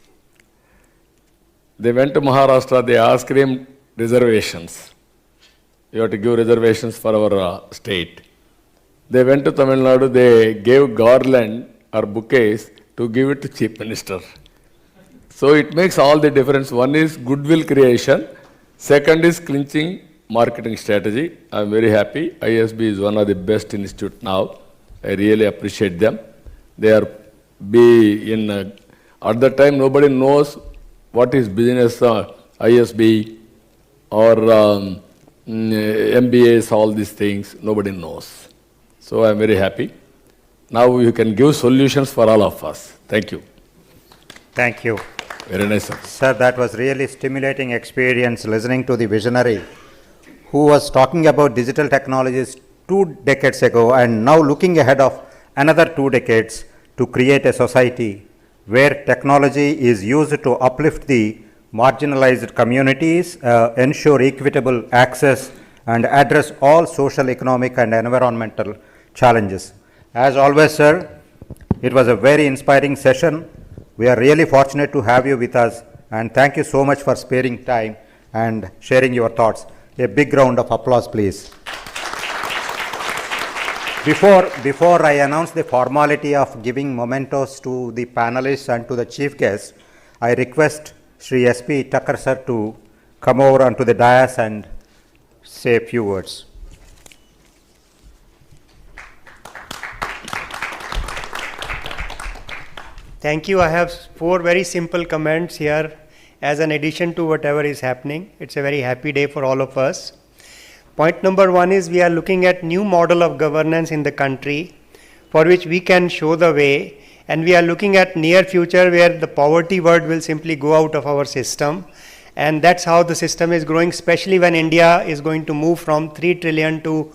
They went to Maharashtra, they asked him reservations. You have to give reservations for our state. They went to Tamil Nadu, they gave garland or bouquets to give it to Chief Minister. So it makes all the difference. One is goodwill creation, second is clinching marketing strategy. I am very happy. ISB is one of the best institutes now. I really appreciate them. They are at that time nobody knows what is business, ISB or MBAs, all these things, nobody knows. So I am very happy. Now you can give solutions for all of us. Thank you. Thank you. Very nice, sir. Sir, that was really stimulating experience listening to the visionary who was talking about digital technologies 2 decades ago and now looking ahead of another 2 decades to create a society where technology is used to uplift the marginalized communities, ensure equitable access, and address all social, economic, and environmental challenges. As always, sir, it was a very inspiring session. We are really fortunate to have you with us, and thank you so much for sparing time and sharing your thoughts. A big round of applause, please. Before I announce the formality of giving mementos to the panelists and to the chief guest, I request Sri S.P. Thakkar sir to come over onto the dais and say a few words. Thank you. I have 4 very simple comments here as an addition to whatever is happening. It's a very happy day for all of us. Point number 1 is we are looking at new model of governance in the country for which we can show the way, and we are looking at near future where the poverty word will simply go out of our system, and that's how the system is growing, especially when India is going to move from 3 trillion to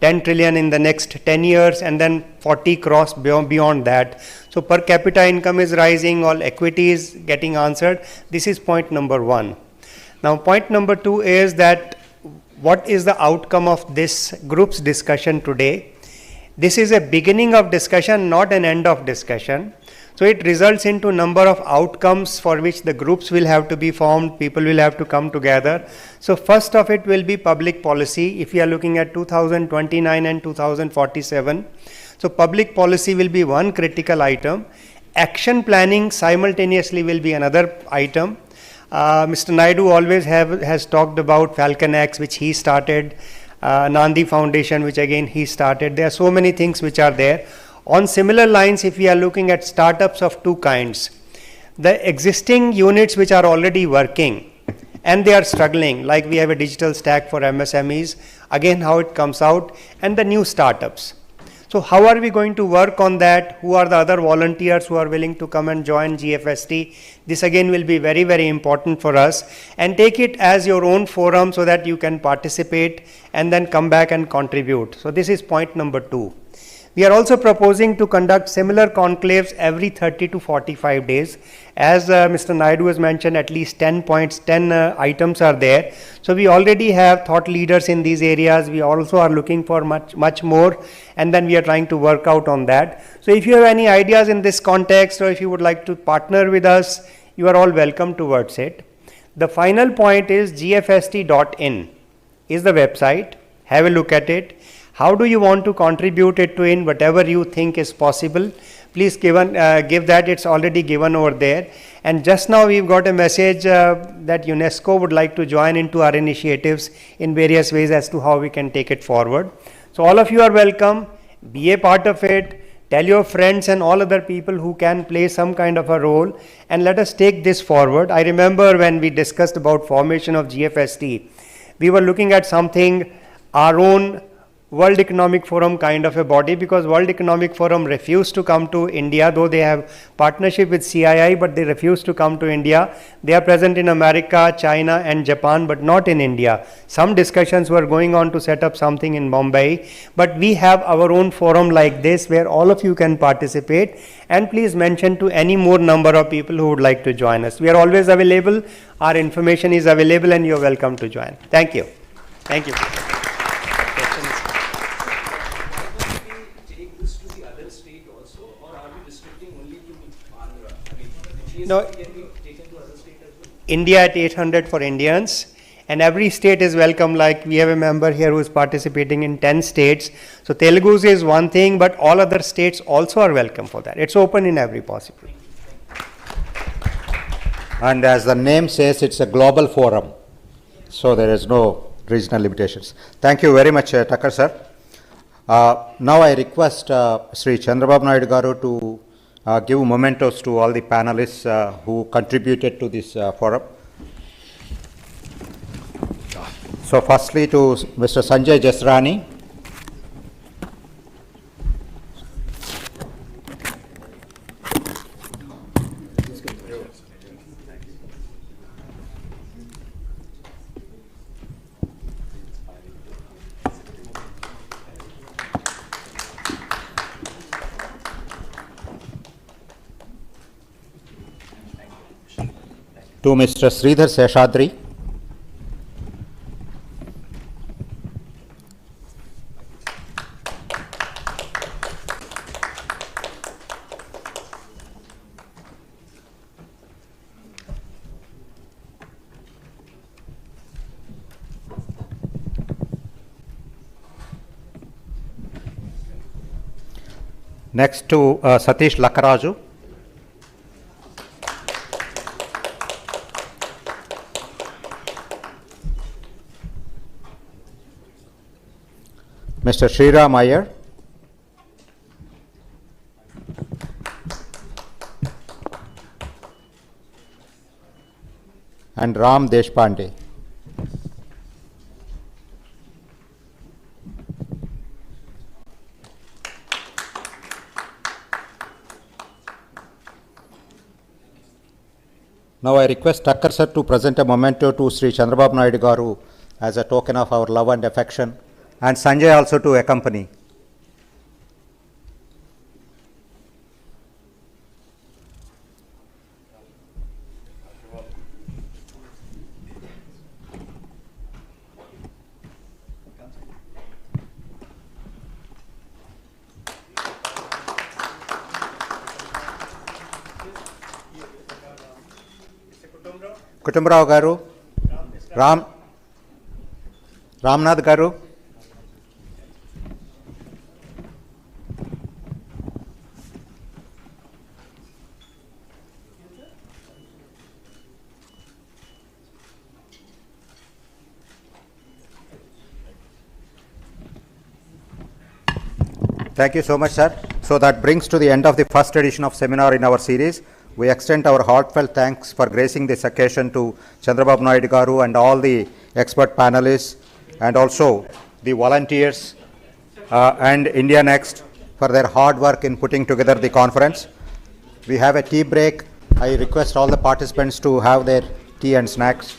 10 trillion in the next 10 years and then 40 cross beyond that. So per capita income is rising, all equity is getting answered. This is point number 1. Now point number 2 is that what is the outcome of this group's discussion today? This is a beginning of discussion, not an end of discussion. So it results into number of outcomes for which the groups will have to be formed, people will have to come together. So first of it will be public policy, if we are looking at 2029 and 2047. So public policy will be one critical item. Action planning simultaneously will be another item. Mr. Naidu always has talked about Falcon X, which he started, Nandi Foundation, which again he started. There are so many things which are there. On similar lines, if we are looking at startups of two kinds, the existing units which are already working and they are struggling, like we have a digital stack for MSMEs, again how it comes out, and the new startups. So how are we going to work on that? Who are the other volunteers who are willing to come and join GFST? This again will be very, very important for us, and take it as your own forum so that you can participate and then come back and contribute. So this is point number 2. We are also proposing to conduct similar conclaves every 30 to 45 days. As Mr. Naidu has mentioned, at least 10 points, 10 items are there. So we already have thought leaders in these areas. We also are looking for much more, and then we are trying to work out on that. So if you have any ideas in this context, or if you would like to partner with us, you are all welcome towards it. The final point is gfst.in is the website. Have a look at it. How do you want to contribute it to in whatever you think is possible? Please give that. It's already given over there. And just now we've got a message that UNESCO would like to join into our initiatives in various ways as to how we can take it forward. So all of you are welcome. Be a part of it. Tell your friends and all other people who can play some kind of a role, and let us take this forward. I remember when we discussed about formation of GFST, we were looking at something, our own World Economic Forum kind of a body, because World Economic Forum refused to come to India, though they have partnership with CII, but they refused to come to India. They are present in America, China and Japan, but not in India. Some discussions were going on to set up something in Mumbai, but we have our own forum like this where all of you can participate, and please mention to any more number of people who would like to join us. We are always available. Our information is available and you are welcome to join. Thank you. Thank you. No, India at 800 for Indians, and every state is welcome. Like we have a member here who is participating in 10 states. So Telugu is one thing, but all other states also are welcome for that. It's open in every possible. And as the name says, it's a global forum, so there is no regional limitations. Thank you very much, Thakkar sir. Now I request Sri Chandrababu Naidu garu to give mementos to all the panelists who contributed to this forum. So firstly to Mr. Sanjay Jasrani. To Mr. Sridhar Seshadri. Next to Satish Lakaraju. Mr. Sriram Iyer. And Ram Deshpande. Now I request Thakkar sir to present a memento to Sri Chandrababu Naidu garu as a token of our love and affection, and Sanjay also to accompany. Kutumbrao garu, Ramnath garu. Thank you so much, sir. So that brings to the end of the first edition of seminar in our series. We extend our heartfelt thanks for gracing this occasion to Chandrababu Naidu Garu and all the expert panelists, and also the volunteers and India Next for their hard work in putting together the conference. We have a tea break. I request all the participants to have their tea and snacks.